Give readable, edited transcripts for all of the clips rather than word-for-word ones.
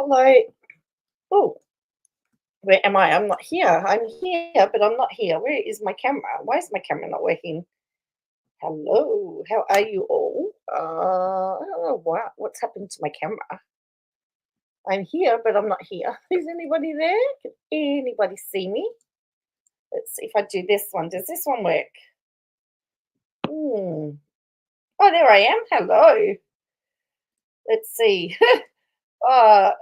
Hello. Oh, where am I? I'm not here. I'm here, but I'm not here. Where is my camera? Why is my camera not working? Hello. How are you all? I don't know what's happened to my camera. I'm here, but I'm not here. Is anybody there? Can anybody see me? Let's see if I do this one. Does this one work? Hmm. Oh, there I am. Hello. Let's see.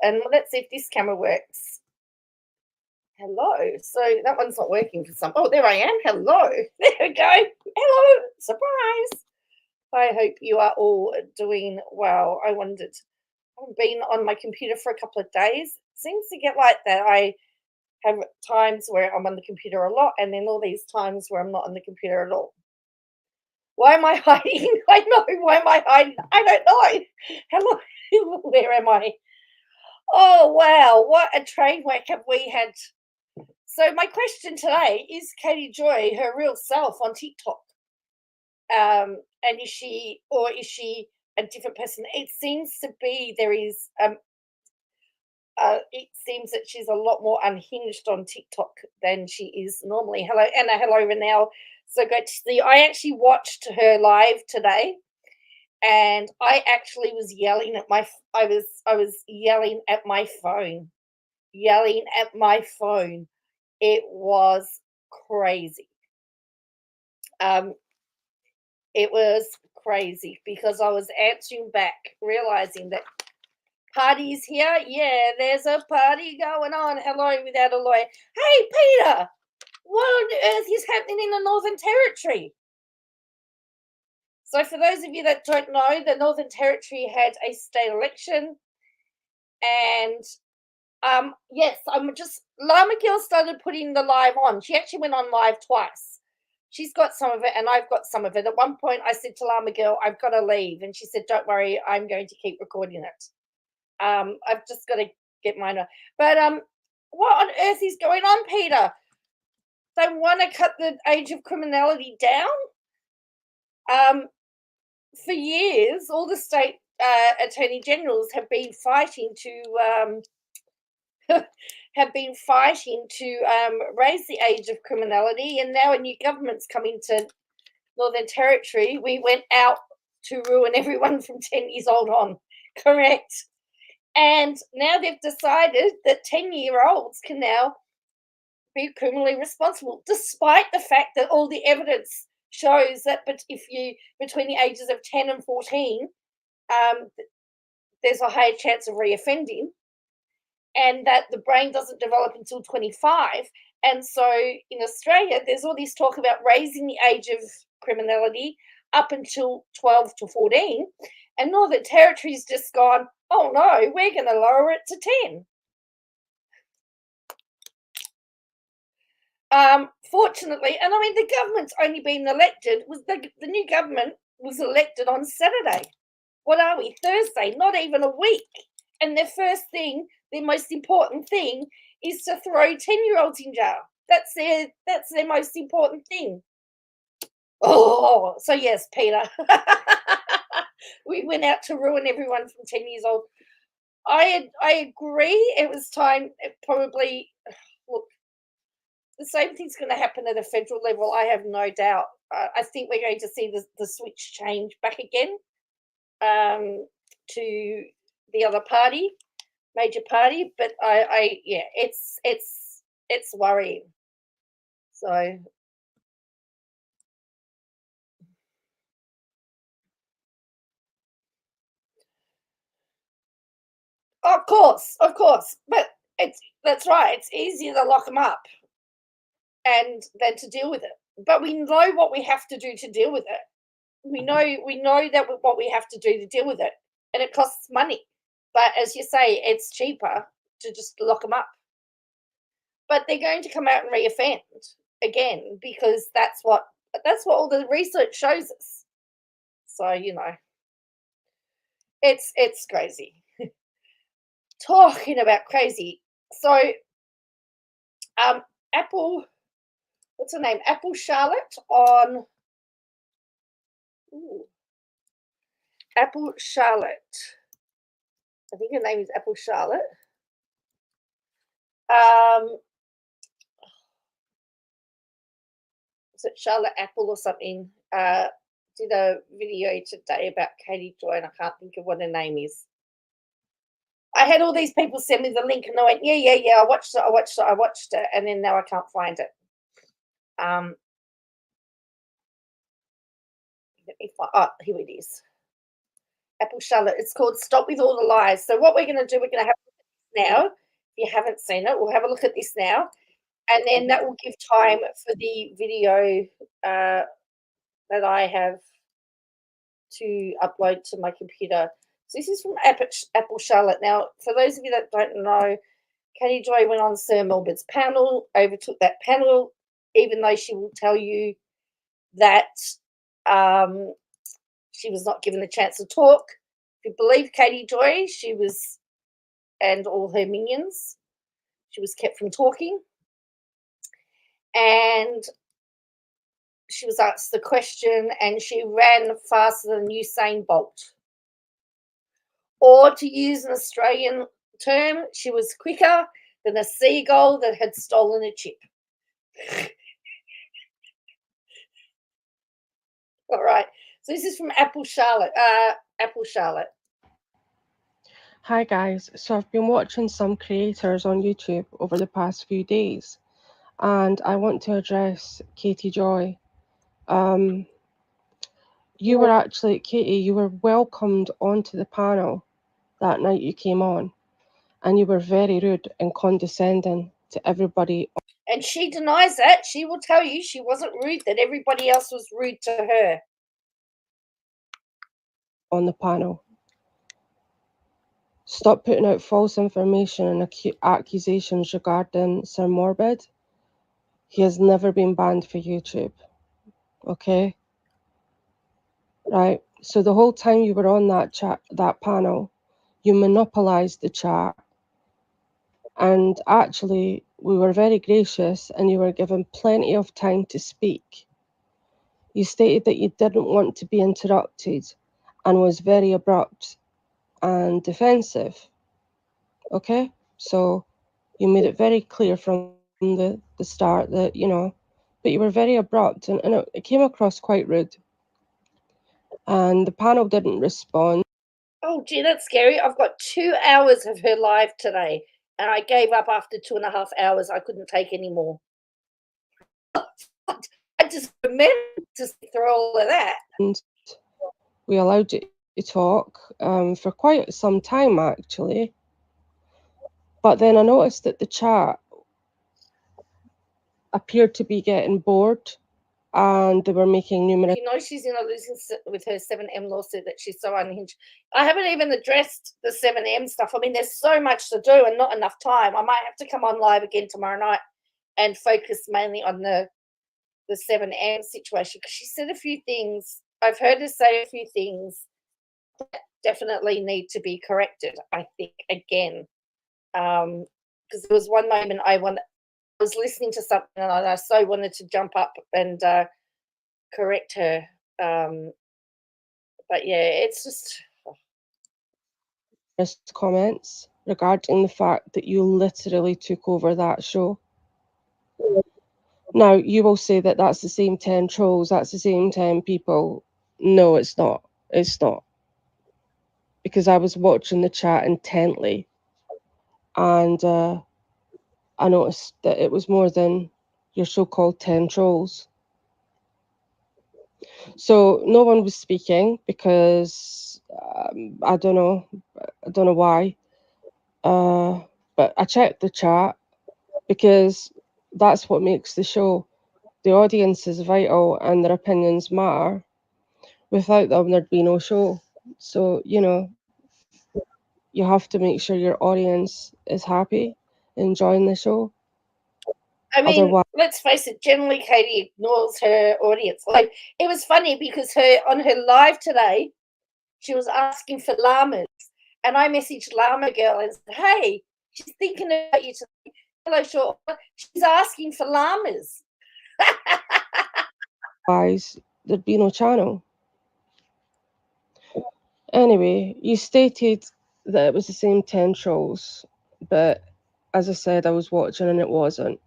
And let's see if this camera works. Hello. So that one's not working for some. Oh, there I am. Hello. There we go. Hello. Surprise. I hope you are all doing well. I wondered. I haven't been on my computer for a couple of days. Seems to get like that. I have times where I'm on the computer a lot, and then all these times where I'm not on the computer at all. Why am I hiding? I know. Why am I hiding? I don't know. Hello. Where am I? Oh, wow. What a train wreck have we had. So my question today is Katie Joy her real self on TikTok? And is she a different person? It seems to be there is it seems that she's a lot more unhinged on TikTok than she is normally. Hello Anna, hello Renelle. So good to see you. I actually watched her live today and I actually was yelling at I was yelling at my phone. Yelling at my phone. It was crazy. It was crazy because I was answering back, realizing that party's here. Yeah, there's a party going on. Hello, without a lawyer. Hey, Peter, what on earth is happening in the Northern Territory? So, for those of you that don't know, the Northern Territory had a state election, and yes, I'm just Lama Gill started putting the live on. She actually went on live twice. She's got some of it and I've got some of it. At one point I said to Lama Girl, I've got to leave. And she said, don't worry, I'm going to keep recording it. I've just got to get mine on. But what on earth is going on, Peter? They want to cut the age of criminality down? For years, all the state attorney generals have been fighting to raise the age of criminality, and now a new government's coming to Northern Territory. We went out to ruin everyone from 10 years old on, correct? And now they've decided that 10-year-olds can now be criminally responsible, despite the fact that all the evidence shows that if you between the ages of 10 and 14, there's a higher chance of reoffending, and that the brain doesn't develop until 25. And so in Australia, there's all this talk about raising the age of criminality up until 12 to 14. And Northern Territory's just gone, oh no, we're going to lower it to 10. Fortunately, and I mean, the government's only been elected, the new government was elected on Saturday. What are we, Thursday? Not even a week. And their first thing, their most important thing, is to throw 10-year-olds in jail. That's their most important thing. Oh, so yes, Peter. We went out to ruin everyone from 10 years old. I agree. It was time. Probably, look, the same thing's going to happen at a federal level. I have no doubt. I think we're going to see the switch change back again to the other party, major party. But yeah, it's worrying. So. Of course, but that's right. It's easier to lock them up and than to deal with it. But we know what we have to do to deal with it. We know that what we have to do to deal with it, and it costs money. But as you say, it's cheaper to just lock them up. But they're going to come out and reoffend again because that's what all the research shows us. So it's crazy. Talking about crazy. So Apple, what's her name? Apple Charlotte on Apple Charlotte. I think her name is Apple Charlotte. Was it Charlotte Apple or something? Did a video today about Katie Joy, and I can't think of what her name is. I had all these people send me the link, and I went, yeah. I watched it, and then now I can't find it. Let me find. Oh, here it is. Apple Charlotte. It's called "Stop with All the Lies." So what we're going to do, we're going to have a look at this now. If you haven't seen it, we'll have a look at this now, and then that will give time for the video that I have to upload to my computer. So this is from Apple Charlotte. Now, for those of you that don't know, Katie Joy went on Sir Melbourne's panel, overtook that panel, even though she will tell you that she was not given a chance to talk. If you believe Katie Joy, she was, and all her minions, she was kept from talking. And she was asked the question, and she ran faster than Usain Bolt. Or to use an Australian term, she was quicker than a seagull that had stolen a chip. All right. So this is from Apple Charlotte. Hi guys. So I've been watching some creators on YouTube over the past few days, and I want to address Katie Joy. You were actually, Katie, you were welcomed onto the panel that night you came on, and you were very rude and condescending to everybody. And she denies that. She will tell you she wasn't rude, that everybody else was rude to her. On the panel. Stop putting out false information and accusations regarding Sir Morbid. He has never been banned for YouTube. Okay? Right? So the whole time you were on that panel, you monopolized the chat. And actually, we were very gracious and you were given plenty of time to speak. You stated that you didn't want to be interrupted and was very abrupt and defensive. Okay? So you made it very clear from the start that, but you were very abrupt and it came across quite rude. And the panel didn't respond. Oh, gee, that's scary. I've got 2 hours of her live today, and I gave up after 2.5 hours. I couldn't take any more. I just remembered to sit through all of that. And we allowed you to talk for quite some time, actually. But then I noticed that the chat appeared to be getting bored and they were making numerous... You know she's in a losing with her 7M lawsuit, that she's so unhinged. I haven't even addressed the 7M stuff. I mean, there's so much to do and not enough time. I might have to come on live again tomorrow night and focus mainly on the 7M situation, because she said a few things. I've heard her say a few things that definitely need to be corrected, I think, again. Because there was one moment I was listening to something and I so wanted to jump up and correct her. But yeah, it's just comments regarding the fact that you literally took over that show. Now, you will say that that's the same 10 trolls, that's the same 10 people. No, it's not. It's not. Because I was watching the chat intently and I noticed that it was more than your so-called 10 trolls. So no one was speaking because I don't know why. But I checked the chat because that's what makes the show. The audience is vital and their opinions matter. Without them, there'd be no show. So, you have to make sure your audience is happy, enjoying the show. I mean, let's face it, generally Katie ignores her audience. Like, it was funny because on her live today, she was asking for llamas. And I messaged Llama Girl and said, hey, she's thinking about you today. Hello, Shaw. She's asking for llamas. Otherwise, there'd be no channel. Anyway, you stated that it was the same 10 trolls, but as I said, I was watching and it wasn't.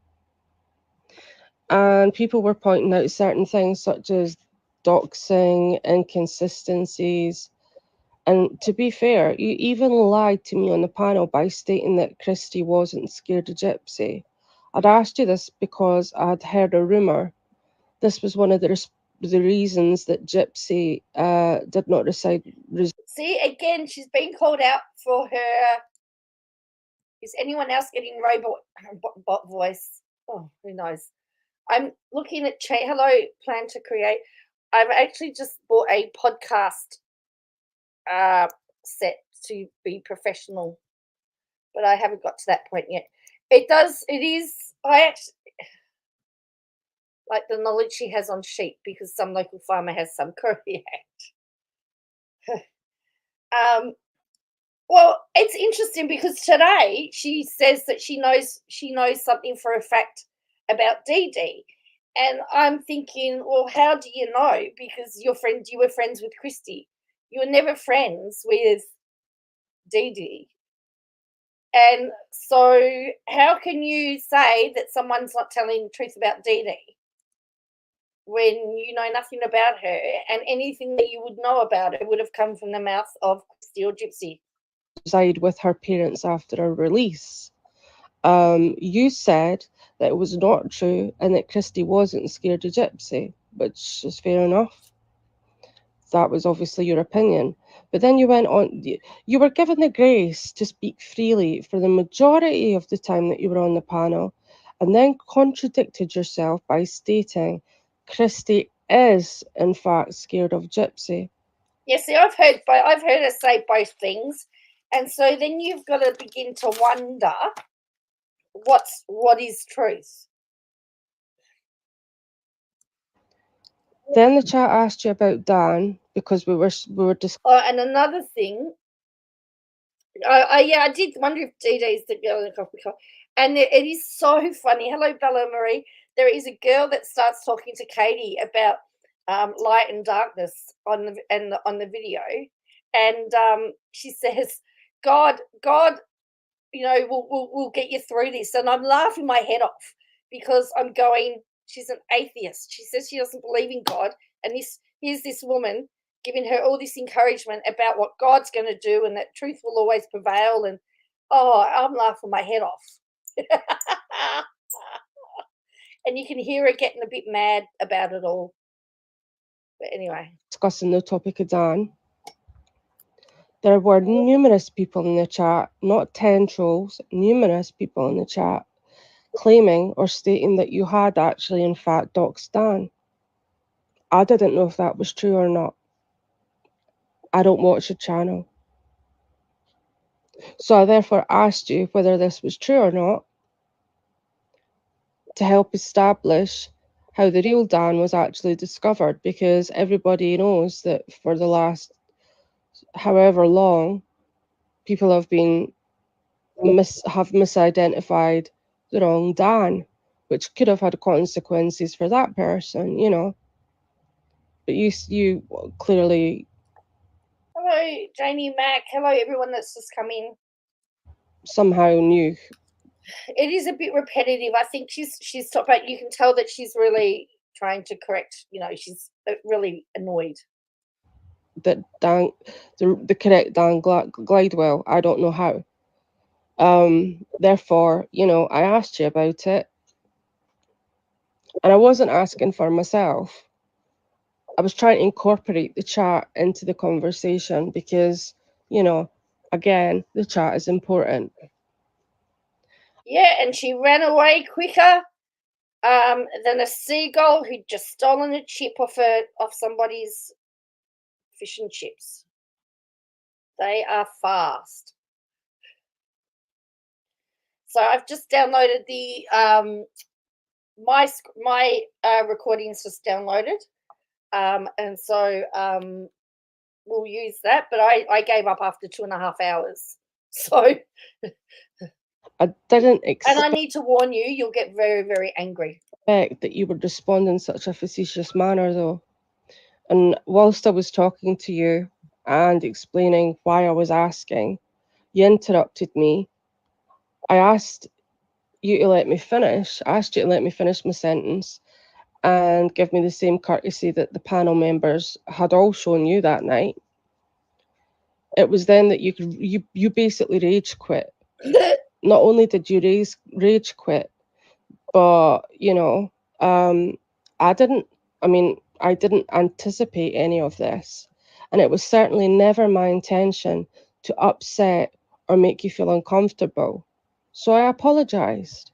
And people were pointing out certain things such as doxing, inconsistencies. And to be fair, you even lied to me on the panel by stating that Christy wasn't scared of Gypsy. I'd asked you this because I'd heard a rumour. This was one of the reasons that Gypsy did not reside. See, again, she's been called out for her. Is anyone else getting robot voice? Oh, who knows? I'm looking at hello, plan to create. I've actually just bought a podcast set to be professional, but I haven't got to that point yet. It is. I actually like the knowledge she has on sheep because some local farmer has some. Correct. Well, it's interesting because today she says that she knows something for a fact about Dee Dee. And I'm thinking, well, how do you know? Because you were friends with Christy. You were never friends with Dee Dee. And so how can you say that someone's not telling the truth about Dee Dee when you know nothing about her, and anything that you would know about her would have come from the mouth of Christy or Gypsy? Reside with her parents after her release. You said that it was not true and that Christy wasn't scared of Gypsy, which is fair enough. That was obviously your opinion. But then you went on, you were given the grace to speak freely for the majority of the time that you were on the panel, and then contradicted yourself by stating Christy is, in fact, scared of Gypsy. Yeah, see, I've heard her say both things. And so then you've got to begin to wonder what is truth. Then the chat asked you about Dan because we were and another thing, I did wonder if Dee Dee's the girl in the coffee cup, and it is so funny. Hello, Bella Marie. There is a girl that starts talking to Katie about light and darkness on the video, and she says, "God, we'll get you through this." And I'm laughing my head off because I'm going, she's an atheist. She says she doesn't believe in God. And here's this woman giving her all this encouragement about what God's going to do and that truth will always prevail. And I'm laughing my head off. And you can hear her getting a bit mad about it all. But anyway. Discussing the topic of Dan. There were numerous people in the chat, not 10 trolls, numerous people in the chat, claiming or stating that you had actually, in fact, doxed Dan. I didn't know if that was true or not. I don't watch the channel. So I therefore asked you whether this was true or not to help establish how the real Dan was actually discovered, because everybody knows that for the last however long, people have been misidentified the wrong Dan, which could have had consequences for that person, you know. But you clearly. Hello, Janie Mack. Hello, everyone that's just come in. Somehow knew. It is a bit repetitive. I think she's top, but you can tell that she's really trying to correct. You know, she's really annoyed. That Dan, the correct Dan Glidewell. I don't know how. Therefore, you know, I asked you about it, and I wasn't asking for myself. I was trying to incorporate the chat into the conversation because, you know, again, the chat is important. Yeah, and she ran away quicker than a seagull who'd just stolen a chip off somebody's fish and chips. They are fast. So I've just downloaded the my recording's just downloaded, and so we'll use that. But I gave up after 2.5 hours. So I didn't expect. And I need to warn you, you'll get very, very angry. That you would respond in such a facetious manner, though. And whilst I was talking to you and explaining why I was asking, you interrupted me. I asked you to let me finish. I asked you to let me finish my sentence and give me the same courtesy that the panel members had all shown you that night. It was then that you basically rage quit. Not only did you rage quit, but I didn't anticipate any of this, and it was certainly never my intention to upset or make you feel uncomfortable. So I apologized.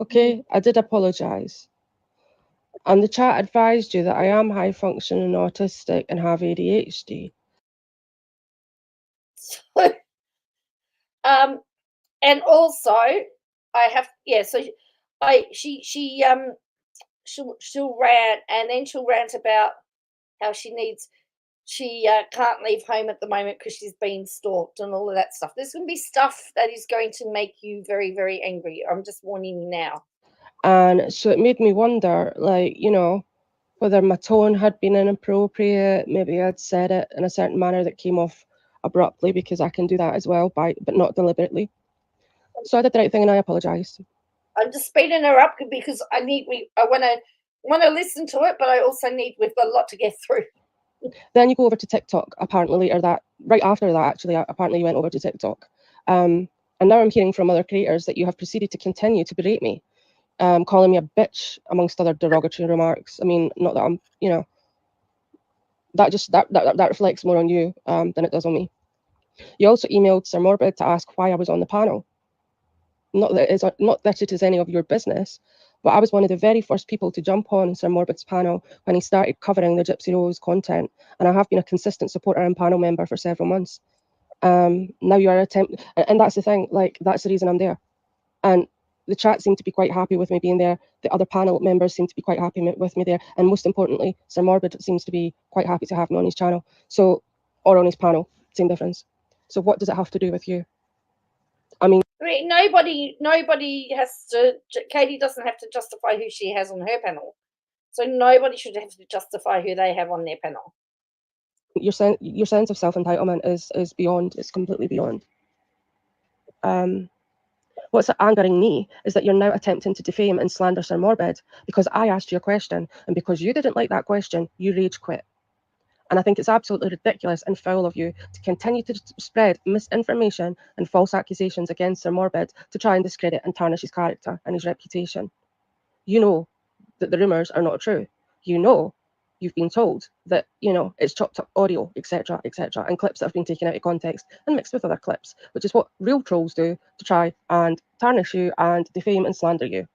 Okay, I did apologize. And the chat advised you that I am high functioning autistic and have ADHD. And also I have, so she'll rant, and then she'll rant about how she can't leave home at the moment because she's being stalked and all of that stuff. There's going to be stuff that is going to make you very, very angry. I'm just warning you now. And so it made me wonder, whether my tone had been inappropriate. Maybe I'd said it in a certain manner that came off abruptly, because I can do that as well, but not deliberately. So I did the right thing and I apologised. I'm just speeding her up because I want to listen to it, but I also we've got a lot to get through. Then you go over to TikTok, apparently right after that, actually, apparently you went over to TikTok. And now I'm hearing from other creators that you have proceeded to continue to berate me, calling me a bitch, amongst other derogatory remarks. I mean, not that I'm, that reflects more on you than it does on me. You also emailed Sir Morbid to ask why I was on the panel. Not that it is any of your business, but I was one of the very first people to jump on Sir Morbid's panel when he started covering the Gypsy Rose content, and I have been a consistent supporter and panel member for several months. Now you are attempting, and that's the thing, that's the reason I'm there. And the chat seemed to be quite happy with me being there. The other panel members seem to be quite happy with me there. And most importantly, Sir Morbid seems to be quite happy to have me on his channel. Or on his panel, same difference. So what does it have to do with you? I mean, nobody has to. Katie doesn't have to justify who she has on her panel. So nobody should have to justify who they have on their panel. Your sense of self-entitlement is beyond. It's completely beyond. What's angering me is that you're now attempting to defame and slander Sir Morbid because I asked you a question, and because you didn't like that question, you rage quit. And I think it's absolutely ridiculous and foul of you to continue to spread misinformation and false accusations against Sir Morbid to try and discredit and tarnish his character and his reputation. You know that the rumours are not true. You know you've been told that, it's chopped up audio, etc., and clips that have been taken out of context and mixed with other clips, which is what real trolls do to try and tarnish you and defame and slander you.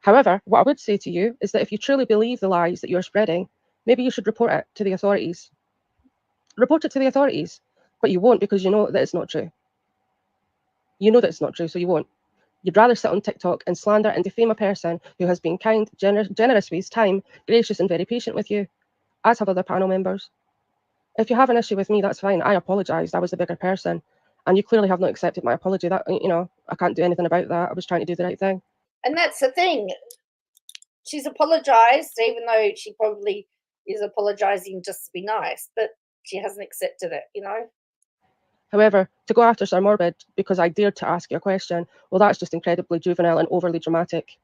However, what I would say to you is that if you truly believe the lies that you're spreading, maybe you should report it to the authorities. Report it to the authorities, but you won't because you know that it's not true. You know that it's not true, so you won't. You'd rather sit on TikTok and slander and defame a person who has been kind, generous with his time, gracious and very patient with you, as have other panel members. If you have an issue with me, that's fine. I apologised. I was the bigger person. And you clearly have not accepted my apology. That, I can't do anything about that. I was trying to do the right thing. And that's the thing. She's apologised, even though she probably is apologising just to be nice, but she hasn't accepted it, However, to go after Sir Morbid because I dared to ask you a question, well, that's just incredibly juvenile and overly dramatic.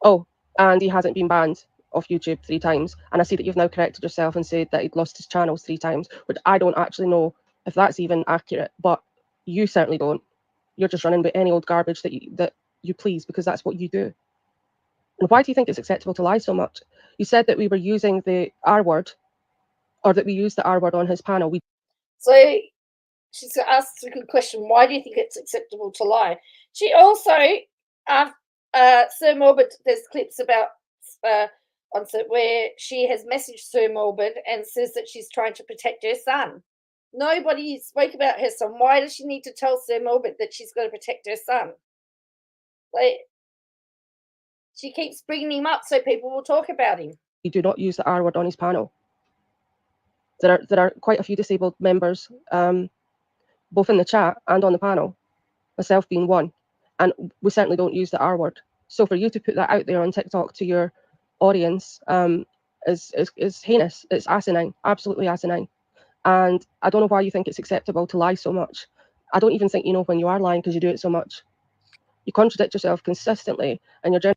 Oh, and he hasn't been banned off YouTube 3 times. And I see that you've now corrected yourself and said that he'd lost his channels 3 times, which I don't actually know if that's even accurate, but you certainly don't. You're just running with any old garbage that you please, because that's what you do. And why do you think it's acceptable to lie so much? You said that we were using the R word, or that we used the R word on his panel. So she's asked a good question. Why do you think it's acceptable to lie? She also, Sir Morbid, there's clips about where she has messaged Sir Morbid and says that she's trying to protect her son. Nobody spoke about her son. Why does she need to tell Sir Morbid that she's got to protect her son? She keeps bringing him up so people will talk about him. You do not use the R word on his panel. There are quite a few disabled members, both in the chat and on the panel, myself being one, and we certainly don't use the R word. So for you to put that out there on TikTok to your audience is heinous. It's asinine, absolutely asinine. And I don't know why you think it's acceptable to lie so much. I don't even think you know when you are lying because you do it so much. You contradict yourself consistently, and you're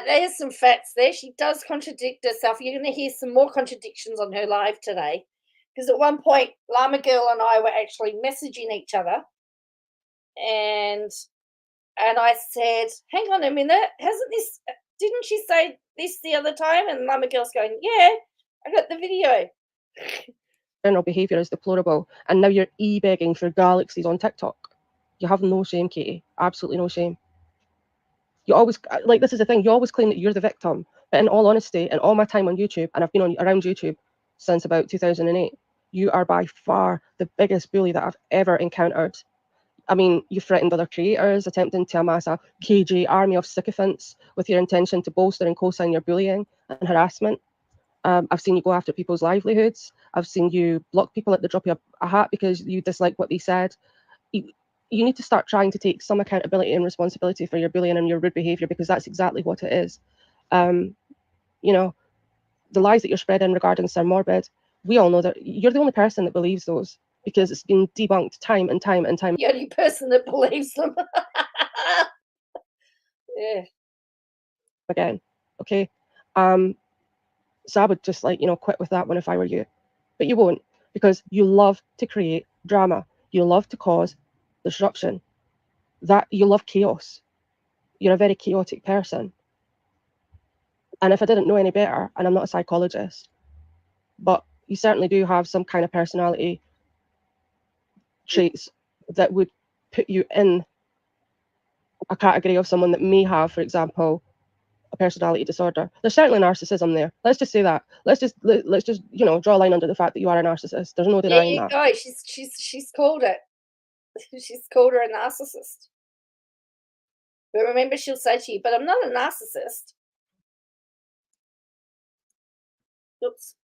there's some facts there. She does contradict herself. You're going to hear some more contradictions on her live today. Because at one point, Llama Girl and I were actually messaging each other. And I said, hang on a minute, didn't she say this the other time? And Llama Girl's going, yeah, I got the video. general behaviour is deplorable, and now you're begging for galaxies on TikTok. You have no shame, Katie. Absolutely no shame. You always, like, this is the thing, you always claim that you're the victim. But in all honesty, in all my time on YouTube, and I've been around YouTube since about 2008, you are by far the biggest bully that I've ever encountered. I mean, you threatened other creators, attempting to amass a KJ army of sycophants with your intention to bolster and co-sign your bullying and harassment. I've seen you go after people's livelihoods. I've seen you block people at the drop of a hat because you dislike what they said. You need to start trying to take some accountability and responsibility for your bullying and your rude behaviour, because that's exactly what it is. You know, the lies that you're spreading regarding Sir Morbid, we all know that you're the only person that believes those, because it's been debunked time and time and time. The only person that believes them. Yeah. Again, okay? So I would just, like, quit with that one if I were you. But you won't, because you love to create drama. You love to cause disruption. That you love chaos. You're a very chaotic person. And if I didn't know any better, and I'm not a psychologist, but you certainly do have some kind of personality traits that would put you in a category of someone that may have, for example, a personality disorder. There's certainly narcissism there. Let's just say that. Let's just draw a line under the fact that you are a narcissist. There's no denying that. There you go. She's called it. She's called her a narcissist. But remember, she'll say to you, but I'm not a narcissist. Oops.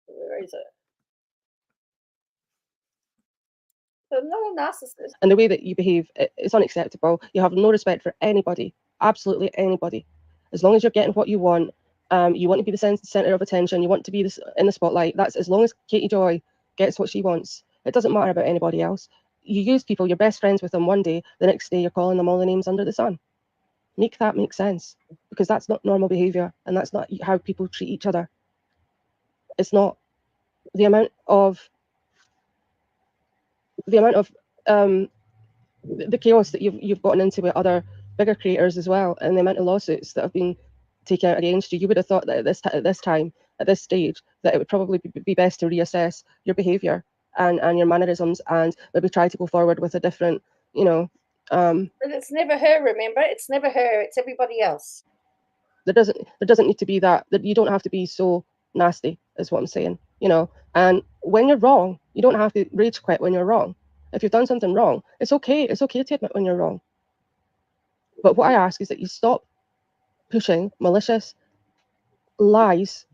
Where is it? But I'm not a narcissist. And the way that you behave is unacceptable. You have no respect for anybody, absolutely anybody. As long as you're getting what you want to be the center of attention, you want to be in the spotlight. That's as long as Katie Joy gets what she wants. It doesn't matter about anybody else. You use people, you're best friends with them one day, the next day you're calling them all the names under the sun. Make that make sense, because that's not normal behavior, and that's not how people treat each other. It's not. The amount of the chaos that you've gotten into with other bigger creators as well, and the amount of lawsuits that have been taken out against you would have thought that at this time, at this stage, that it would probably be best to reassess your behavior and your mannerisms, and maybe try to go forward with a different, But it's never her, remember? It's never her, it's everybody else. There doesn't need to be that you don't have to be so nasty, is what I'm saying, and when you're wrong, you don't have to rage quit when you're wrong. If you've done something wrong, it's okay to admit when you're wrong. But what I ask is that you stop pushing malicious lies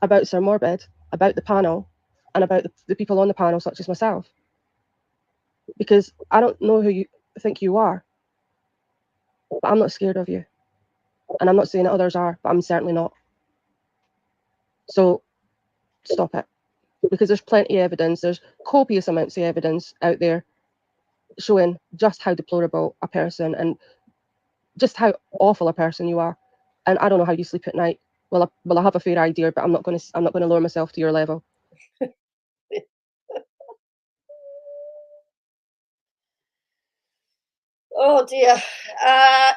about Sir Morbid, about the panel, and about the people on the panel, such as myself, because I don't know who you think you are, but I'm not scared of you, and I'm not saying that others are, but I'm certainly not. So stop it, because there's plenty of evidence, there's copious amounts of evidence out there showing just how deplorable a person and just how awful a person you are. And I don't know how you sleep at night. Well, I have a fair idea, but I'm not going to lower myself to your level. Oh dear.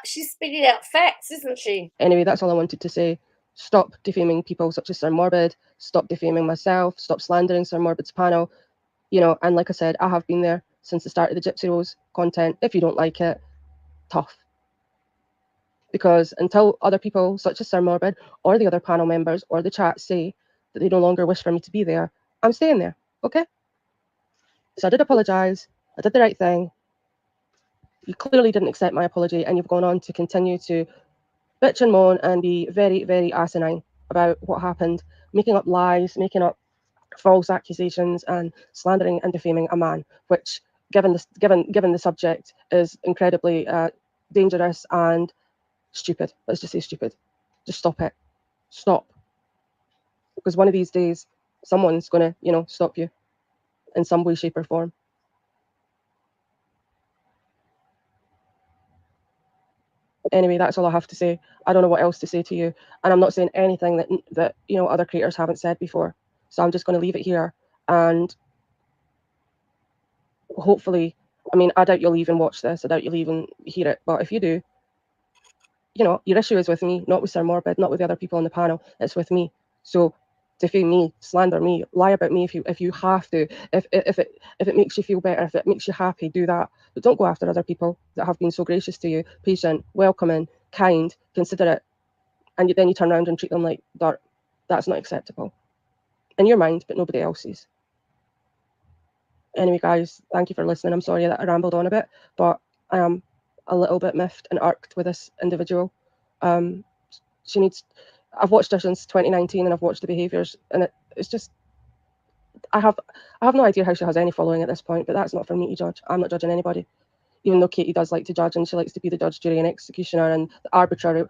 She's spitting out facts, isn't she? Anyway, that's all I wanted to say. Stop defaming people such as Sir Morbid. Stop defaming myself. Stop slandering Sir Morbid's panel. And like I said, I have been there since the start of the Gypsy Rose content. If you don't like it, tough. Because until other people such as Sir Morbid or the other panel members or the chat say that they no longer wish for me to be there, I'm staying there, okay? So I did apologise. I did the right thing. You clearly didn't accept my apology, and you've gone on to continue to bitch and moan and be very, very asinine about what happened, making up lies, making up false accusations, and slandering and defaming a man, which, given the subject, is incredibly dangerous and stupid. Let's just say stupid. Just stop it. Stop. Because one of these days, someone's going to, stop you in some way, shape, or form. Anyway, that's all I have to say. I don't know what else to say to you. And I'm not saying anything that other creators haven't said before. So I'm just going to leave it here. And hopefully, I mean, I doubt you'll even watch this. I doubt you'll even hear it. But if you do, your issue is with me, not with Sir Morbid, not with the other people on the panel. It's with me. So defame me, slander me, lie about me if you have to. If it makes you feel better, if it makes you happy, do that. But don't go after other people that have been so gracious to you, patient, welcoming, kind, considerate, and then you turn around and treat them like dirt. That's not acceptable. In your mind, but nobody else's. Anyway, guys, thank you for listening. I'm sorry that I rambled on a bit, but I am a little bit miffed and irked with this individual. I've watched her since 2019 and I've watched the behaviours, and it's just, I have no idea how she has any following at this point, but that's not for me to judge. I'm not judging anybody, even though Katie does like to judge, and she likes to be the judge, jury and executioner and the arbitrary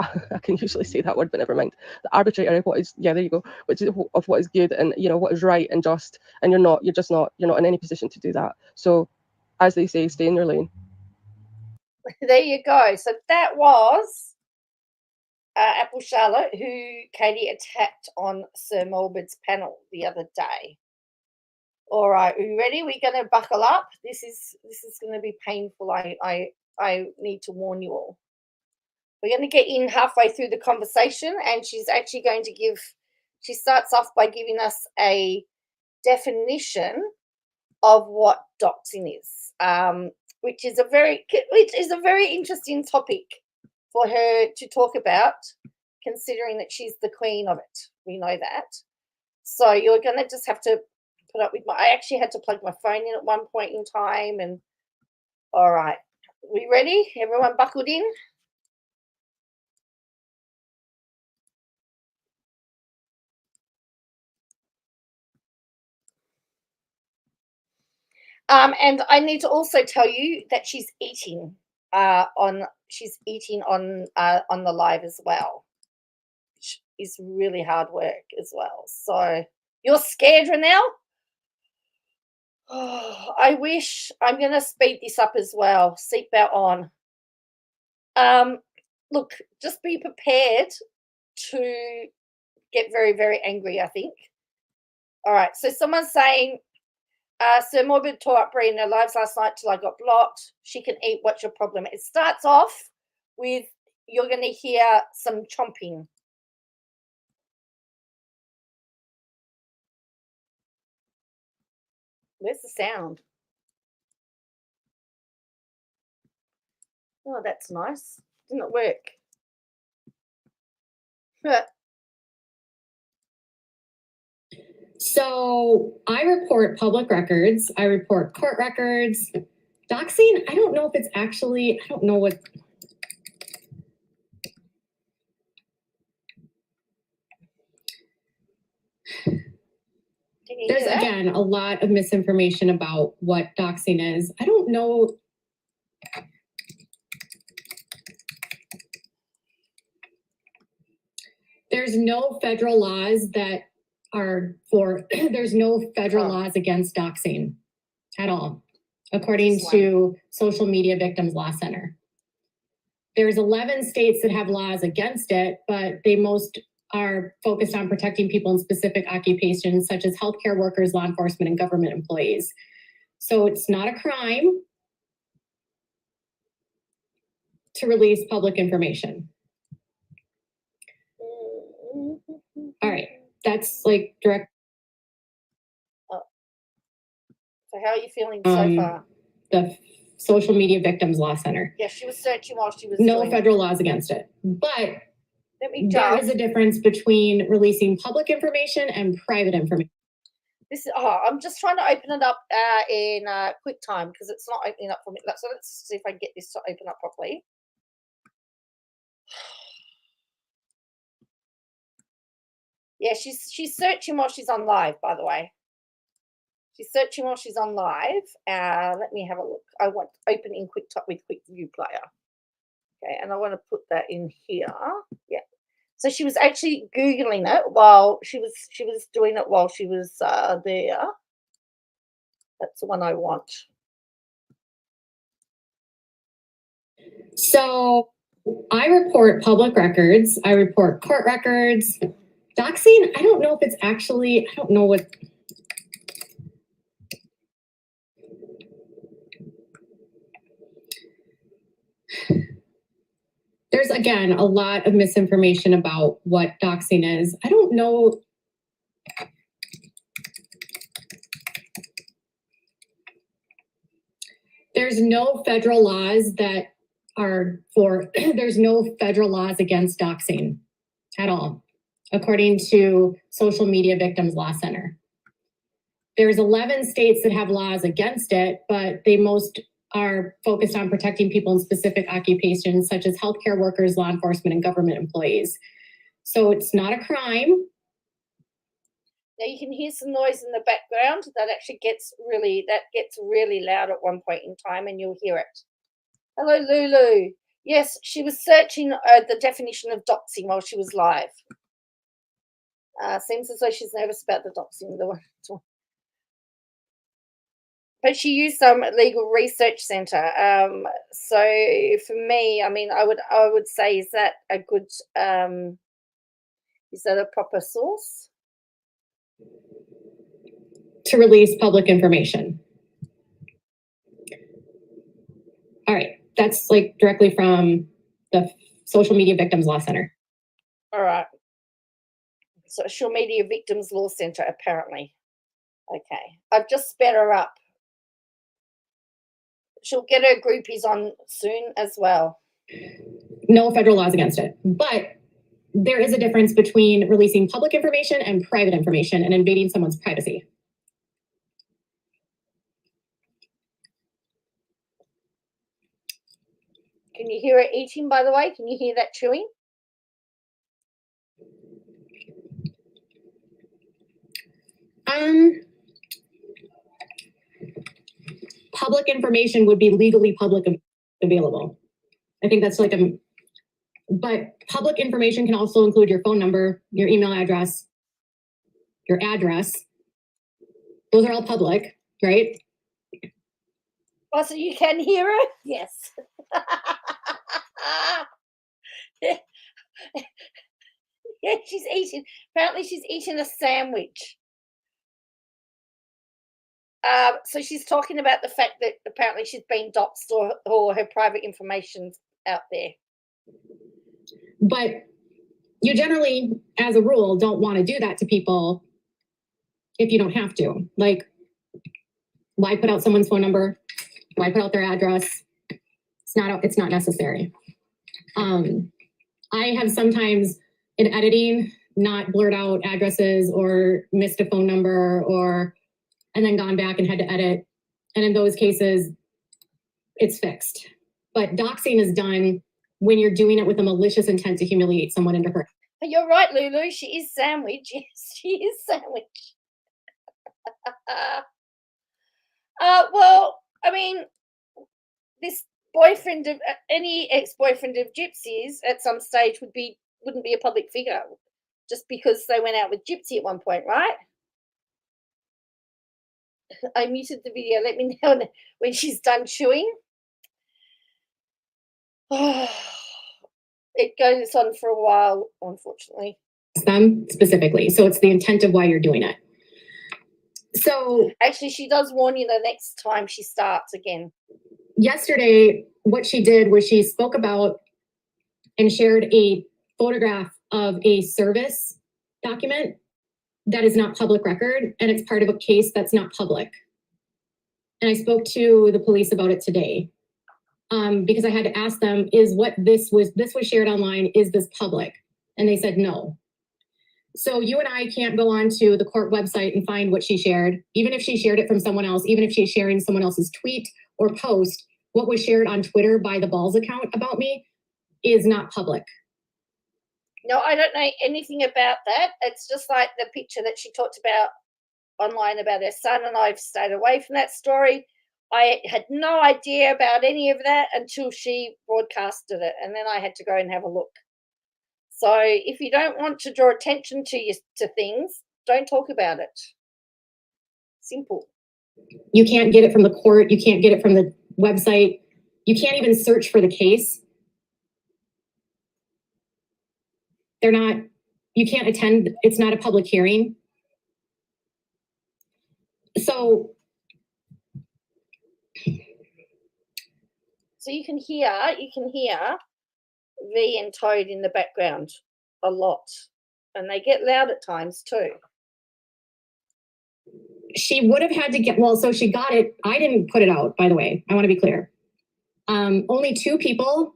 I can usually say that word, but never mind. The arbitrator of what is, there you go, which is of what is good and what is right and just, and you're not in any position to do that. So as they say, stay in your lane. There you go. So that was Apple Charlotte, who Katie attacked on Sir Morbid's panel the other day. All right, are you ready? We're going to buckle up. This is going to be painful. I need to warn you all. We're going to get in halfway through the conversation, and she's actually going to she starts off by giving us a definition of what doxing is, which is a very interesting topic for her to talk about, considering that she's the queen of it. We know that. So you're going to just have to put up with I actually had to plug my phone in at one point in time. And all right, we ready? Everyone buckled in? And I need to also tell you that she's eating on the live as well, which is really hard work as well. So you're scared, Renelle? Oh, I wish. I'm going to speed this up as well. Seatbelt on. Look, just be prepared to get very, very angry, I think. All right, so someone's saying, Sir Morbid tore up Brie in her lives last night till I got blocked. She can eat. What's your problem? It starts off with, you're going to hear some chomping. Where's the sound? Oh, that's nice. Didn't it work? So I report public records. I report court records. Doxing, I don't know if it's actually, I don't know what. There's, again, a lot of misinformation about what doxing is. I don't know. There's no federal laws that are for, there's no federal laws against doxing at all, according to Social Media Victims Law Center. There's 11 states that have laws against it, but they most are focused on protecting people in specific occupations, such as healthcare workers, law enforcement, and government employees. So it's not a crime to release public information. All right, that's like direct. So how are you feeling so far? The Social Media Victims Law Center. Yeah, she was searching while she was no federal laws against it, but there is a difference between releasing public information and private information. I'm just trying to open it up in QuickTime because it's not opening up for me. So let's see if I can get this to open up properly. Yeah, she's searching while she's on live, by the way. She's searching while she's on live. Let me have a look. I want to open in QuickTime with Quick View Player. Okay, and I want to put that in here. Yeah. So she was actually Googling it while she was doing it while she was there. That's the one I want. So I report public records. I report court records. Doxing, I don't know if it's actually, I don't know what. There's, again, a lot of misinformation about what doxing is. I don't know. There's no federal laws that are for, there's no federal laws against doxing at all, according to Social Media Victims Law Center. There's 11 states that have laws against it, but they most are focused on protecting people in specific occupations such as healthcare workers, law enforcement, and government employees. So it's not a crime. Now you can hear some noise in the background that actually gets really loud at one point in time, and you'll hear it. Hello, Lulu. Yes, she was searching the definition of doxing while she was live. Seems as though she's nervous about the doxing. But she used some legal research center. So for me, I mean, I would say, is that a good? Is that a proper source to release public information? All right, that's like directly from the Social Media Victims Law Center. All right. Social Media Victims Law Center, apparently. Okay, I've just sped her up. She'll get her groupies on soon as well. No federal laws against it, but there is a difference between releasing public information and private information and invading someone's privacy. Can you hear her eating, by the way? Can you hear that chewing? Public information would be legally public available. I think that's like but public information can also include your phone number, your email address, your address. Those are all public, right? Oh, so you can hear her? Yes. Yeah, she's eating. Apparently she's eating a sandwich. So she's talking about the fact that apparently she's been doxed or her private information's out there. But you generally, as a rule, don't want to do that to people if you don't have to. Like, why put out someone's phone number? Why put out their address? It's not necessary. I have sometimes in editing not blurred out addresses or missed a phone number and then gone back and had to edit. And in those cases, it's fixed. But doxing is done when you're doing it with a malicious intent to humiliate someone and to hurt. You're right, Lulu. She is sandwich. Yes, she is sandwich. Well, I mean, this boyfriend of any ex-boyfriend of Gypsy's at some stage wouldn't be a public figure just because they went out with Gypsy at one point, right? I muted the video. Let me know when she's done chewing. Oh, it goes on for a while, unfortunately. Them specifically. So it's the intent of why you're doing it. So actually, she does warn you the next time she starts again. Yesterday, what she did was she spoke about and shared a photograph of a service document that is not public record, and it's part of a case that's not public. And I spoke to the police about it today because I had to ask them, is what this was shared online, is this public? And they said no. So you and I can't go onto the court website and find what she shared, even if she shared it from someone else, even if she's sharing someone else's tweet or post. What was shared on Twitter by the Balls account about me is not public. No, I don't know anything about that. It's just like the picture that she talked about online about her son, and I've stayed away from that story. I had no idea about any of that until she broadcasted it, and then I had to go and have a look. So if you don't want to draw attention to things, don't talk about it. Simple. You can't get it from the court. You can't get it from the website. You can't even search for the case. They're not, you can't attend, it's not a public hearing. So you can hear V and Toad in the background a lot, and they get loud at times too. she would have had to get, well, so she got it. I didn't put it out, by the way. I want to be clear. Only 2 people.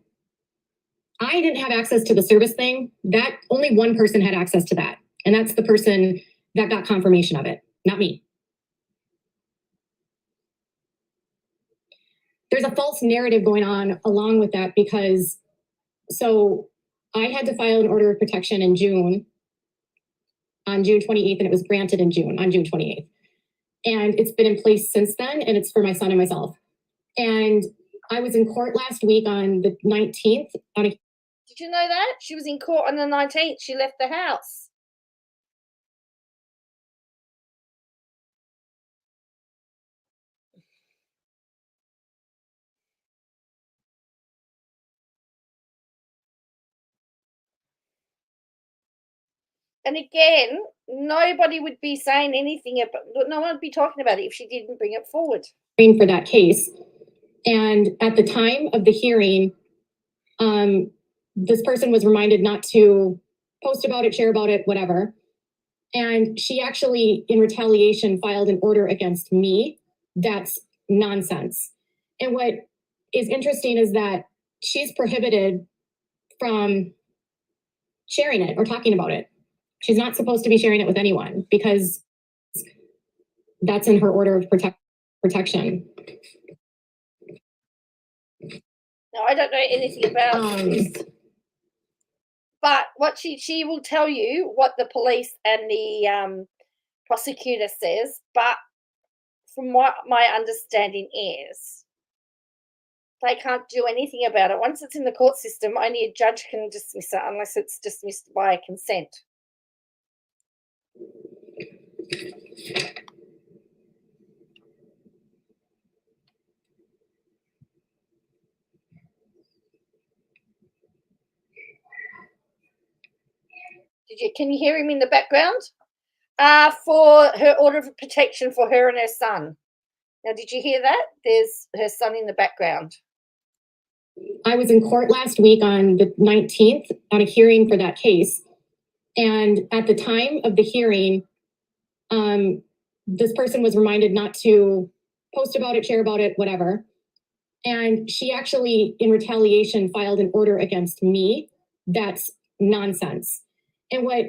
I didn't have access to the service thing. That only one person had access to that. And that's the person that got confirmation of it, not me. There's a false narrative going on along with that because, so I had to file an order of protection in June, on June 28th, and it was granted in June, on June 28th. And it's been in place since then, and it's for my son and myself. And I was in court last week on the 19th. Did you know that? She was in court on the 19th. She left the house. And again, nobody would be saying anything about, no one would be talking about it if she didn't bring it forward. For that case. And at the time of the hearing, this person was reminded not to post about it, share about it, whatever. And she actually, in retaliation, filed an order against me. That's nonsense. And what is interesting is that she's prohibited from sharing it or talking about it. She's not supposed to be sharing it with anyone because that's in her order of protection. No, I don't know anything about this. But what she will tell you what the police and the prosecutor says. But from what my understanding is, they can't do anything about it. Once it's in the court system, only a judge can dismiss it unless it's dismissed by consent. Can you hear him in the background? For her order of protection for her and her son. Now, did you hear that? There's her son in the background. I was in court last week on the 19th on a hearing for that case. And at the time of the hearing, this person was reminded not to post about it, share about it, whatever. And she actually, in retaliation, filed an order against me. That's nonsense. And what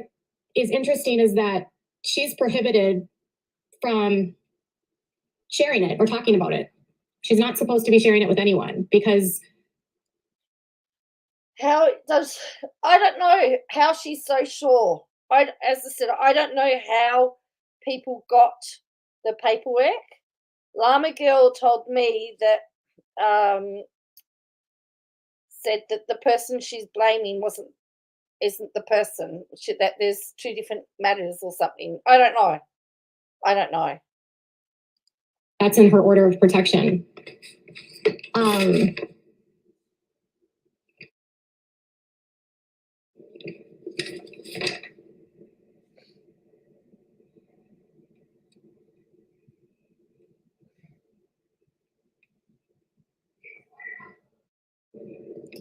is interesting is that she's prohibited from sharing it or talking about it. She's not supposed to be sharing it with anyone because I don't know how she's so sure. As I said, I don't know how people got the paperwork. Llama Girl told me that said that the person she's blaming isn't the person, that there's 2 different matters or something. I don't know. That's in her order of protection. Can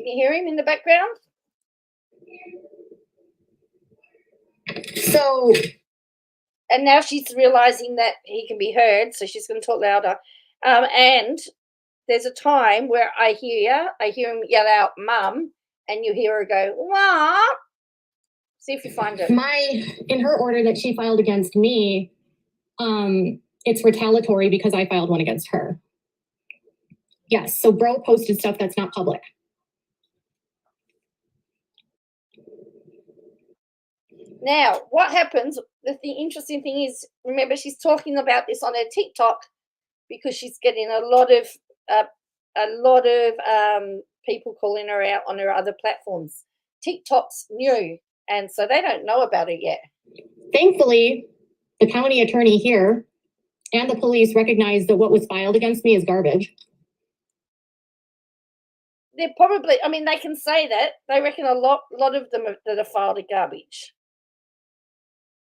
you hear him in the background? So, and now she's realizing that he can be heard, so she's going to talk louder. And there's a time where I hear him yell out, "Mum," and you hear her go, "Wah." See if you find it. In her order that she filed against me, it's retaliatory because I filed one against her. Yes, so bro posted stuff that's not public. Now, what happens, the interesting thing is, remember, she's talking about this on her TikTok because she's getting a lot of people calling her out on her other platforms. TikTok's new, and so they don't know about it yet. Thankfully, the county attorney here and the police recognized that what was filed against me is garbage. they're probably, I mean, they can say that. They reckon a lot of them that are filed are garbage.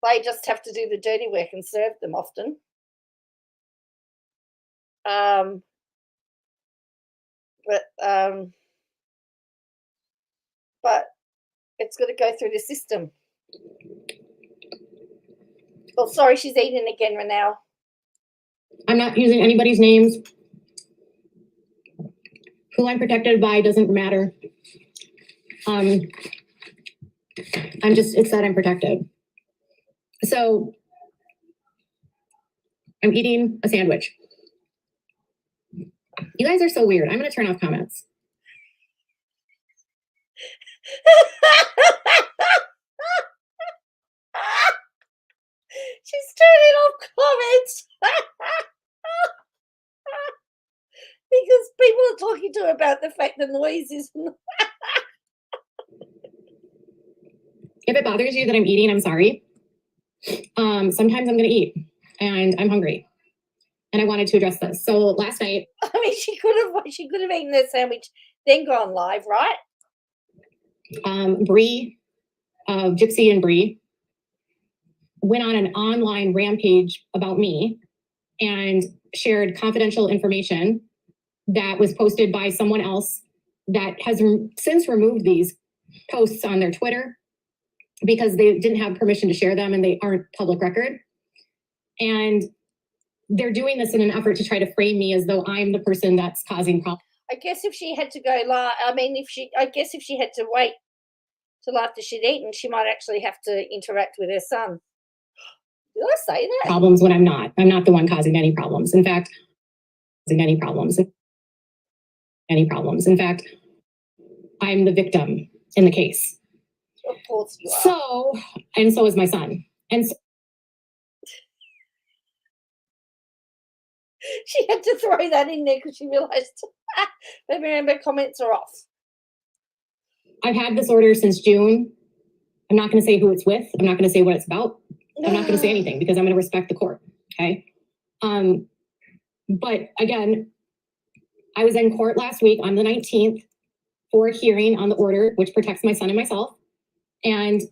They just have to do the dirty work and serve them often. But it's got to go through the system. Oh, sorry, she's eating again, Renelle. I'm not using anybody's names. Who I'm protected by doesn't matter. It's that I'm protected. So I'm eating a sandwich. You guys are so weird. I'm going to turn off comments. She's turning off comments. Because people are talking to her about the fact the noise is. If it bothers you that I'm eating, I'm sorry. Sometimes I'm going to eat and I'm hungry. And I wanted to address this. So last night. I mean, she could have eaten that sandwich, then gone live, right? Bree, Gypsy and Bree, went on an online rampage about me and shared confidential information that was posted by someone else that has since removed these posts on their Twitter because they didn't have permission to share them and they aren't public record. And they're doing this in an effort to try to frame me as though I'm the person that's causing problems. I guess if she had to go live, if she had to wait till after she'd eaten, she might actually have to interact with her son. Did I say that? Problems when I'm not. I'm not the one causing any problems. In fact, any problems. In fact, I'm the victim in the case. Of course you are. So is my son. And so she had to throw that in there because she realized maybe her comments are off. I've had this order since June. I'm not going to say who it's with. I'm not going to say what it's about. I'm not going to say anything because I'm going to respect the court. Okay. But again, I was in court last week on the 19th for a hearing on the order, which protects my son and myself. And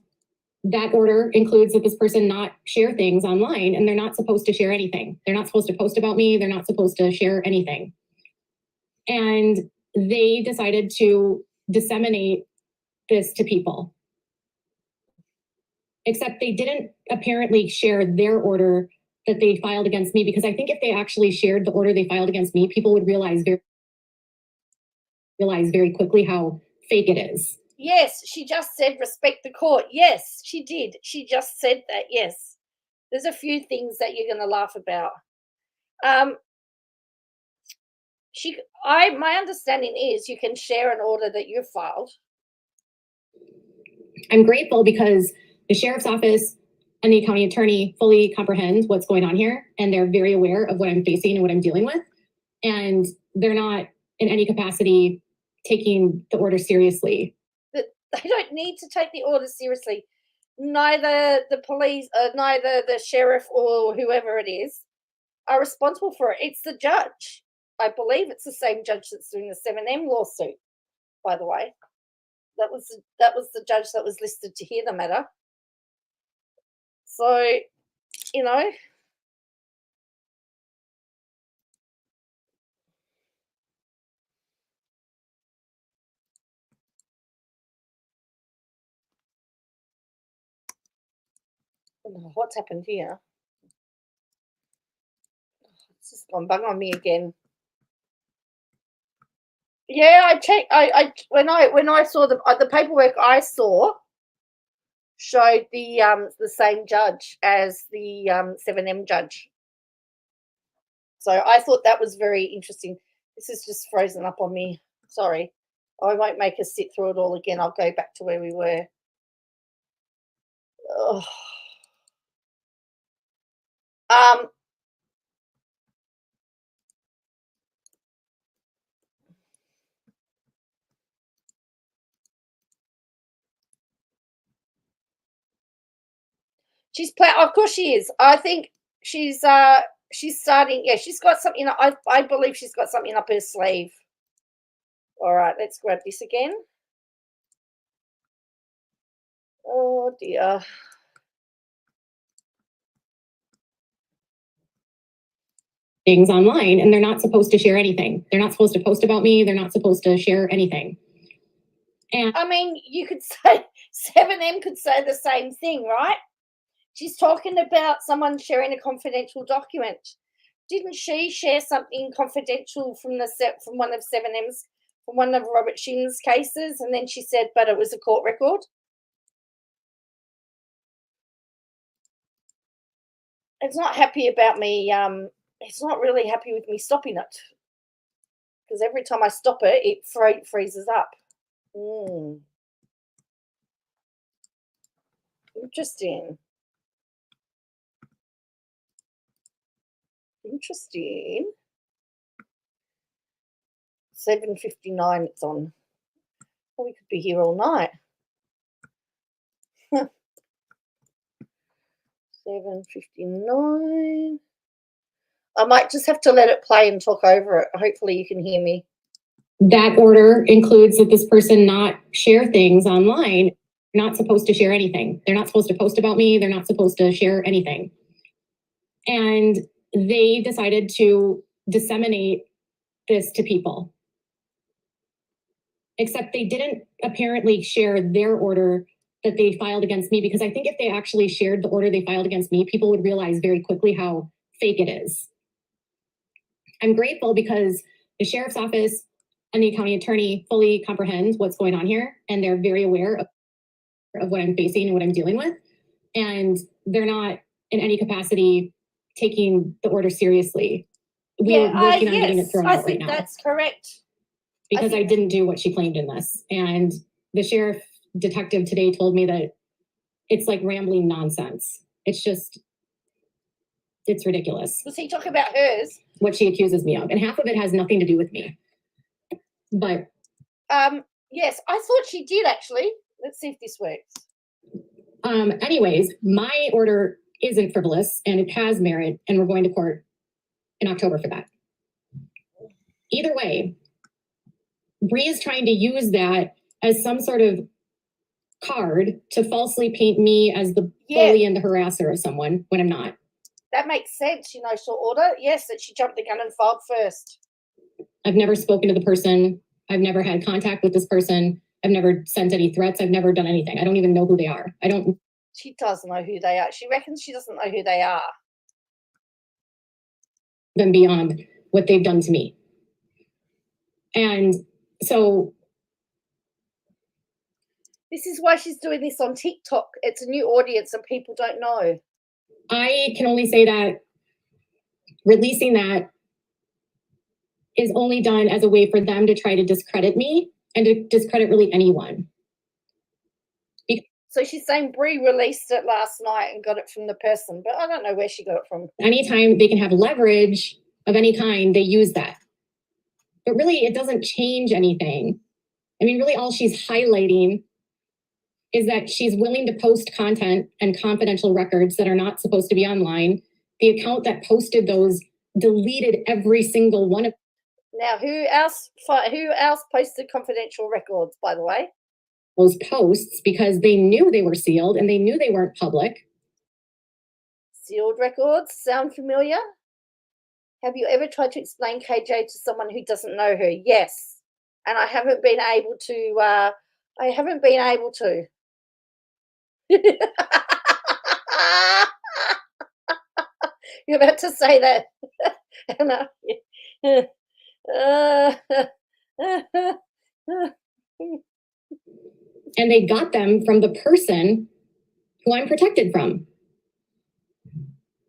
that order includes that this person not share things online, and they're not supposed to share anything. They're not supposed to post about me. They're not supposed to share anything. And they decided to disseminate this to people. Except they didn't apparently share their order that they filed against me, because I think if they actually shared the order they filed against me, people would realize very quickly how fake it is. Yes, she just said respect the court. Yes, she did. She just said that. Yes. There's a few things that you're going to laugh about. My understanding is you can share an order that you filed. I'm grateful because the sheriff's office and the county attorney fully comprehend what's going on here, and they're very aware of what I'm facing and what I'm dealing with. And they're not in any capacity taking the order seriously. They don't need to take the order seriously. Neither the police, neither the sheriff or whoever it is are responsible for it. It's the judge. I believe it's the same judge that's doing the 7M lawsuit, by the way. That was the judge that was listed to hear the matter. So, you know. What's happened here? It's just gone bung on me again. Yeah, I checked. When I saw the paperwork I saw showed the same judge as the 7M judge. So I thought that was very interesting. This is just frozen up on me. Sorry. I won't make us sit through it all again. I'll go back to where we were. Ugh. Of course she is. I think she's starting. Yeah, she's got something. I believe she's got something up her sleeve. All right, let's grab this again. Oh dear. Things online, and they're not supposed to share anything. They're not supposed to post about me. They're not supposed to share anything. And I mean, you could say 7M could say the same thing, right? She's talking about someone sharing a confidential document. Didn't she share something confidential from one of 7M's, from one of Robert Shin's cases? And then she said, but it was a court record. It's not happy about me. It's not really happy with me stopping it, because every time I stop it, it freezes up. Interesting. 7:59 it's on. Well, we could be here all night. 7:59. I might just have to let it play and talk over it. Hopefully you can hear me. that order includes that this person not share things online. They're not supposed to share anything. They're not supposed to post about me. They're not supposed to share anything. And they decided to disseminate this to people. Except they didn't apparently share their order that they filed against me, because I think if they actually shared the order they filed against me, people would realize very quickly how fake it is. I'm grateful because the sheriff's office and the county attorney fully comprehend what's going on here, and they're very aware of what I'm facing and what I'm dealing with. And they're not in any capacity taking the order seriously. We're working on getting it thrown out right now. That's correct. Because I didn't do what she claimed in this. And the sheriff detective today told me that it's like rambling nonsense. It's ridiculous. Was he talking about hers? What she accuses me of. And half of it has nothing to do with me. But yes, I thought she did actually. Let's see if this works. Anyways, my order isn't frivolous and it has merit, and we're going to court in October for that. Either way, Bree is trying to use that as some sort of card to falsely paint me as the bully and the harasser of someone when I'm not. That makes sense. She'll order. Yes, that she jumped the gun and filed first. I've never spoken to the person. I've never had contact with this person. I've never sent any threats. I've never done anything. I don't even know who they are. She doesn't know who they are. She reckons she doesn't know who they are. Them beyond what they've done to me. And so this is why she's doing this on TikTok. It's a new audience and people don't know. I can only say that releasing that is only done as a way for them to try to discredit me and to discredit really anyone. So she's saying Bree released it last night and got it from the person, but I don't know where she got it from. Anytime they can have leverage of any kind, they use that. But really, it doesn't change anything. I mean, really all she's highlighting is that she's willing to post content and confidential records that are not supposed to be online. The account that posted those deleted every single one of them. Now, who else posted confidential records, by the way? Those posts, because they knew they were sealed and they knew they weren't public. Sealed records sound familiar? Have you ever tried to explain KJ to someone who doesn't know her? Yes. And I haven't been able to. You're about to say that. And they got them from the person who I'm protected from.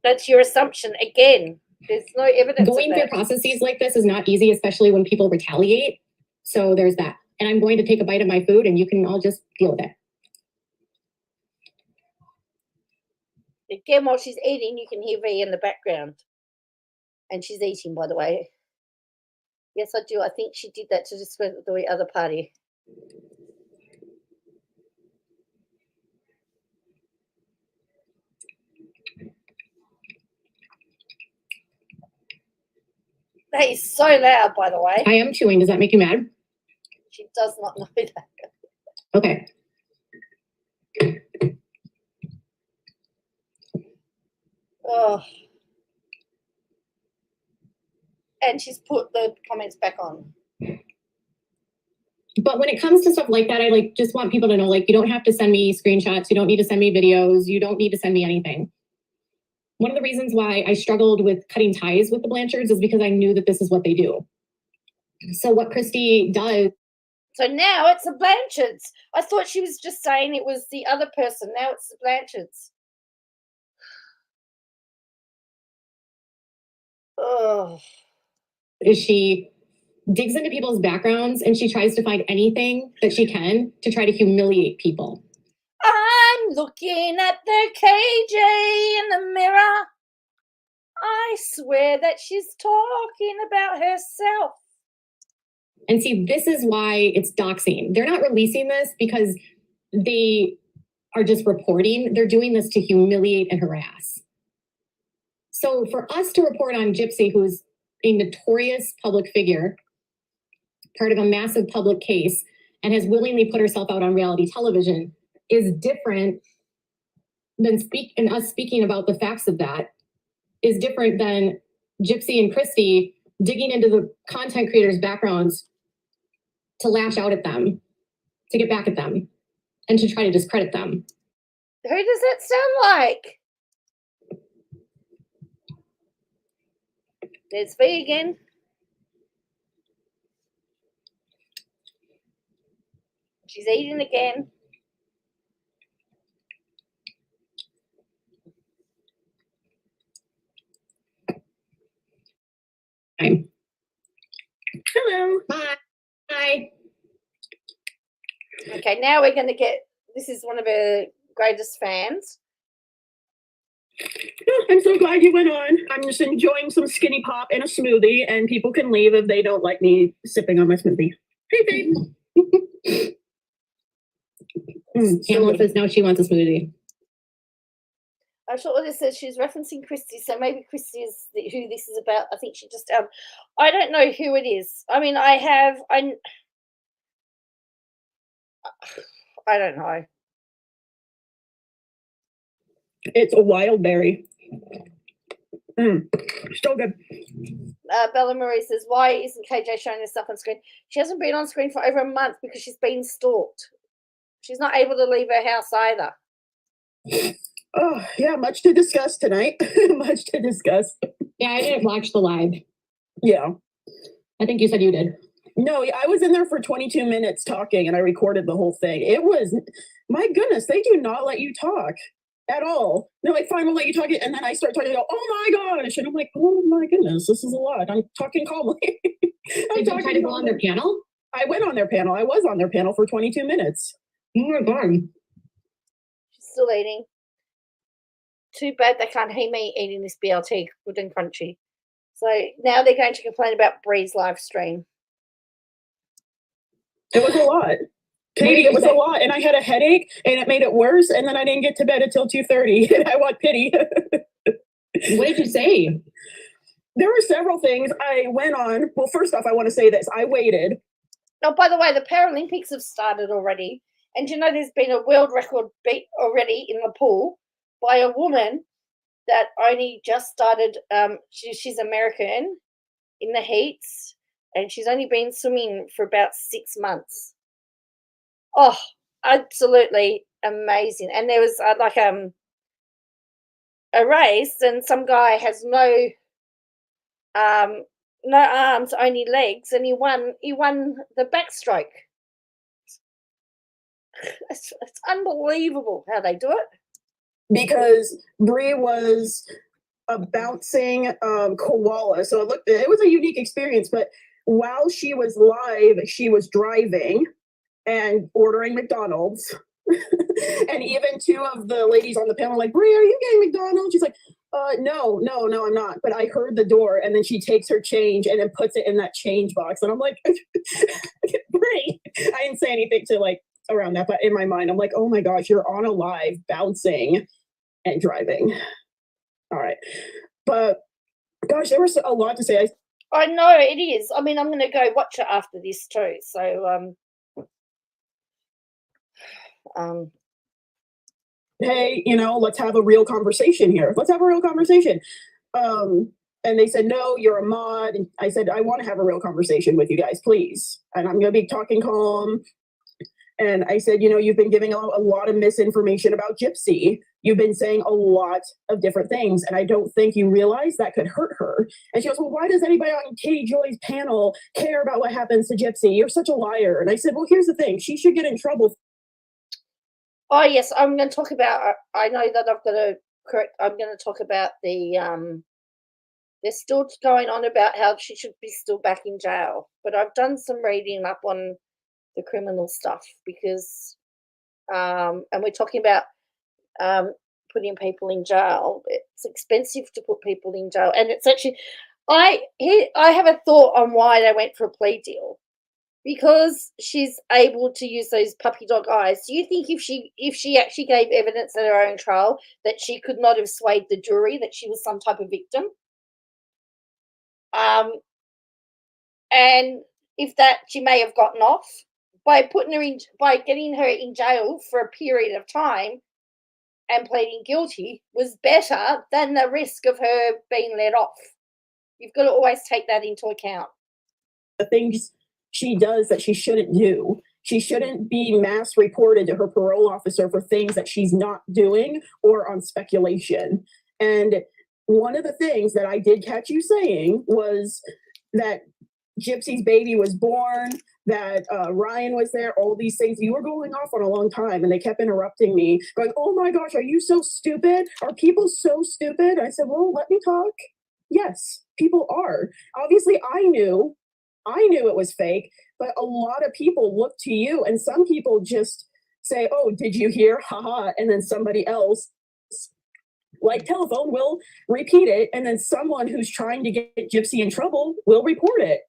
That's your assumption. Again, there's no evidence. Going through processes like this is not easy, especially when people retaliate. So there's that. And I'm going to take a bite of my food and you can all just deal with it. Again, while she's eating, you can hear V in the background. And she's eating, by the way. Yes, I do. I think she did that to discredit the other party. That is so loud, by the way. I am chewing. Does that make you mad? She does not know that. Okay. Oh. And she's put the comments back on. But when it comes to stuff like that, I like just want people to know, like, you don't have to send me screenshots. You don't need to send me videos. You don't need to send me anything. One of the reasons why I struggled with cutting ties with the Blanchards is because I knew that this is what they do. So what Christy does. So now it's the Blanchards. I thought she was just saying it was the other person. Now it's the Blanchards. Oh. Is she digs into people's backgrounds and she tries to find anything that she can to try to humiliate people. I'm looking at the KJ in the mirror. I swear that she's talking about herself. And see, this is why it's doxing. They're not releasing this because they are just reporting. They're doing this to humiliate and harass. So for us to report on Gypsy, who's a notorious public figure, part of a massive public case, and has willingly put herself out on reality television, is different than us speaking about the facts of that, is different than Gypsy and Christy digging into the content creators' backgrounds to lash out at them, to get back at them, and to try to discredit them. Who does that sound like? There's V again. She's eating again. Hi. Hello. Hi. Hi. Okay, now we're going to get, this is one of her greatest fans. I'm so glad you went on. I'm just enjoying some skinny pop and a smoothie, and people can leave if they don't like me sipping on my smoothie. Hey, babe. Pamela says no, she wants a smoothie. I'm sure what it says, she's referencing Christy, so maybe Christy is who this is about. I think she just, I don't know who it is. I mean, I don't know. It's a wild berry. Still good. Bella Marie says, why isn't KJ showing her stuff on screen? She hasn't been on screen for over a month because she's been stalked. She's not able to leave her house either. Oh, yeah, much to discuss tonight. Much to discuss. Yeah, I didn't watch the live. Yeah. I think you said you did. No, I was in there for 22 minutes talking, and I recorded the whole thing. It was, my goodness, they do not let you talk at all. They're like, fine, we'll let you talk. And then I start talking, and go, oh my gosh. And I'm like, oh my goodness, this is a lot. I'm talking calmly. Did you try to go on their panel? I went on their panel. I was on their panel for 22 minutes. Oh my God. She's still eating. Too bad they can't hear me eating this BLT, good and crunchy. So now they're going to complain about Bree's live stream. It was a lot. Katie, it was a lot. And I had a headache, and it made it worse. And then I didn't get to bed until 2:30. And I want pity. What did you say? There were several things I went on. Well, first off, I want to say this. I waited. Oh, by the way, the Paralympics have started already. And you know there's been a world record beat already in the pool by a woman that only just started. She's American in the heats, and she's only been swimming for about 6 months. Oh, absolutely amazing. And there was a race, and some guy has no arms, only legs, and he won the backstroke. It's unbelievable how they do it. Because Bree was a bouncing koala. So it was a unique experience. But while she was live, she was driving and ordering McDonald's. And even two of the ladies on the panel were like, Bree, are you getting McDonald's? She's like, no, I'm not. But I heard the door, and then she takes her change and then puts it in that change box. And I'm like, Bree. I didn't say anything to like around that, but in my mind, I'm like, oh my gosh, you're on a live bouncing and driving. All right. But gosh, there was a lot to say. I know it is. I mean, I'm going to go watch it after this too. So Hey, let's have a real conversation here. Let's have a real conversation. And they said, no, you're a mod. And I said, I want to have a real conversation with you guys, please. And I'm going to be talking calm. And I said, you've been giving a lot of misinformation about Gypsy. You've been saying a lot of different things. And I don't think you realize that could hurt her. And she goes, well, why does anybody on Katie Joy's panel care about what happens to Gypsy? You're such a liar. And I said, well, here's the thing. She should get in trouble. Oh, yes. I'm going to talk about, I know that I've got to correct, I'm going to talk about the, they're still going on about how she should be still back in jail. But I've done some reading up on the criminal stuff because, and we're talking about putting people in jail. It's expensive to put people in jail. And it's actually, I have a thought on why they went for a plea deal. Because she's able to use those puppy dog eyes. Do you think if she actually gave evidence at her own trial that she could not have swayed the jury that she was some type of victim? And if that she may have gotten off by getting her in jail for a period of time and pleading guilty was better than the risk of her being let off. You've got to always take that into account. The things she does that she shouldn't do. She shouldn't be mass reported to her parole officer for things that she's not doing or on speculation. And one of the things that I did catch you saying was that Gypsy's baby was born, that Ryan was there, all these things. You were going off on a long time and they kept interrupting me, going, oh my gosh, are you so stupid? Are people so stupid? I said, well, let me talk. Yes, people are. Obviously, I knew it was fake, but a lot of people look to you and some people just say, oh, did you hear? Haha. And then somebody else, like telephone, will repeat it. And then someone who's trying to get Gypsy in trouble will report it.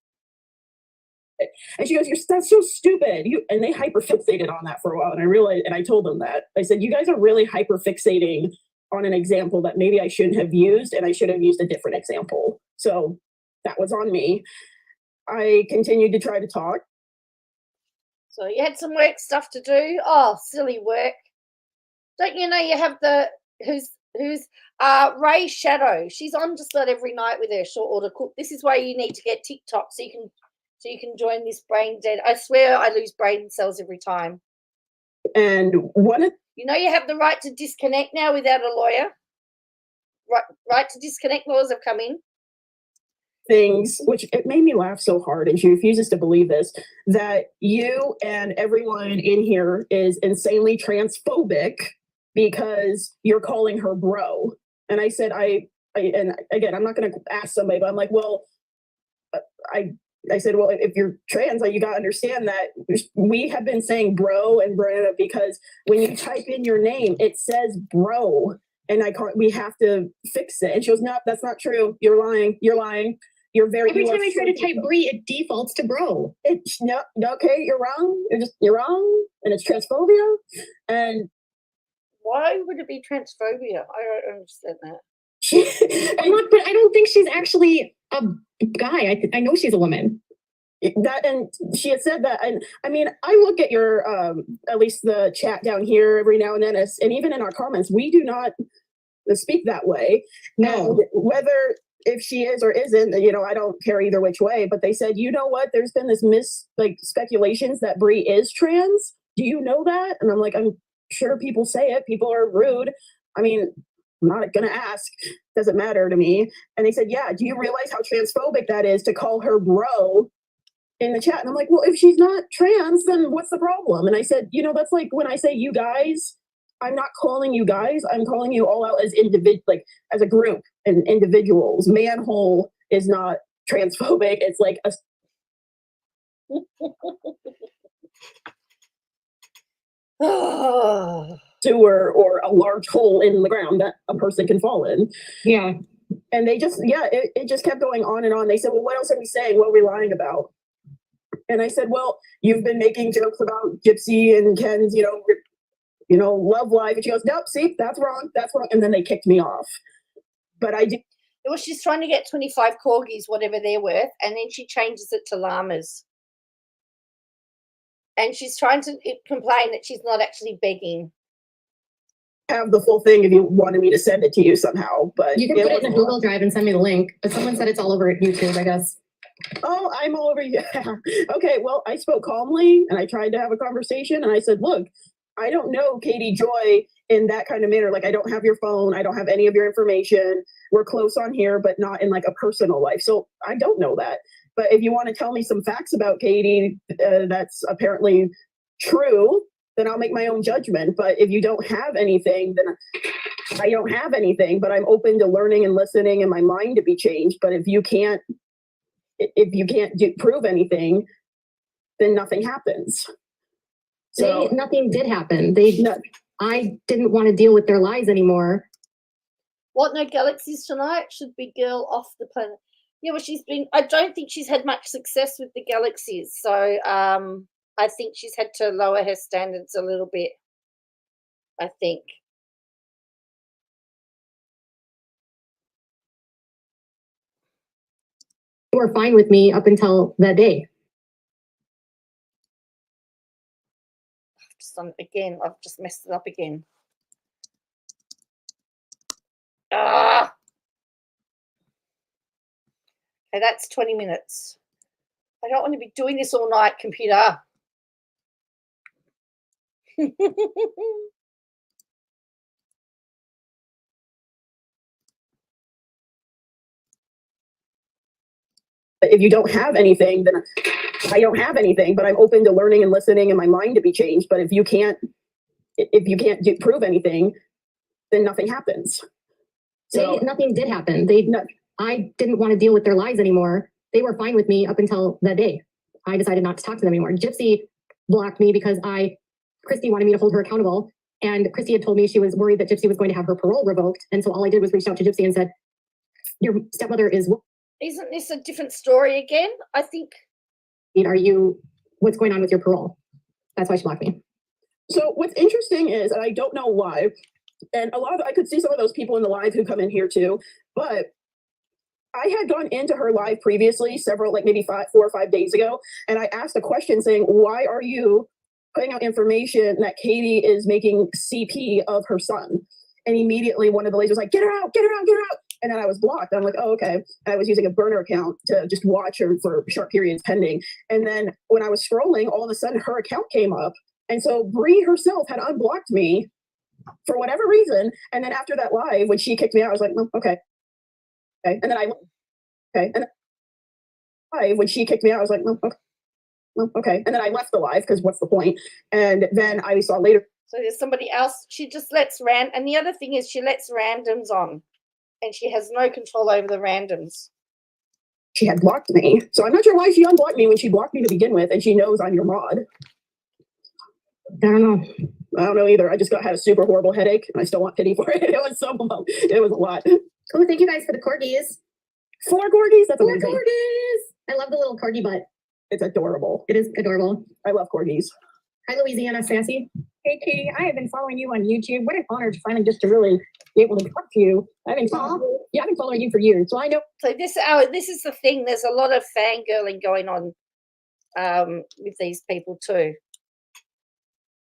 And she goes, that's so stupid. And they hyperfixated on that for a while. And I realized, and I told them that. I said, you guys are really hyperfixating on an example that maybe I shouldn't have used, and I should have used a different example. So that was on me. I continued to try to talk. So you had some work stuff to do. Oh, silly work. Don't you know you have who's Ray Shadow? She's on just about every night with her short order cook. This is why you need to get TikTok so you can join this brain dead. I swear I lose brain cells every time. And you have the right to disconnect now without a lawyer. Right to disconnect laws have come in. Things, which it made me laugh so hard, and she refuses to believe this, that you and everyone in here is insanely transphobic because you're calling her bro. And I said, and again, I'm not going to ask somebody, but I'm like, well, I said, well, if you're trans, you got to understand that we have been saying bro and Brianna because when you type in your name, it says bro, and we have to fix it. And she goes, no, that's not true. You're lying. Every time I try to type Bree, it defaults to bro. No, okay, you're wrong. You're wrong, and it's transphobia. And why would it be transphobia? I don't understand that. But I don't think she's actually a guy. I know she's a woman. And she had said that, and I mean, I look at your at least the chat down here every now and then, and even in our comments, we do not speak that way. No, and whether if she is or isn't, I don't care either which way. But they said, you know what? There's been this speculations that Bree is trans. Do you know that? And I'm like, I'm sure people say it. People are rude. I mean, I'm not gonna ask. Doesn't matter to me. And they said, yeah. Do you realize how transphobic that is to call her bro in the chat? And I'm like, well, if she's not trans, then what's the problem? And I said, that's like when I say you guys, I'm not calling you guys. I'm calling you all out as as a group and individuals. Manhole is not transphobic. It's like a sewer or a large hole in the ground that a person can fall in. Yeah. And they just, it just kept going on and on. They said, well, what else are we saying? What are we lying about? And I said, well, you've been making jokes about Gypsy and Ken's, love life. And she goes, nope, see, that's wrong. That's wrong. And then they kicked me off. But I did. Well, she's trying to get 25 corgis, whatever they're worth, and then she changes it to llamas. And she's trying to complain that she's not actually begging. Have the full thing if you wanted me to send it to you somehow, but You can put it in a Google Drive and send me the link, but someone said it's all over YouTube, I guess. Oh, I'm all over you. Okay, well, I spoke calmly and I tried to have a conversation and I said, look, I don't know Katie Joy in that kind of manner. Like, I don't have your phone. I don't have any of your information. We're close on here, but not in like a personal life. So I don't know that. But if you want to tell me some facts about Katie, that's apparently true, then I'll make my own judgment. But if you don't have anything, then I don't have anything, but I'm open to learning and listening and my mind to be changed. But if you can't prove anything, then nothing happens. So Nothing did happen. I didn't want to deal with their lies anymore. What, no galaxies tonight? Should be girl off the planet. Yeah, well, I don't think she's had much success with the galaxies. So I think she's had to lower her standards a little bit, I think. They were fine with me up until that day. I've just messed it up again. Ah! Okay, that's 20 minutes. I don't want to be doing this all night, computer. if you don't have anything, then I don't have anything, but I'm open to learning and listening and my mind to be changed. But if you can't prove anything, then nothing happens. So Nothing did happen. I didn't want to deal with their lies anymore. They were fine with me up until that day. I decided not to talk to them anymore. Gypsy blocked me because Christy wanted me to hold her accountable. And Christy had told me she was worried that Gypsy was going to have her parole revoked. And so all I did was reach out to Gypsy and said, your stepmother is... Isn't this a different story again? I think. What's going on with your parole? That's why she blocked me. So what's interesting is, and I don't know why, and I could see some of those people in the live who come in here too, but I had gone into her live previously, maybe 4 or 5 days ago, and I asked a question saying, why are you putting out information that Katie is making CP of her son? And immediately one of the ladies was like, get her out, get her out, get her out. And then I was blocked. I'm like, oh, okay. And I was using a burner account to just watch her for short periods pending. And then when I was scrolling, all of a sudden her account came up. And so Bree herself had unblocked me for whatever reason. And then after that live, when she kicked me out, I was like, oh, okay. Okay. And then when she kicked me out, I was like, oh, okay. Okay. And then I left the live because what's the point? And then I saw later. So there's somebody else. She just lets and the other thing is she lets randoms on. And she has no control over the randoms. She had blocked me. So I'm not sure why she unblocked me when she blocked me to begin with, and she knows I'm your mod. I don't know. I don't know either. I just had a super horrible headache, and I still want pity for it. It was a lot. Oh, thank you guys for the corgis. 4 corgis? That's 4 amazing. corgis! I love the little corgi butt. It's adorable. It is adorable. I love corgis. Hi, Louisiana Sassy. Hey, Katie, I have been following you on YouTube. What an honor to finally just to really be able to talk to you. I've been following you for years, so I know. So this is the thing. There's a lot of fangirling going on with these people too.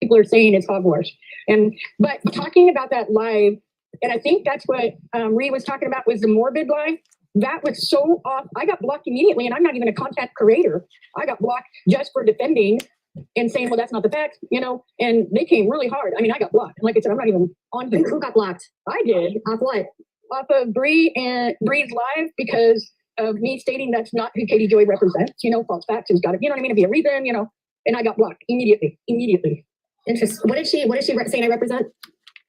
People are saying it's Hogwarts, but talking about that live, and I think that's what Ree was talking about was the morbid live. That was so off. I got blocked immediately, and I'm not even a content creator. I got blocked just for defending and saying, well, that's not the fact, and they came really hard. I mean, I got blocked. Like I said, I'm not even on here. Who got blocked? I did. Off what? Off of Bree's live because of me stating that's not who Katie Joy represents. False facts has got to, to be a reason, and I got blocked immediately. Interesting. What did she saying I represent?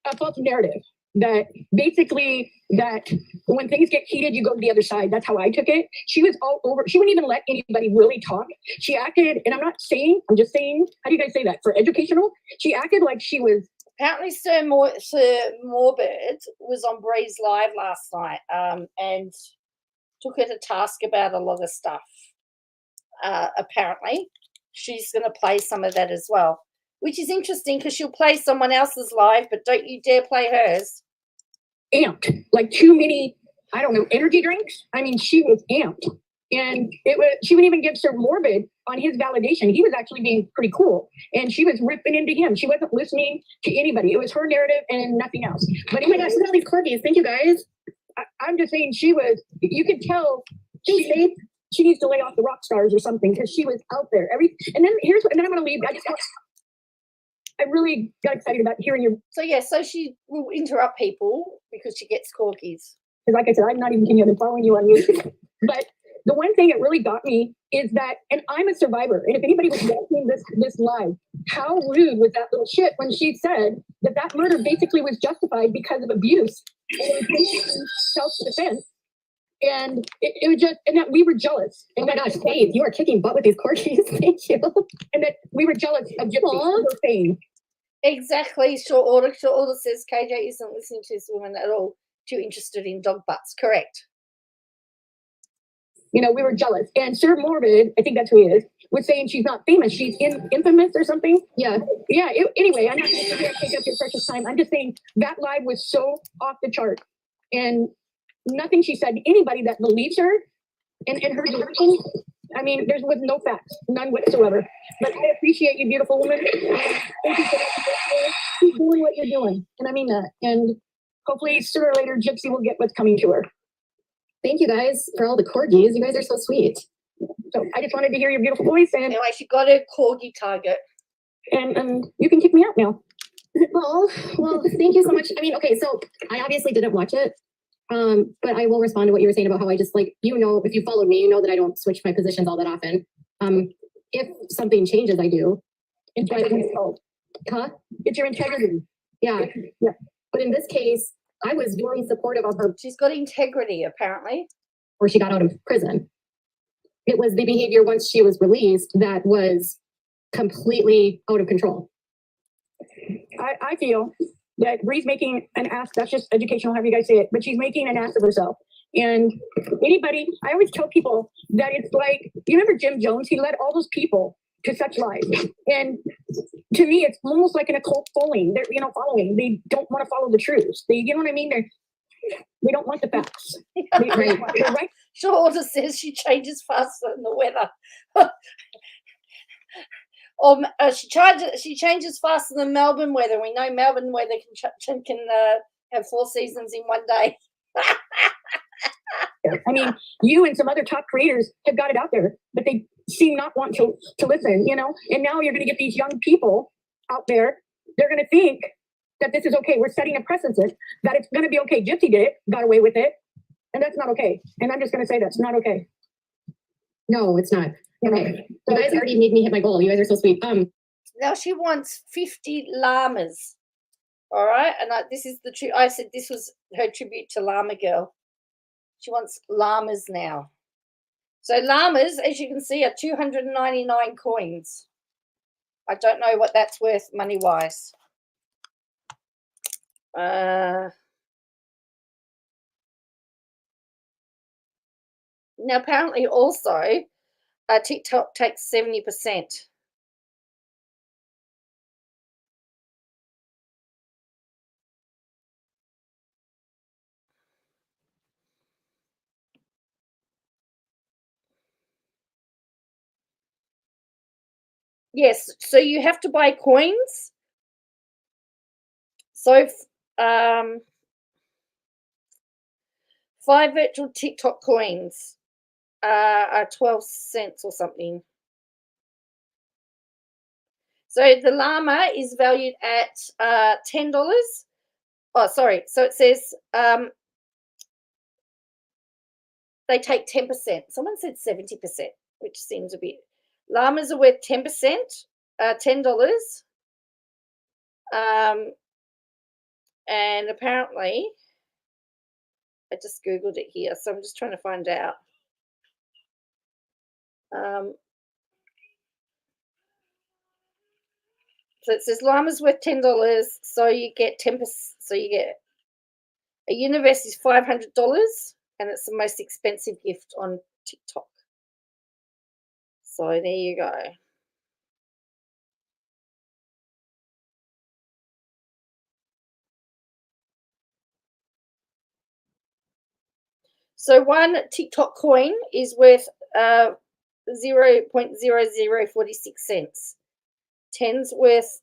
A false narrative. That basically that when things get heated, you go to the other side. That's how I took it. She was all over. She wouldn't even let anybody really talk. She acted, and I'm just saying, how do you guys say that? For educational? She acted like she was. Apparently Sir Morbid was on Bree's live last night and took her to task about a lot of stuff. Apparently. She's going to play some of that as well. Which is interesting because she'll play someone else's live, but don't you dare play hers. Amped, like too many, I don't know, energy drinks. I mean, she was amped. And she would even give Sir Morbid on his validation. He was actually being pretty cool. And she was ripping into him. She wasn't listening to anybody. It was her narrative and nothing else. But Oh my gosh, look at all these corgis. Thank you guys. I'm just saying you could tell she needs to lay off the rock stars or something because she was out there. And then I'm gonna leave. I really got excited about hearing your. So yeah, so she will interrupt people because she gets corgis. Because like I said, I'm not even kidding. I'm following you on YouTube. But the one thing that really got me is that, and I'm a survivor. And if anybody was watching this live, how rude was that little shit when she said that murder basically was justified because of abuse and self-defense. And it was just, and that we were jealous. And oh my gosh, Faith, you are kicking butt with these corgis. Thank you. And that we were jealous of Gypsy for fame. Exactly. Short order says KJ isn't listening to this woman at all. Too interested in dog butts. Correct. You know, we were jealous. And Sir Morbid, I think that's who he is, was saying she's not famous. She's infamous or something. Yeah. Yeah. Anyway, I'm not going to take up your precious time. I'm just saying that live was so off the chart. And nothing she said, anybody that believes her and her direction, I mean, there was no facts, none whatsoever. But I appreciate you, beautiful woman. Thank you for keep doing what you're doing. And I mean that. And hopefully sooner or later, Gypsy will get what's coming to her. Thank you guys for all the corgis. You guys are so sweet. So I just wanted to hear your beautiful voice. And anyway, she got her corgi target. And you can kick me out now. Well, thank you so much. I mean, okay, so I obviously didn't watch it. But I will respond to what you were saying about how I just like, you know, if you followed me, you know that I don't switch my positions all that often. If something changes, I do. Integrity. Huh? It's your integrity. Yeah. Yeah. But in this case, I was very supportive of her. She's got integrity, apparently. Or she got out of prison. It was the behavior once she was released that was completely out of control. I feel that Bree's making an ass, that's just educational, however you guys say it, but she's making an ass of herself. And anybody, I always tell people that it's like, you remember Jim Jones? He led all those people to such lies. And to me, it's almost like an occult following. They're, following. They don't want to follow the truth. They, you know what I mean? They don't want the facts. They're right. Shorter says she changes faster than the weather. She changes faster than Melbourne weather. We know Melbourne weather can have 4 seasons in one day. I mean, you and some other top creators have got it out there, but they seem not want to listen, and now you're going to get these young people out there. They're going to think that this is okay. We're setting a precedent that it's going to be okay. Gypsy did it, got away with it, and that's not okay. And I'm just going to say that's not okay. No, it's not. Okay. You guys already made me hit my goal. You guys are so sweet. Now she wants 50 llamas. All right. And this is the truth. I said this was her tribute to Llama Girl. She wants llamas now. So llamas, as you can see, are 299 coins. I don't know what that's worth money-wise. Now, apparently also, TikTok takes 70%. Yes, so you have to buy coins. So 5 virtual TikTok coins are 12 cents or something. So the llama is valued at $10. Oh, sorry. So it says they take 10%. Someone said 70%, which seems a bit. Llamas are worth 10%, $10. And apparently, I just Googled it here, so I'm just trying to find out. So it says llama's worth $10, so you get 10%. So you get a universe is $500, and it's the most expensive gift on TikTok. So there you go. So one TikTok coin is worth 0.0046 cents. 10's worth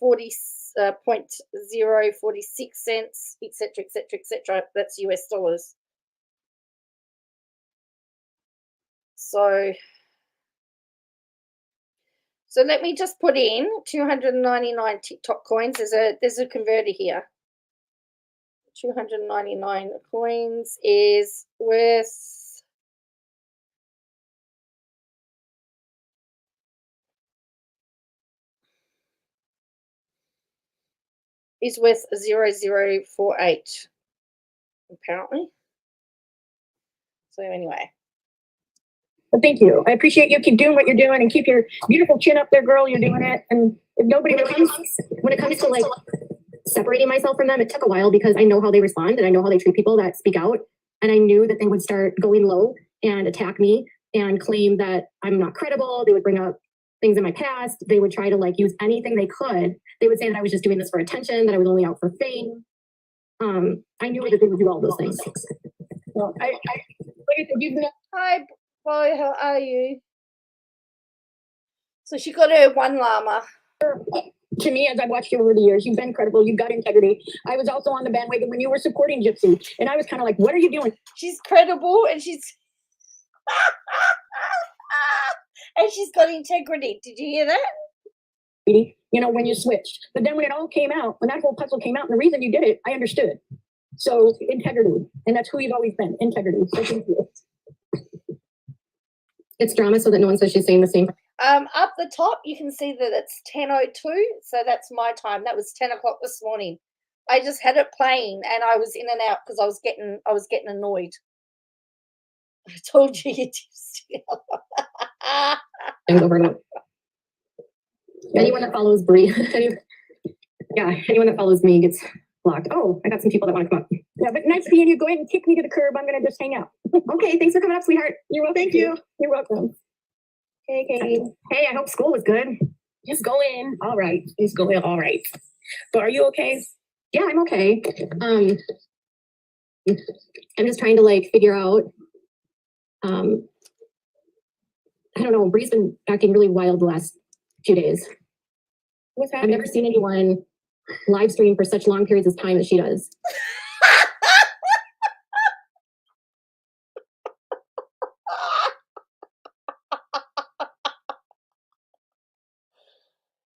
0.046 cents, etc., etc., etc. That's US dollars. So let me just put in 299 TikTok coins. There's a converter here. 299 coins is worth is worth 0.048 apparently. So anyway. Well, thank you. I appreciate you. Keep doing what you're doing and keep your beautiful chin up there, girl. You're doing it. And if nobody When it comes to like separating myself from them, it took a while because I know how they respond and I know how they treat people that speak out. And I knew that they would start going low and attack me and claim that I'm not credible. They would bring up things in my past. They would try to like use anything they could. They would say that I was just doing this for attention, that I was only out for fame. I knew that they would do all those things. well, like I said, you've been Hi, boy, how are you? So she got her one llama. to me, as I've watched you over the years, you've been credible. You've got integrity. I was also on the bandwagon when you were supporting Gypsy. And I was kind of like, what are you doing? She's credible and she's and she's got integrity. Did you hear that? You know, when you switched. But then when it all came out, when that whole puzzle came out, and the reason you did it, I understood. So integrity. And that's who you've always been, integrity. So thank you. It's drama so that no one says she's saying the same. Up the top, you can see that it's 10:02, so that's my time. That was 10 o'clock this morning. I just had it playing, and I was in and out because I was getting annoyed. I told you you just. Anyone that follows Bree, anyone that follows me gets blocked. Oh, I got some people that want to come up. Yeah, but nice seeing you. Go ahead and kick me to the curb. I'm going to just hang out. Okay, thanks for coming up, sweetheart. You're welcome. Thank you. You're welcome. Hey, Katie. Hey, I hope school was good. It's going all right. It's going all right. But are you okay? Yeah, I'm okay. I'm just trying to like figure out. I don't know. Bree's been acting really wild the last few days. What's I've happening? never seen anyone live stream for such long periods of time as she does.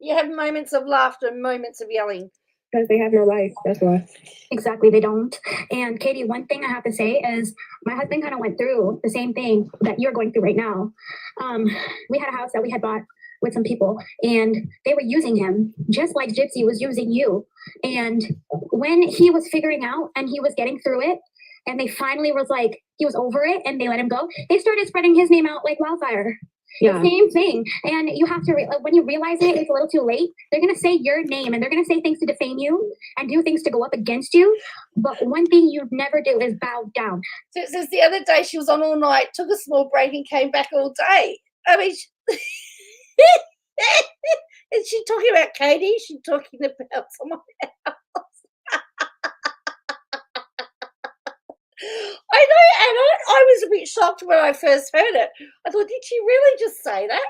You have moments of laughter and moments of yelling. Because they have no life. That's why. Exactly, they don't. And Katie, one thing I have to say is my husband kind of went through the same thing that you're going through right now. We had a house that we had bought with some people and they were using him just like Gypsy was using you. And when he was figuring out and he was getting through it and they finally was like, he was over it and they let him go, they started spreading his name out like wildfire. Yeah. The same thing. And you have to, when you realize it's a little too late, they're going to say your name and they're going to say things to defame you and do things to go up against you. But one thing you never do is bow down. So it says the other day she was on all night, took a small break and came back all day. I mean, is she talking about Katie? Is she talking about someone else? I know, and I was a bit shocked when I first heard it. I thought, did she really just say that?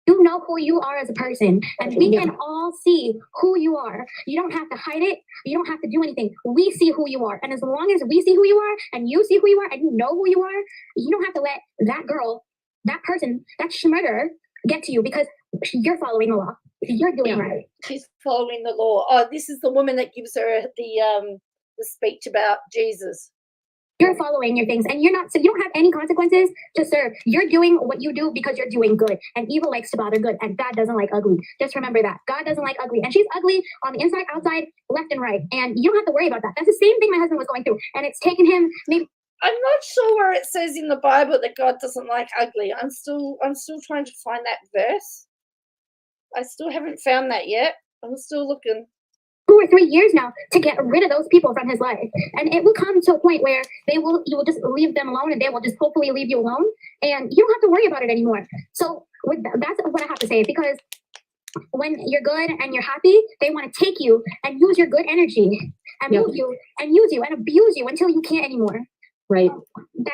You know who you are as a person, and we can all see who you are. You don't have to hide it. You don't have to do anything. We see who you are. And as long as we see who you are, and you see who you are, and you know who you are, you don't have to let that girl, that person, that schmurder get to you because you're following the law. You're doing right. She's following the law. Oh, this is the woman that gives her the speech about Jesus. You're following your things and you're not, so you don't have any consequences to serve. You're doing what you do because you're doing good, and evil likes to bother good, and God doesn't like ugly. Just remember that. God doesn't like ugly, and she's ugly on the inside, outside, left and right, and you don't have to worry about that. That's the same thing my husband was going through, and it's taken him maybe. I'm not sure where it says in the Bible that God doesn't like ugly. I'm still trying to find that verse. I still haven't found that yet. I'm still looking. 2 or 3 years now to get rid of those people from his life, and it will come to a point where you will just leave them alone, and they will just hopefully leave you alone, and you don't have to worry about it anymore. So that's what I have to say, because when you're good and you're happy, they want to take you and use your good energy and move you and use you and abuse you until you can't anymore. Right.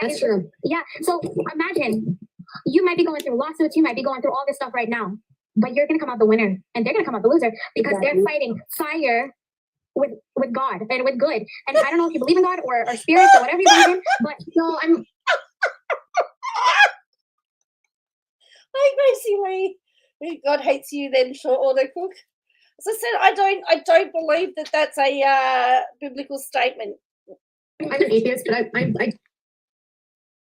That's true. Yeah. So imagine you might be going through lawsuits, you might be going through all this stuff right now, but you're gonna come out the winner and they're gonna come out the loser because they're fighting fire with God and with good. And I don't know if you believe in God or spirits or whatever you believe in, but no, I'm Hi, Gracie Lee. God hates you then, short order cook. As I said, I don't believe that that's a biblical statement. I'm an atheist, but I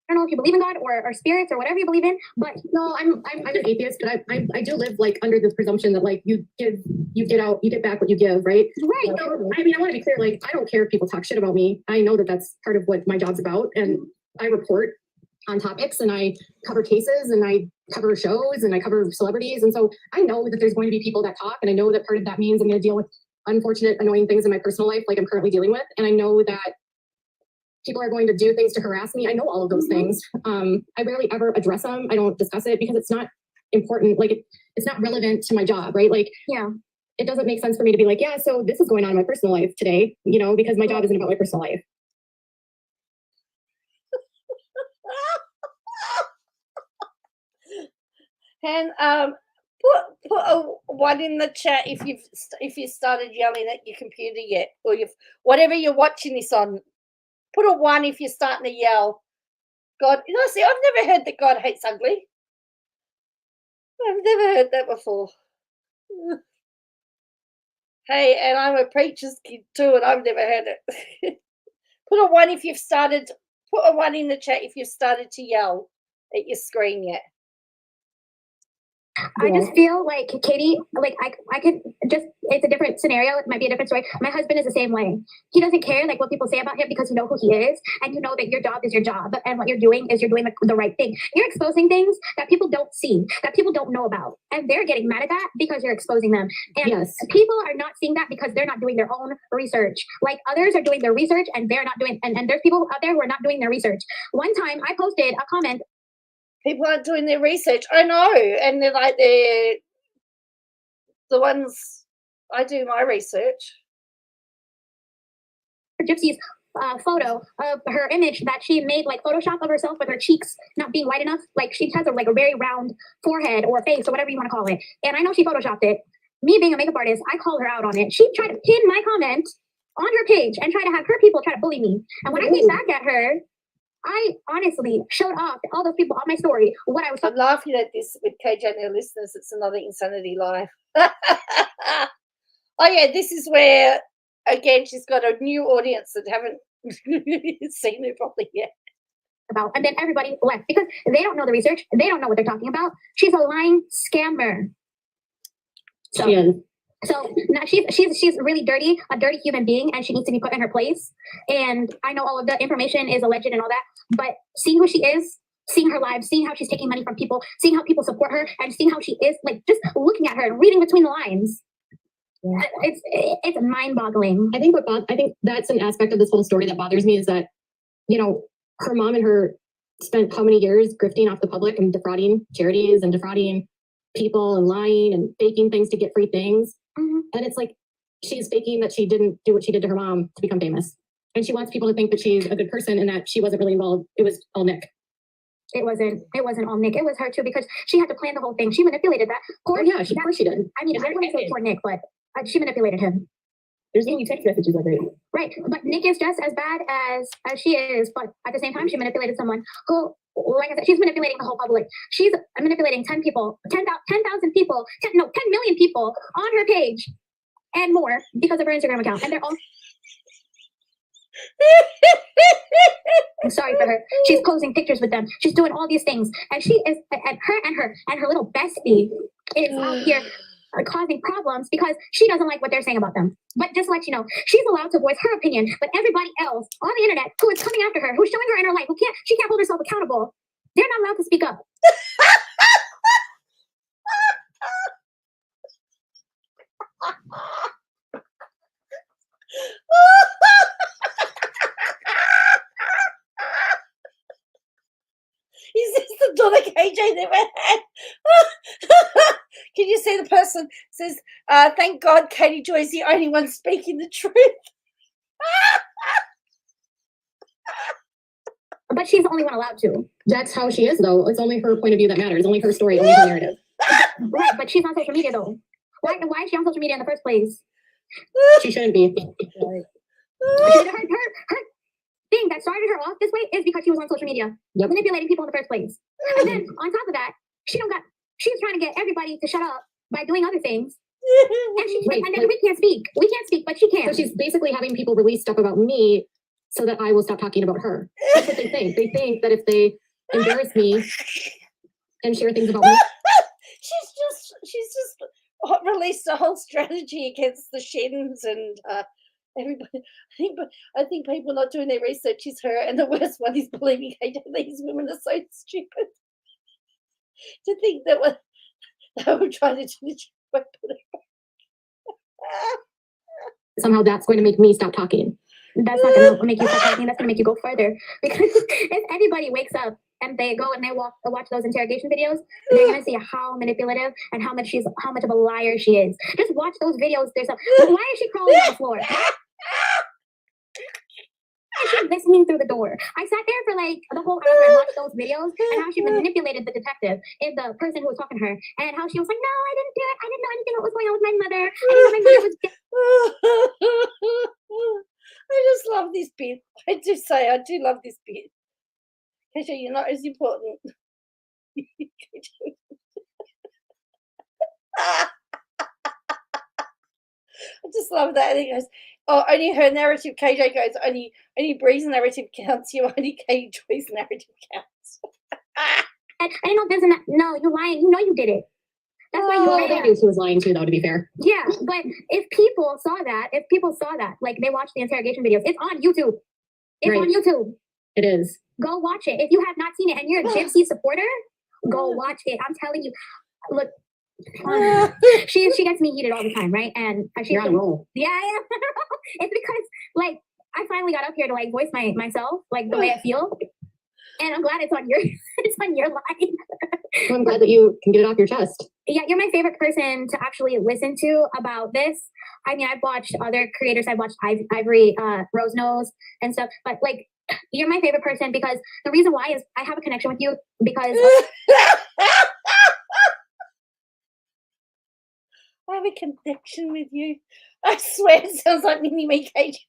I don't know if you believe in God or spirits or whatever you believe in, but no, I'm an atheist, but I do live like under the presumption that like you get back what you give, right? right. So, I mean, I want to be clear, like I don't care if people talk shit about me. I know that that's part of what my job's about, and I report on topics, and I cover cases, and I cover shows, and I cover celebrities, and so I know that there's going to be people that talk, and I know that part of that means I'm going to deal with unfortunate, annoying things in my personal life, like I'm currently dealing with, and I know that people are going to do things to harass me. I know all of those things. I rarely ever address them. I don't discuss it because it's not important. Like it's not relevant to my job, right? Like, Yeah. It doesn't make sense for me to be like, yeah, so this is going on in my personal life today, you know, because my job isn't about my personal life. And put a 1 in the chat if you started yelling at your computer yet, or whatever you're watching this on. Put a 1 if you're starting to yell. God, see, I've never heard that God hates ugly. I've never heard that before. Hey, and I'm a preacher's kid too, and I've never heard it. Put a 1 if you've started. Put a 1 in the chat if you've started to yell at your screen yet. I just feel like Katie, like I could just, it's a different scenario. It might be a different story. My husband is the same way. He doesn't care like what people say about him because you know who he is and you know that your job is your job and what you're doing is you're doing the right thing. You're exposing things that people don't see, that people don't know about. And they're getting mad at that because you're exposing them. And yes, people are not seeing that because they're not doing their own research. Like others are doing their research and they're not doing, and there's people out there who are not doing their research. One time I posted a comment. People aren't doing their research. I know. And they're like, the ones, I do my research. Gypsy's photo of her image that she made, like Photoshop of herself with her cheeks not being white enough. Like she has a very round forehead or face or whatever you want to call it. And I know she Photoshopped it. Me being a makeup artist, I called her out on it. She tried to pin my comment on her page and try to have her people try to bully me. And when I came back at her, I honestly showed off to all those people on my story what I was I'm laughing at this with KJ and their listeners. It's another Insanity Live. Oh, yeah, this is where, again, she's got a new audience that haven't seen her properly yet. About, and then everybody left because they don't know the research. They don't know what they're talking about. She's a lying scammer. So now she's really dirty, a dirty human being, and she needs to be put in her place. And I know all of the information is alleged and all that, but seeing who she is, seeing her lives, seeing how she's taking money from people, seeing how people support her, and seeing how she is, like just looking at her and reading between the lines, it's mind-boggling. I think that's an aspect of this whole story that bothers me is that, you know, her mom and her spent how many years grifting off the public and defrauding charities and defrauding people and lying and faking things to get free things. Mm-hmm. And it's like she's faking that she didn't do what she did to her mom to become famous. And she wants people to think that she's a good person and that she wasn't really involved. It was all Nick. It wasn't all Nick. It was her too, because she had to plan the whole thing. She manipulated that. Of course she did. I mean, I wouldn't say poor Nick, but she manipulated him. There's only text messages of it. Right. But Nick is just as bad as she is, but at the same time, she manipulated someone who, like I said, she's manipulating the whole public. She's manipulating 10 people, 10,000 people, 10 million people on her page and more because of her Instagram account. And they're all... I'm sorry for her. She's posting pictures with them. She's doing all these things. And she is, and her little bestie is out here causing problems because she doesn't like what they're saying about them. But just to let you know, she's allowed to voice her opinion, but everybody else on the internet who is coming after her, who's showing her in her life, she can't hold herself accountable, they're not allowed to speak up. Is this the Donna KJ never had? Can you see the person says, thank God Katie Joy is the only one speaking the truth. but she's the only one allowed to. That's how she is, though. It's only her point of view that matters. Only her story, only her narrative. Right, but she's on social media though. Why is she on social media in the first place? She shouldn't be. Her thing that started her off this way is because she was on social media, manipulating people in the first place. And then on top of that, she's trying to get everybody to shut up by doing other things. And then we can't speak. We can't speak, but she can. So she's basically having people release stuff about me so that I will stop talking about her. That's what they think. They think that if they embarrass me and share things about me. she's just released a whole strategy against the Shins and everybody. I think people not doing their research is her, and the worst one is believing these women are so stupid to think that they were trying to do the job. Somehow that's going to make me stop talking. That's not going to make you stop talking. That's going to make you go further. Because if anybody wakes up and they go and they watch those interrogation videos, they're going to see how manipulative and how much of a liar she is. Just watch those videos. Why is she crawling on the floor? She's listening through the door. I sat there for like the whole hour and watched those videos and how she manipulated the detective and the person who was talking to her, and how she was like, "No, I didn't do it. I didn't know anything what was going on with my mother. I didn't know my mother was." I just love this bit. I do love this bit. Kesha, you're not as important. I just love that. And he goes, "Oh, only her narrative." KJ goes, only Bree's narrative counts. You only Joy's narrative counts. I didn't know there's no, you're lying. You know you did it. That's why you they knew she was lying too, though, to be fair. Yeah, but if people saw that, like they watched the interrogation videos, it's on YouTube. It's on YouTube. It is. Go watch it. If you have not seen it and you're a Gypsy supporter, go watch it. I'm telling you. Look, she gets me heated all the time, right? And you're on a roll. Yeah, I am. It's because like I finally got up here to like voice myself, like the way I feel. And I'm glad it's on your line. Well, I'm glad that you can get it off your chest. Yeah, you're my favorite person to actually listen to about this. I mean, I've watched other creators. I've watched Ivory Rosenose and stuff, but like, you're my favorite person because the reason why is I have a connection with you because I have a connection with you. I swear it sounds like me, Kate.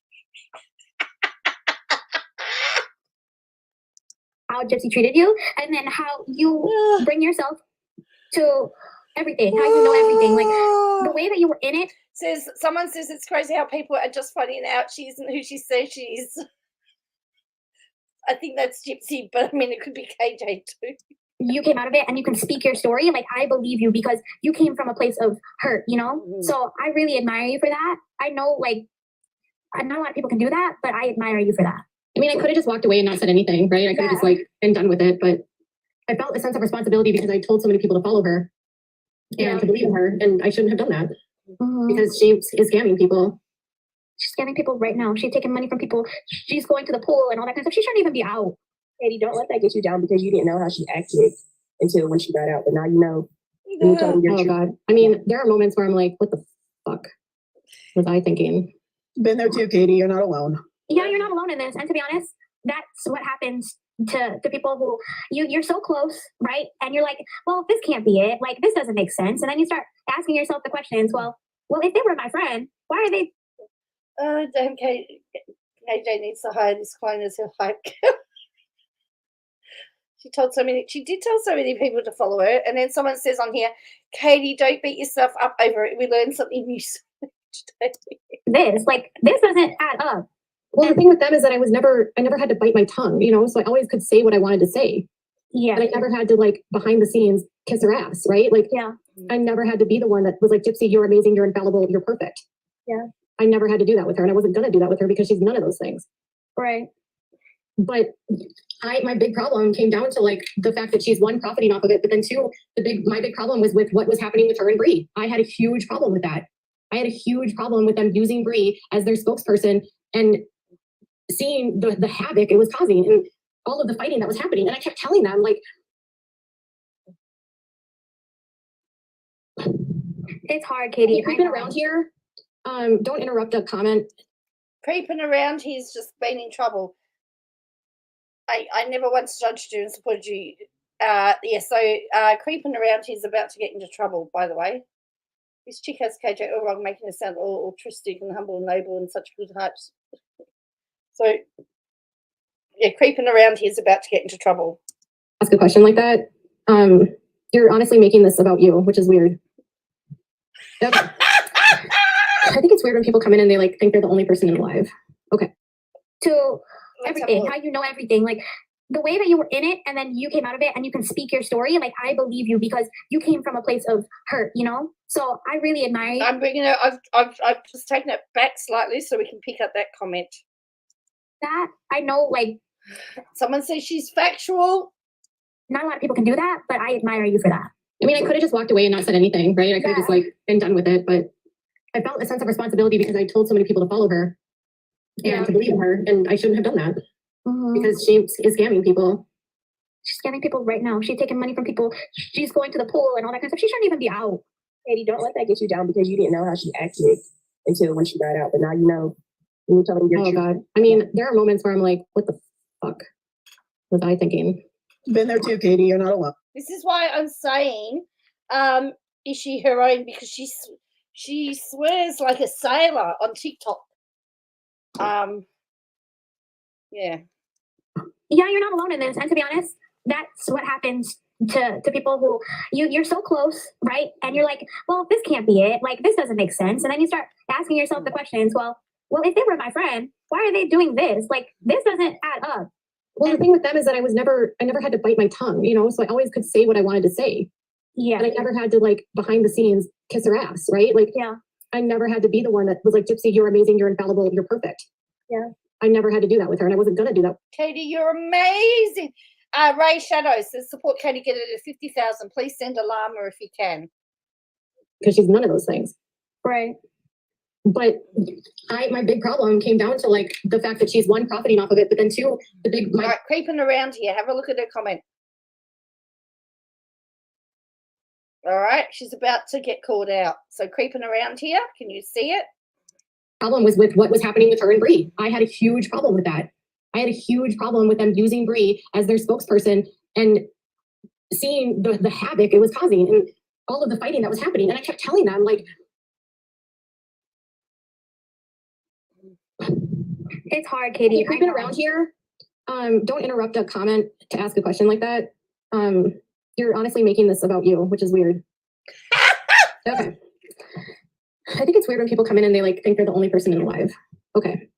How Gypsy treated you, and then how you bring yourself to everything, how you know everything, like the way that you were in it. Someone says it's crazy how people are just finding out she isn't who she says she is. I think that's Gypsy, but I mean it could be KJ too. You came out of it and you can speak your story. Like I believe you because you came from a place of hurt, you know? Mm-hmm. So I really admire you for that. I know like not a lot of people can do that, but I admire you for that. I mean, I could have just walked away and not said anything, right? I could have just like been done with it, but I felt a sense of responsibility because I told so many people to follow her and to believe in her, and I shouldn't have done that because she is scamming people. She's scamming people right now. She's taking money from people. She's going to the pool and all that kind of stuff. She shouldn't even be out. Katie, don't let that get you down because you didn't know how she acted until when she got out, but now you know. Oh God! I mean, there are moments where I'm like, "What the fuck was I thinking?" Been there too, Katie. You're not alone. Yeah, you're not alone in this. And to be honest, that's what happens to people who you're so close, right? And you're like, well, this can't be it. Like, this doesn't make sense. And then you start asking yourself the questions. Well, if they were my friend, why are they? Damn, KJ needs to hire this client as her hype. She did tell so many people to follow her. And then someone says on here, Katie, don't beat yourself up over it. We learned something new today. This doesn't add up. Well, the thing with them is that I never had to bite my tongue, you know, so I always could say what I wanted to say. Yeah. And I never had to like behind the scenes kiss her ass, right? Like, yeah. I never had to be the one that was like, Gypsy, you're amazing, you're infallible, you're perfect. Yeah. I never had to do that with her, and I wasn't going to do that with her because she's none of those things. Right. But my big problem came down to like the fact that she's one, profiting off of it, but then two, my big problem was with what was happening with her and Bree. I had a huge problem with that. I had a huge problem with them using Bree as their spokesperson and seeing the havoc it was causing and all of the fighting that was happening. And I kept telling them, like, it's hard, Katie. Creeping around here. Don't interrupt a comment. Creeping around, he's just been in trouble. I never once judged you and supported you. Creeping around here is about to get into trouble, by the way. This chick has KJ all wrong, making her sound all altruistic and humble and noble and such good hearts. So, yeah, creeping around here is about to get into trouble. Ask a question like that. You're honestly making this about you, which is weird. Yep. I think it's weird when people come in and they like think they're the only person alive. Okay. To everything, how you know everything, like the way that you were in it and then you came out of it and you can speak your story, like I believe you because you came from a place of hurt, you know? So I really admire you. I'm bringing it, I've just taken it back slightly so we can pick up that comment. That I know, like someone says she's factual. Not a lot of people can do that, but I admire you for that. I mean, I could have just walked away and not said anything, right? I could have just like been done with it, but I felt a sense of responsibility because I told so many people to follow her and to believe in her, and I shouldn't have done that because she is scamming people. She's scamming people right now. She's taking money from people. She's going to the pool and all that kind of stuff. She shouldn't even be out. Katie, don't let that get you down because you didn't know how she acted until when she got out, but now you know. When you tell them oh God! I mean, there are moments where I'm like, "What the fuck was I thinking?" Been there too, Katie. You're not alone. This is why I'm saying, is she her own? Because she swears like a sailor on TikTok. Yeah. Yeah, you're not alone in this. And to be honest, that's what happens to people who you're so close, right? And you're like, well, this can't be it. Like, this doesn't make sense. And then you start asking yourself the questions, well, if they were my friend, why are they doing this? Like, this doesn't add up. Well, the thing with them is that I never had to bite my tongue, you know, so I always could say what I wanted to say. Yeah. And I never had to like behind the scenes kiss her ass, right? Like, yeah. I never had to be the one that was like, Gypsy, you're amazing, you're infallible, you're perfect. Yeah. I never had to do that with her, and I wasn't gonna do that. Katie, you're amazing. Ray Shadow says support Katie, get it at 50,000. Please send a llama if you can. Because she's none of those things. Right. But my big problem came down to like the fact that she's one, profiting off of it, but then two, all right, creeping around here. Have a look at her comment. All right, she's about to get called out. So creeping around here, can you see it? Problem was with what was happening with her and Bree. I had a huge problem with that. I had a huge problem with them using Bree as their spokesperson and seeing the havoc it was causing and all of the fighting that was happening. And I kept telling them, like, it's hard, Katie. You're creeping around here. Don't interrupt a comment to ask a question like that. You're honestly making this about you, which is weird. Okay. I think it's weird when people come in and they like think they're the only person alive. Okay.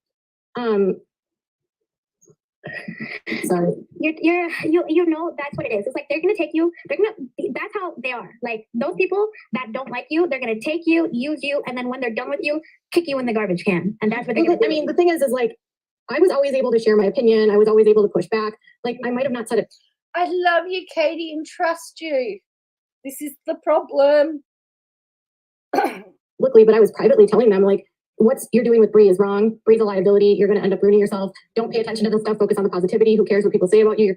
Sorry. You know that's what it is. It's like they're gonna take you. That's how they are. Like those people that don't like you, they're gonna take you, use you, and then when they're done with you, kick you in the garbage can. And that's what they're gonna do. I mean, the thing is like I was always able to share my opinion. I was always able to push back. Like I might have not said it. I love you, Katie, and trust you. This is the problem. Luckily, but I was privately telling them like, what you're doing with Bree is wrong. Bree's a liability. You're going to end up ruining yourself. Don't pay attention to this stuff. Focus on the positivity. Who cares what people say about you?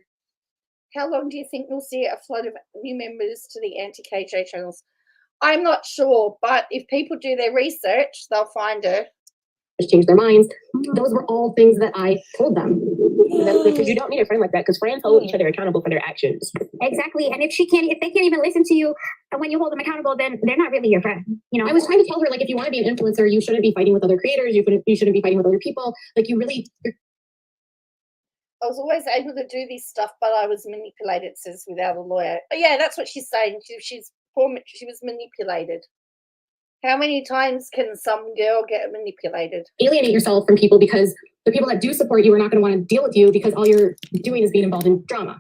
How long do you think we'll see a flood of new members to the anti-KJ channels? I'm not sure, but if people do their research, they'll find her. Change their minds. Those were all things that I told them. Because you don't need a friend like that because friends hold each other accountable for their actions. Exactly. And if they can't even listen to you when you hold them accountable, then they're not really your friend. You know, I was trying to tell her, like, if you want to be an influencer, you shouldn't be fighting with other creators. You shouldn't be fighting with other people. Like, I was always able to do this stuff, but I was manipulated, says without a lawyer. But yeah, that's what she's saying. She was manipulated. How many times can some girl get manipulated? Alienate yourself from people because the people that do support you are not going to want to deal with you because all you're doing is being involved in drama.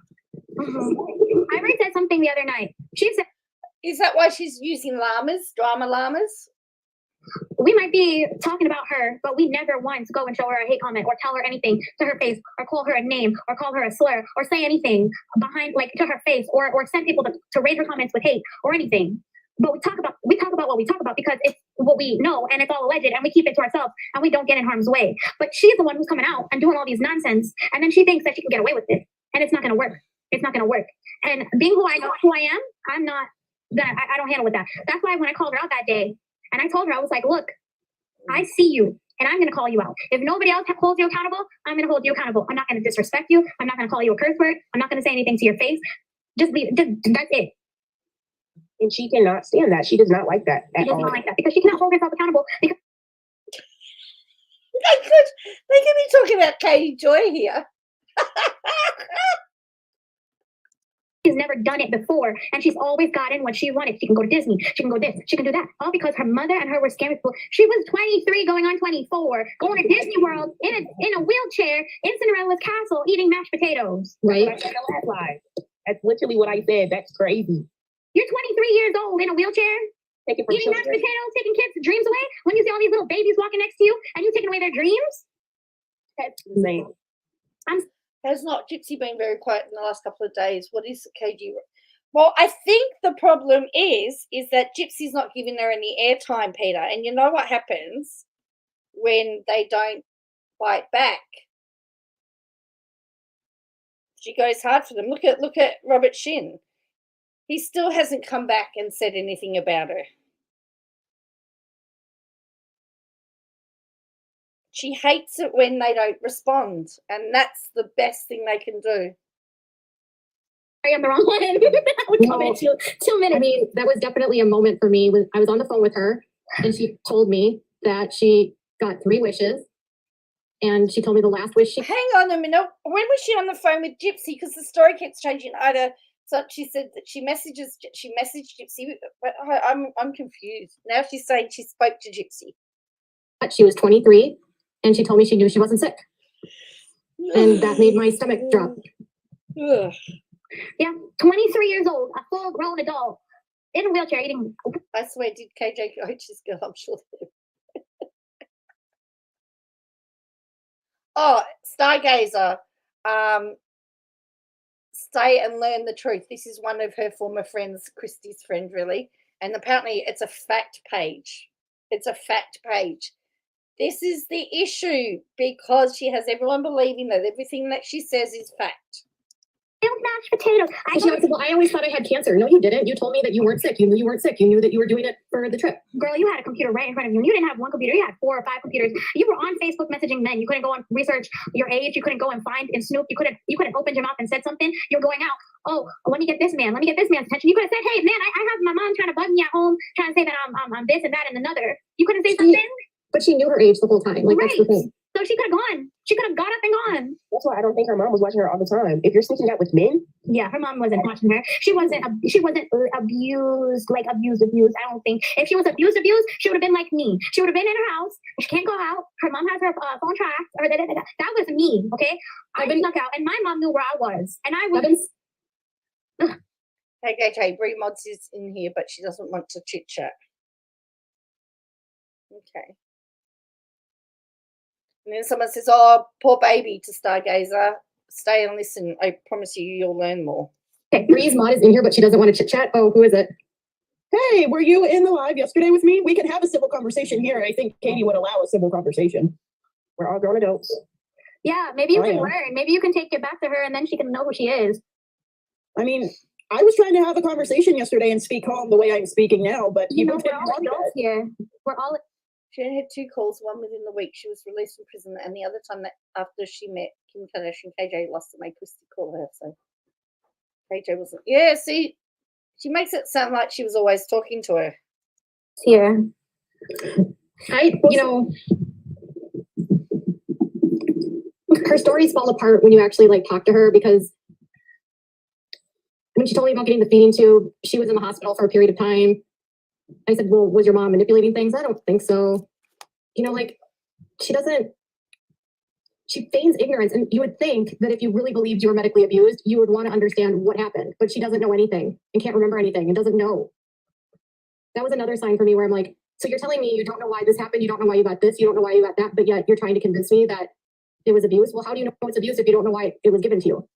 I read said something the other night. She said, "Is that why she's using llamas, drama llamas?" We might be talking about her, but we never once go and show her a hate comment or tell her anything to her face or call her a name or call her a slur or say anything behind, like, to her face or send people to rate her comments with hate or anything. But we talk about what we talk about because it's what we know and it's all alleged and we keep it to ourselves and we don't get in harm's way. But she's the one who's coming out and doing all these nonsense, and then she thinks that she can get away with it, and it's not going to work. It's not going to work. And being who I know who I am, I don't handle with that. That's why when I called her out that day and I told her, I was like, look, I see you, and I'm going to call you out. If nobody else holds you accountable, I'm going to hold you accountable. I'm not going to disrespect you. I'm not going to call you a curse word. I'm not going to say anything to your face. Just leave. That's it. And she cannot stand that. She does not like that She at does all. not like that because she cannot hold herself accountable. Because They could be talking about Katie Joy here. she's never done it before, and she's always gotten what she wanted. She can go to Disney. She can go this. She can do that. All because her mother and her were scared. She was 23, going on 24, going to Disney World in a wheelchair in Cinderella's castle, eating mashed potatoes. Right? I said that lie. That's literally what I said. That's crazy. You're 23 years old in a wheelchair, Take it from eating mashed children. potatoes, taking kids' dreams away. When you see all these little babies walking next to you, and you taking away their dreams. That's insane. Has not Gypsy been very quiet in the last couple of days? What is KG? Well, I think the problem is that Gypsy's not giving her any airtime, Peter. And you know what happens when they don't bite back? She goes hard for them. Look at Robert Shin. He still hasn't come back and said anything about her. She hates it when they don't respond, and that's the best thing they can do. Sorry, I'm the wrong one. I would come in 2 minutes. I mean, that was definitely a moment for me. I was on the phone with her, and she told me that she got 3 wishes, and she told me the last wish she. Hang on a minute. When was she on the phone with Gypsy? Because the story keeps changing. So she said that she messaged Gypsy, but I'm confused. Now she's saying she spoke to Gypsy. She was 23, and she told me she knew she wasn't sick, and that made my stomach drop. Ugh. Yeah, 23 years old, a full-grown adult in a wheelchair eating. I swear, did KJ coach this girl? I'm sure. Oh, Stargazer. Stay and learn the truth. This is one of her former friends, Christy's friend, really. And apparently it's a fact page. It's a fact page. This is the issue because she has everyone believing that everything that she says is fact. Mashed potatoes. I said, well, I always thought I had cancer. No, you didn't. You told me that you weren't sick. You knew you weren't sick. You knew that you were doing it for the trip. Girl, you had a computer right in front of you. You didn't have one computer. You had 4 or 5 computers. You were on Facebook messaging then. You couldn't go and research your age. You couldn't go and find and snoop. You couldn't open your mouth and said something. You're going out. Oh, let me get this man. Let me get this man's attention. You could have said, hey, man, I have my mom trying to bug me at home, trying to say that I'm this and that and another. You couldn't say something. But she knew her age the whole time. Like, that's the thing. So she could have gone. She could have got up and gone. That's why I don't think her mom was watching her all the time. If you're sneaking out with men, yeah, her mom wasn't watching her. She wasn't abused, like abused. I don't think if she was abused, she would have been like me. She would have been in her house. She can't go out. Her mom has her phone tracked. Or that was me. Okay, I've been stuck out, and my mom knew where I was, and I was. Okay, Bree Mods is in here, but she doesn't want to chit chat. Okay. And then someone says, oh, poor baby to Stargazer. Stay and listen. I promise you'll learn more. Okay, Bree's Mod is in here, but she doesn't want to chit chat. Oh, who is it? Hey, were you in the live yesterday with me? We can have a civil conversation here. I think Katie would allow a civil conversation. we're all grown adults. Yeah, maybe you I can am. learn. Maybe you can take it back to her and then she can know who she is. I mean, I was trying to have a conversation yesterday and speak calm the way I'm speaking now, but You know, people we're didn't all want adults that. here. We're all She only had 2 calls, one within the week. She was released from prison, and the other time that after she met Kim Kardashian, KJ lost to make Christy call her. So KJ wasn't. Yeah, see, she makes it sound like she was always talking to her. here. Her stories fall apart when you actually like talk to her, because when she told me about getting the feeding tube, she was in the hospital for a period of time. I said, well, was your mom manipulating things? I don't think so. She feigns ignorance. And you would think that if you really believed you were medically abused, you would want to understand what happened. But she doesn't know anything and can't remember anything and doesn't know. That was another sign for me where I'm like, so you're telling me you don't know why this happened, you don't know why you got this, you don't know why you got that, but yet you're trying to convince me that it was abuse? Well, how do you know it's abuse if you don't know why it was given to you?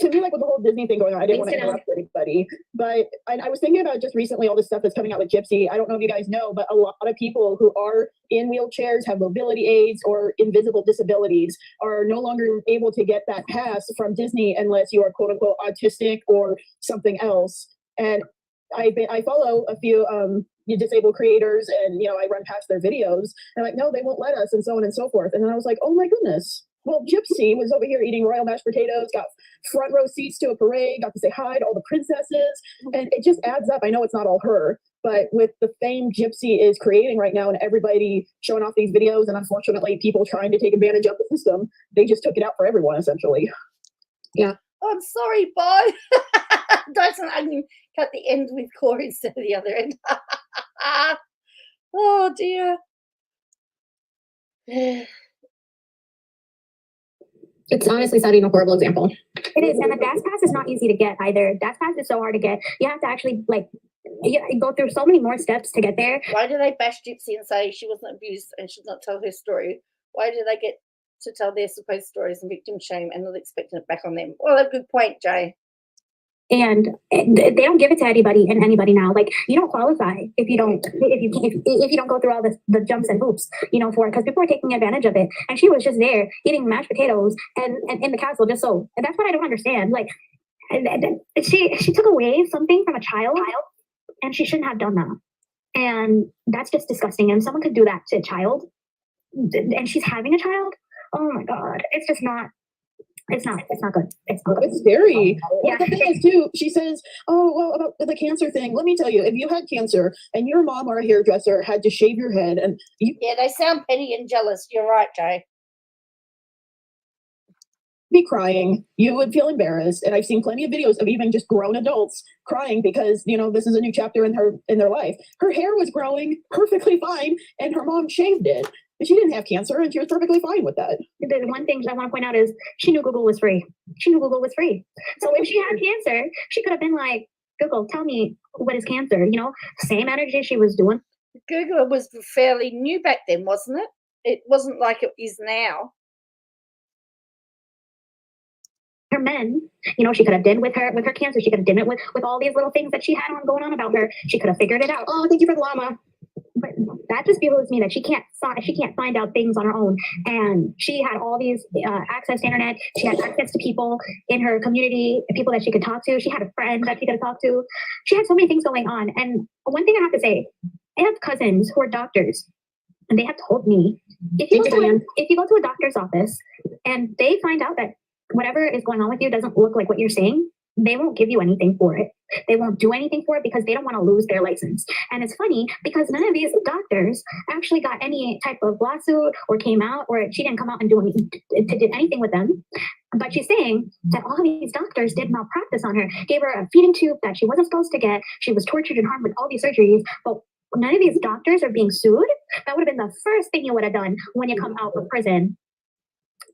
To me, like with the whole Disney thing going on, I didn't want to Thanks, interrupt anybody, but I was thinking about just recently all this stuff that's coming out with Gypsy. I don't know if you guys know, but a lot of people who are in wheelchairs, have mobility aids or invisible disabilities, are no longer able to get that pass from Disney unless you are quote unquote autistic or something else. And I follow a few disabled creators, and I run past their videos, and like, no, they won't let us, and so on and so forth. And then I was like, oh my goodness. Well, Gypsy was over here eating royal mashed potatoes, got front row seats to a parade, got to say hi to all the princesses, and it just adds up. I know it's not all her, but with the fame Gypsy is creating right now, and everybody showing off these videos, and unfortunately people trying to take advantage of the system, they just took it out for everyone essentially. Yeah. Oh, I'm sorry, Bo. Dyson, I can cut the end with Corey instead of the other end. Oh dear. It's honestly setting a horrible example. It is, and the DAS pass is not easy to get either. DAS pass is so hard to get. You have to actually you go through so many more steps to get there. Why do they bash Gypsy and say she wasn't abused and should not tell her story? Why do they get to tell their supposed stories and victim shame and not expecting it back on them? Well, a good point, Jay. And they don't give it to anybody now. Like, you don't qualify if you don't go through all the jumps and hoops, for it, because people are taking advantage of it. And she was just there eating mashed potatoes and in the castle just so. And that's what I don't understand. Like, she took away something from a child, and she shouldn't have done that. And that's just disgusting. And someone could do that to a child, and she's having a child. Oh my God, it's just not. It's not good. It's not good. It's scary. Yeah. The thing is too, she says, oh, well, about the cancer thing. Let me tell you, if you had cancer and your mom or a hairdresser had to shave your head and you they sound petty and jealous. You're right, Jay. be crying, you would feel embarrassed. And I've seen plenty of videos of even just grown adults crying because, this is a new chapter in their life. Her hair was growing perfectly fine and her mom shaved it. And she didn't have cancer, and she was perfectly fine with that. The one thing I want to point out is she knew Google was free. So if she had cancer, she could have been like, Google, tell me what is cancer, same energy she was doing. Google was fairly new back then, wasn't it? It wasn't like it is now. Her men, she could have done with her cancer. She could have done it with all these little things that she had going on about her. She could have figured it out. Oh, thank you for the llama. But that just behooves me that she can't find out things on her own. And she had all these access to internet. She had access to people in her community, people that she could talk to. She had a friend that she could talk to. She had so many things going on. And one thing I have to say, I have cousins who are doctors, and they have told me if you go to a doctor's office and they find out that whatever is going on with you doesn't look like what you're saying, they won't give you anything for it. They won't do anything for it because they don't want to lose their license. And it's funny because none of these doctors actually got any type of lawsuit or came out, or she didn't come out and did anything with them. But she's saying that all of these doctors did malpractice on her, gave her a feeding tube that she wasn't supposed to get. She was tortured and harmed with all these surgeries. But none of these doctors are being sued. That would have been the first thing you would have done when you come out of prison.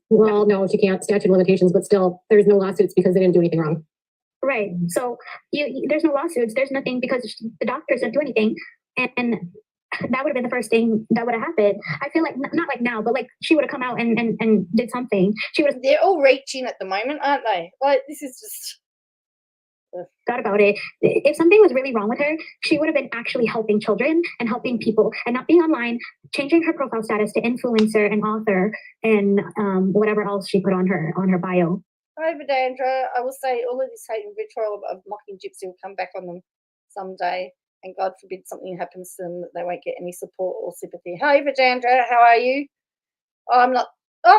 Well, no, she can't. Statute of limitations, but still, there's no lawsuits because they didn't do anything wrong. Right. So there's no lawsuits. There's nothing because the doctors didn't do anything. And that would have been the first thing that would have happened. I feel like, not like now, but like she would have come out and did something. They're all reaching at the moment, aren't they? Like, this is just... Thought about it. If something was really wrong with her, she would have been actually helping children and helping people and not being online, changing her profile status to influencer and author and whatever else she put on her bio. Hi, Vidandra. I will say all of this hate and vitriol of mocking Gypsy will come back on them someday, and God forbid something happens to them that they won't get any support or sympathy. Hi, Vidandra. How are you? I'm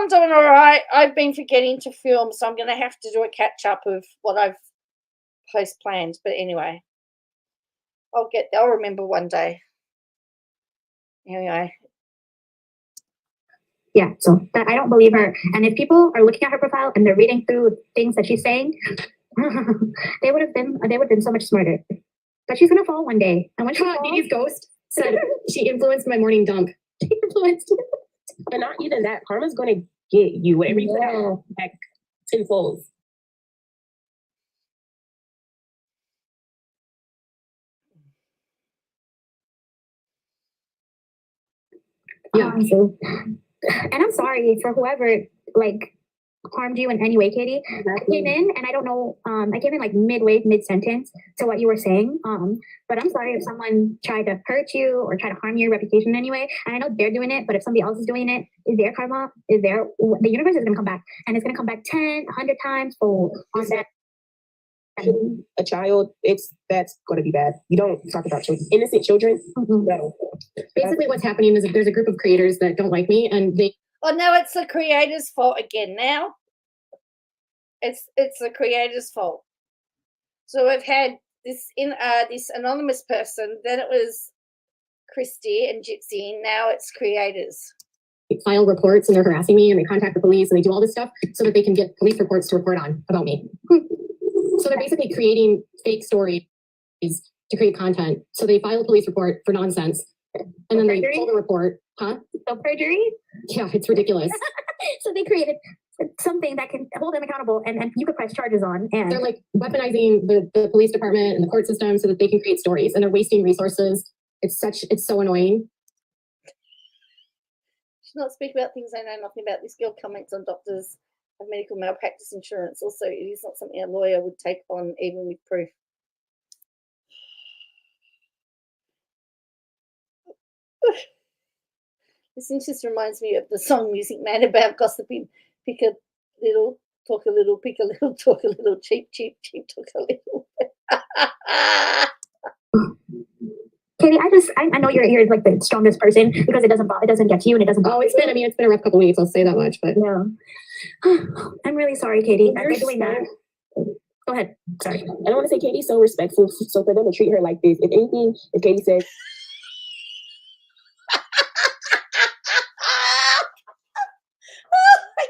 doing all right. I've been forgetting to film, so I'm going to have to do a catch up of what I've post planned. But anyway, I'll remember one day. Anyway. Yeah, so I don't believe her. And if people are looking at her profile and they're reading through things that she's saying, they would have been so much smarter. But she's gonna fall one day. And when she falls, Dee Dee's ghost said she influenced my morning dunk. She influenced it. But not even that. Karma's going to get you. Whatever you put out back tenfold. Yeah. And I'm sorry for whoever harmed you in any way, Katie. I came in and I don't know, I came in mid-sentence to what you were saying. But I'm sorry if someone tried to hurt you or try to harm your reputation in any way. And I know they're doing it, but if somebody else is doing it, is their karma, the universe is gonna come back, and it's gonna come back 10, 100 times fold on that a child, that's going to be bad. You don't talk about children, innocent children. No. Basically, what's happening is that there's a group of creators that don't like me, and they. Oh, no, it's the creator's fault again now. It's the creator's fault. So we've had this this anonymous person, then it was Christy and Gypsy, and now it's creators. File reports and they're harassing me and they contact the police and they do all this stuff so that they can get police reports to report on about me. So they're basically creating fake stories to create content. So they file a police report for nonsense and then they pull the report. Huh? So perjury? Yeah, it's ridiculous. So they created something that can hold them accountable and you could press charges on. And they're like weaponizing the police department and the court system so that they can create stories and they're wasting resources. It's so annoying. Not speak about things I know nothing about. This girl comments on doctors of medical malpractice insurance. Also, it is not something a lawyer would take on, even with proof. This just reminds me of the song Music Man about gossiping. Pick a little, talk a little, pick a little, talk a little, cheap, cheap, cheap, talk a little. Katie, I know you're like the strongest person because it doesn't get to you and it doesn't. Oh, it's been a rough couple weeks. I'll say that much, but yeah. I'm really sorry, Katie. That they're doing that. Go ahead. Sorry. I don't want to say Katie's so respectful, so for them to treat her like this, if anything, if Katie says.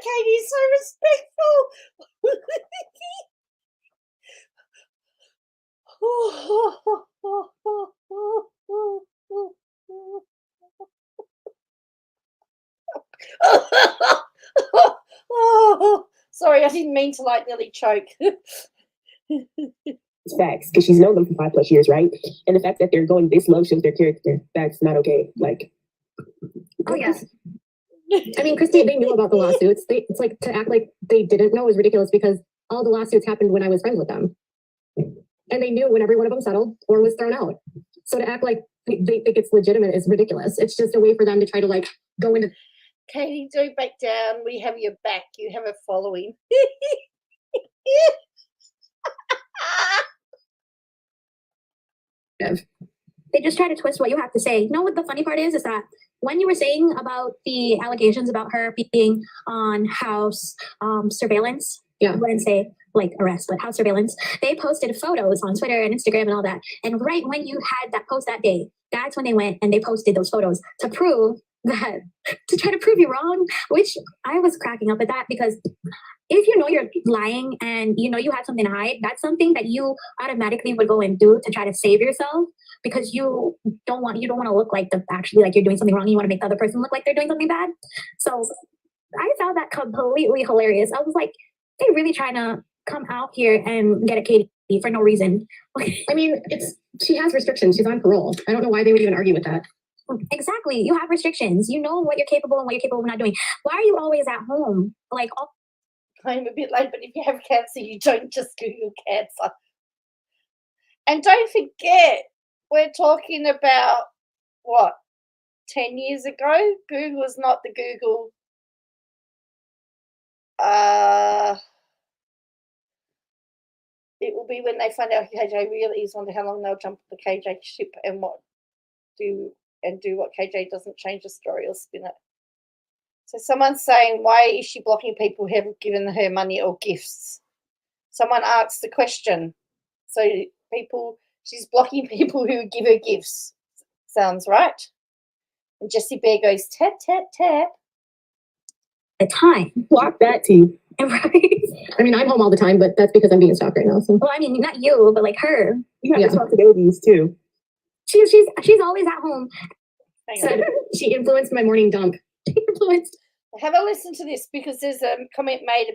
Katie's so respectful. Sorry, I didn't mean to nearly choke. It's facts, because she's known them for 5+ years, right? And the fact that they're going this low shows their character. That's not okay. Like, oh yeah. I mean, Christy, they knew about the lawsuits. It's like to act like they didn't know is ridiculous because all the lawsuits happened when I was friends with them. And they knew when every one of them settled or was thrown out. So to act like they think it's legitimate is ridiculous. It's just a way for them to try to go into. Katie, do back down. We have your back. You have a following. They just try to twist what you have to say. You know what the funny part is that when you were saying about the allegations about her being on house surveillance, I wouldn't say arrest, but house surveillance, they posted photos on Twitter and Instagram and all that. And right when you had that post that day, that's when they went and they posted those photos to try to prove you wrong, which I was cracking up at that because if you know you're lying and you know you have something to hide, that's something that you automatically would go and do to try to save yourself because you don't want to look like you're doing something wrong. You want to make the other person look like they're doing something bad. So I found that completely hilarious. I was like, they really trying to come out here and get at Katie for no reason. I mean, she has restrictions. She's on parole. I don't know why they would even argue with that. Exactly. You have restrictions. You know what you're capable and what you're capable of not doing. Why are you always at home? I'm a bit late, but if you have cancer, you don't just Google cancer. And don't forget, we're talking about, 10 years ago? Google was not the Google. It will be when they find out who KJ really is, wonder how long they'll jump the KJ ship and do what KJ doesn't change the story or spin it. So someone's saying, why is she blocking people who have given her money or gifts? Someone asked the question. So she's blocking people who give her gifts. Sounds right. And Jessie Bear goes, tap, tap, tap. The time. Block that too. Right. I mean, I'm home all the time, but that's because I'm being stalked right now. So. Well, I mean, not you, but her. You have responsibilities too. She's always at home. So she influenced my morning dump. Have a listen to this because there's a comment made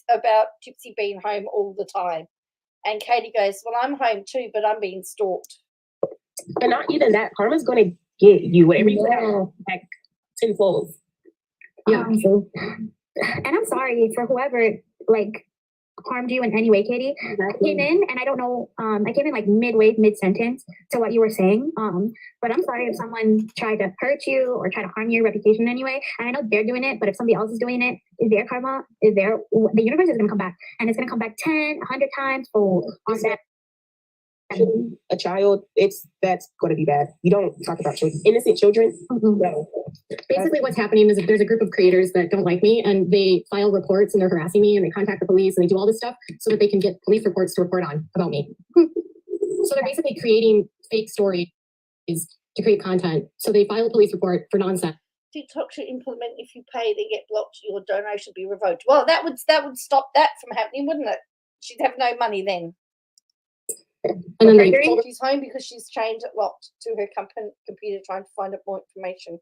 about Gypsy being home all the time. And Katie goes, well, I'm home too, but I'm being stalked. And not even that. Karma's going to get you whatever you have back tenfold. Yeah. And I'm sorry for whoever harmed you in any way, Katie. I came in and I don't know, I came in like mid-sentence to what you were saying. But I'm sorry if someone tried to hurt you or try to harm your reputation in any way. And I know they're doing it, but if somebody else is doing it, is their karma, the universe is gonna come back. And it's gonna come back 10, 100 times for on that. A child, that's going to be bad. You don't talk about children, innocent children. No. Basically, what's happening is that there's a group of creators that don't like me, and they file reports and they're harassing me, and they contact the police and they do all this stuff so that they can get police reports to report on about me. So they're basically creating fake stories to create content. So they file a police report for nonsense. TikTok should implement if you pay, they get blocked, your donation be revoked. Well, that would stop that from happening, wouldn't it? She'd have no money then. And then She's home because she's changed it locked to her computer trying to find out more information.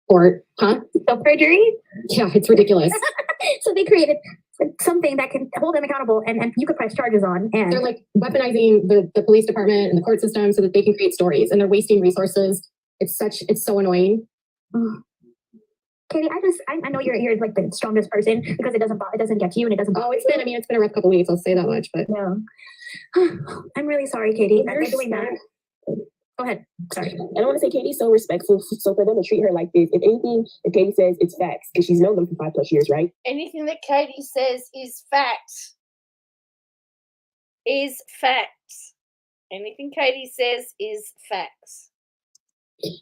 Or, huh? Perjury? Yeah, it's ridiculous. So they created something that can hold them accountable and you could press charges on. And they're like weaponizing the police department and the court system so that they can create stories, and they're wasting resources. It's so annoying. Katie, I know you're like the strongest person because it doesn't get to you and it doesn't. It's been a rough couple weeks. I'll say that much, but yeah. I'm really sorry, Katie, that they're doing that. Go ahead. Sorry. I don't want to say Katie's so respectful. So for them to treat her like this, if anything, if Katie says it's facts, because she's known them for 5+ years, right? Anything that Katie says is fact. Is facts. Anything Katie says is facts.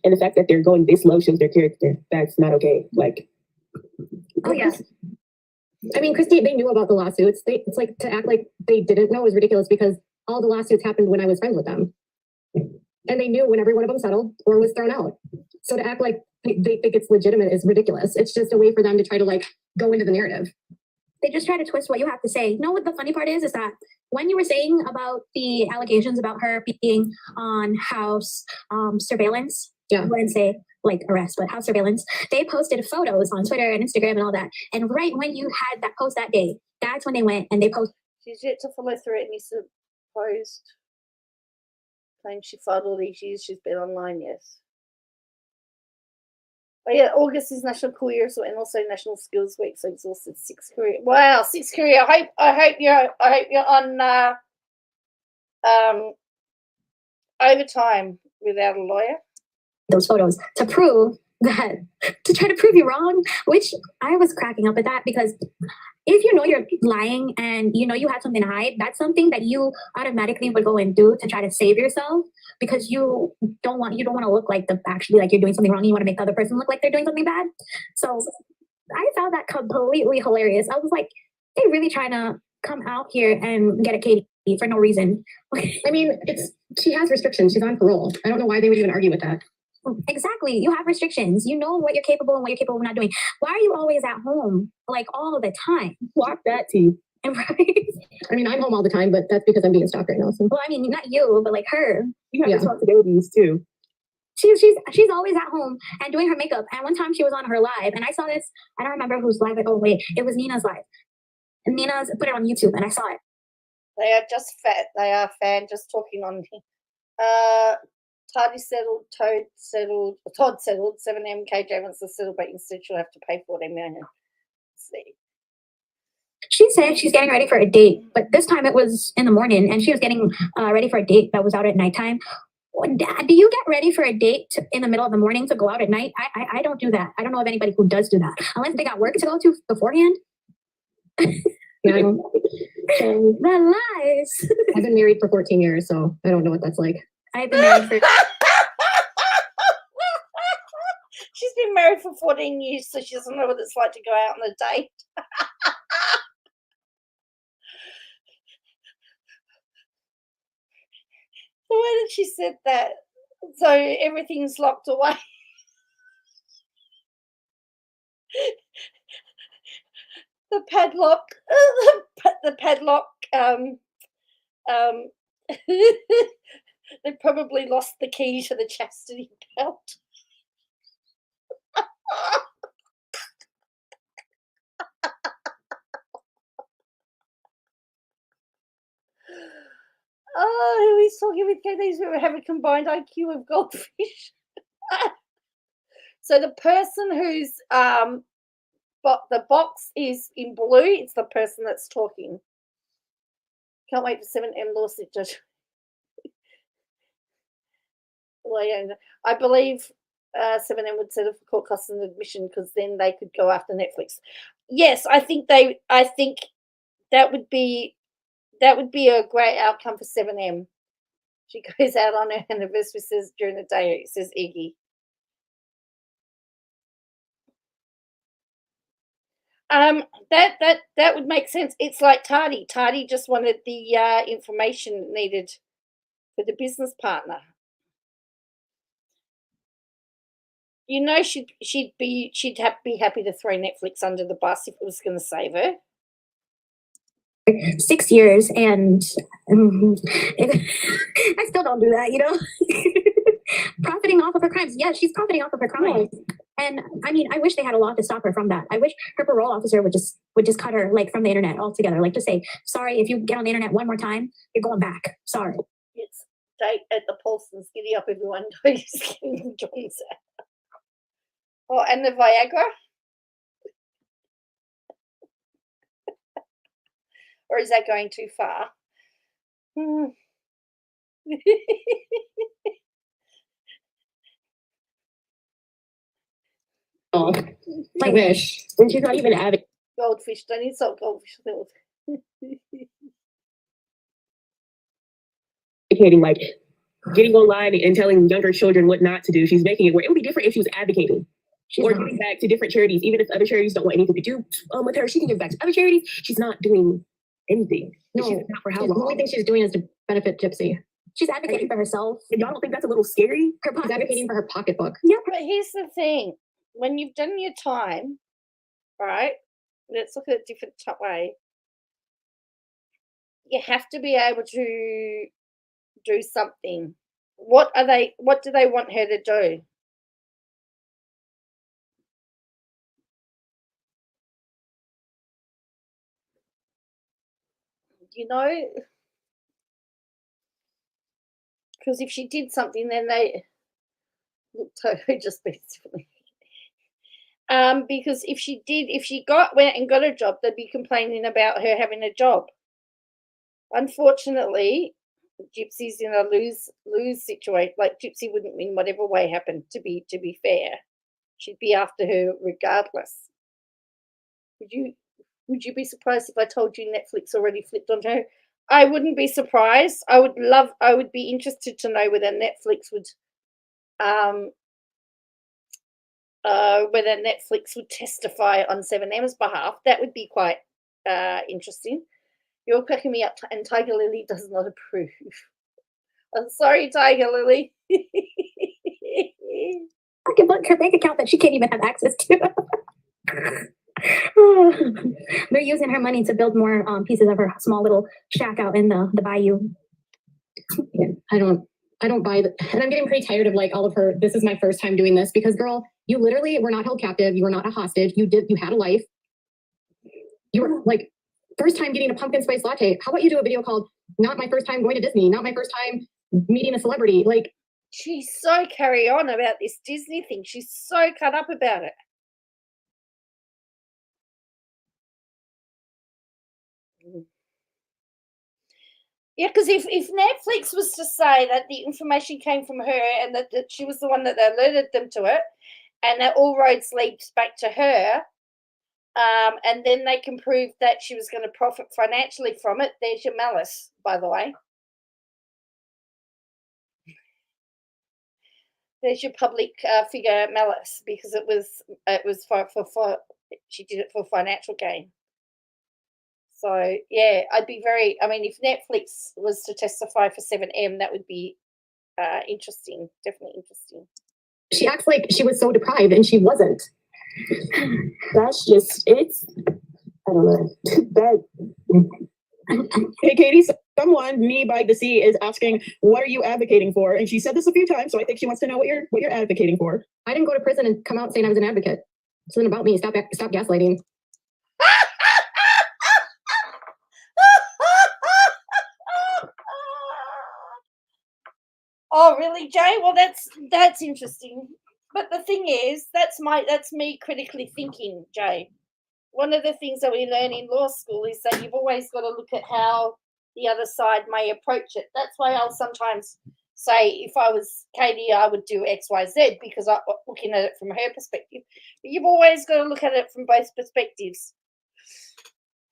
And the fact that they're going this low shows their character. That's not okay. Like, oh yeah. I mean, Christy, they knew about the lawsuits. It's like to act like they didn't know is ridiculous because all the lawsuits happened when I was friends with them. And they knew when every one of them settled or was thrown out. So to act like they think it's legitimate is ridiculous. It's just a way for them to try to like go into the narrative. They just try to twist what you have to say. You know what the funny part is that when you were saying about the allegations about her being on house surveillance, I wouldn't say like arrest, but house surveillance, they posted photos on Twitter and Instagram and all that. And right when you had that post that day, that's when they went and they posted. She's yet to follow through any supposed claim she filed all these years she's been online, yes. But yeah, August is National Career and also National Skills Week, so exhausted 6 career. Wow, 6 career. I hope you're on overtime without a lawyer. Those photos to prove that, to try to prove you wrong, which I was cracking up at that because if you know you're lying and you know you have something to hide, that's something that you automatically would go and do to try to save yourself because you don't want to look like actually like you're doing something wrong. You want to make the other person look like they're doing something bad. So I found that completely hilarious. I was like, they really trying to come out here and get a Katie for no reason. I mean, she has restrictions. She's on parole. I don't know why they would even argue with that. Exactly. You have restrictions. You know what you're capable and what you're capable of not doing. Why are you always at home like all the time? Walk that too. Right. I mean, I'm home all the time, but that's because I'm being stalked right now. So. Well, I mean, not you, but like her. You have responsibilities too. She's always at home and doing her makeup. And one time she was on her live, and I saw this. I don't remember whose live. Oh wait, it was Nina's live. And Nina's put it on YouTube, and I saw it. They are just fat. They are fan. Just talking on. Tardy settled, Todd settled, 7M, KJ wants to settle, but instead she'll have to pay $14 million. Let's see. She said she's getting ready for a date, but this time it was in the morning, and she was getting ready for a date that was out at nighttime. Do you get ready for a date in the middle of the morning to go out at night? I don't do that. I don't know of anybody who does do that, unless they got work to go to beforehand. Yeah. The lies. I've been married for 14 years, so I don't know what that's like. I've been married for. She's been married for 14 years, so she doesn't know what it's like to go out on a date. The way that she said that, so everything's locked away. The padlock, they probably lost the key to the chastity belt. Oh, who is talking with Katie's who have a combined IQ of goldfish? So the person who's but the box is in blue, it's the person that's talking. Can't wait for 7M lawsuit judge. Well, yeah, I believe 7M would settle for court costs and admission because then they could go after Netflix. Yes, I think that would be a great outcome for 7M. She goes out on her anniversary, says during the day, says Iggy. That would make sense. It's like Tardy. Tardy just wanted the information needed for the business partner. You know, she'd be happy to throw Netflix under the bus if it was going to save her. 6 years, and I still don't do that, you know. Profiting off of her crimes. Yeah, she's profiting off of her crimes. And I mean, I wish they had a law to stop her from that. I wish her parole officer would just cut her like from the internet altogether. Like, to say, sorry, if you get on the internet one more time, you're going back. Sorry. It's date at the Paulsons. Giddy up, everyone. Getting John's out. Oh, and the Viagra? Or is that going too far? Oh, Like, I wish. And she's not even advocating. Goldfish. Don't insult goldfish. Like getting online and telling younger children what not to do. She's making it where it would be different if she was advocating. Or giving back to different charities, even if other charities don't want anything to do with her. She can give back to other charities. She's not doing anything. No, she's not for how the long. only thing she's doing is to benefit Gypsy. she's advocating for herself. And y'all don't think that's a little scary? Her She's pockets. advocating for her pocketbook. Yeah, but here's the thing. When you've done your time, right? Let's look at a different way. You have to be able to do something. What do they want her to do? You know, because if she did something, then they look totally just basically. Because if she went and got a job, they'd be complaining about her having a job. Unfortunately, Gypsy's in a lose situation. Like, Gypsy wouldn't win whatever way happened. To be fair, she'd be after her regardless. Would you be surprised if I told you Netflix already flipped on her? I wouldn't be surprised. I would be interested to know whether Netflix would testify on 7M's behalf. That would be quite interesting. You're cracking me up, and Tiger Lily does not approve. I'm sorry, Tiger Lily. I can look her bank account that she can't even have access to. They're using her money to build more pieces of her small little shack out in the bayou. Yeah, I don't buy that. And I'm getting pretty tired of like all of her. This is my first time doing this because, girl, you literally were not held captive. You were not a hostage. You had a life. You were like first time getting a pumpkin spice latte. How about you do a video called "Not My First Time Going to Disney"? Not my first time meeting a celebrity. Like, she's so carry on about this Disney thing. She's so cut up about it. Yeah, because if Netflix was to say that the information came from her and that she was the one that alerted them to it, and that all roads leads back to her, and then they can prove that she was going to profit financially from it, there's your malice, by the way. There's your public figure malice, because it was for she did it for financial gain. So, yeah, if Netflix was to testify for 7M, that would be interesting, definitely interesting. she acts like she was so deprived and she wasn't. That's just, I don't know. Hey, Katie, someone, me by the sea, is asking, what are you advocating for? And she said this a few times, so I think she wants to know what you're advocating for. I didn't go to prison and come out saying I was an advocate. It's not about me. Stop gaslighting. Oh, really, Jay? Well, that's interesting. But the thing is, that's me critically thinking, Jay. One of the things that we learn in law school is that you've always got to look at how the other side may approach it. That's why I'll sometimes say, if I was Katie, I would do X, Y, Z, because I'm looking at it from her perspective. But you've always got to look at it from both perspectives.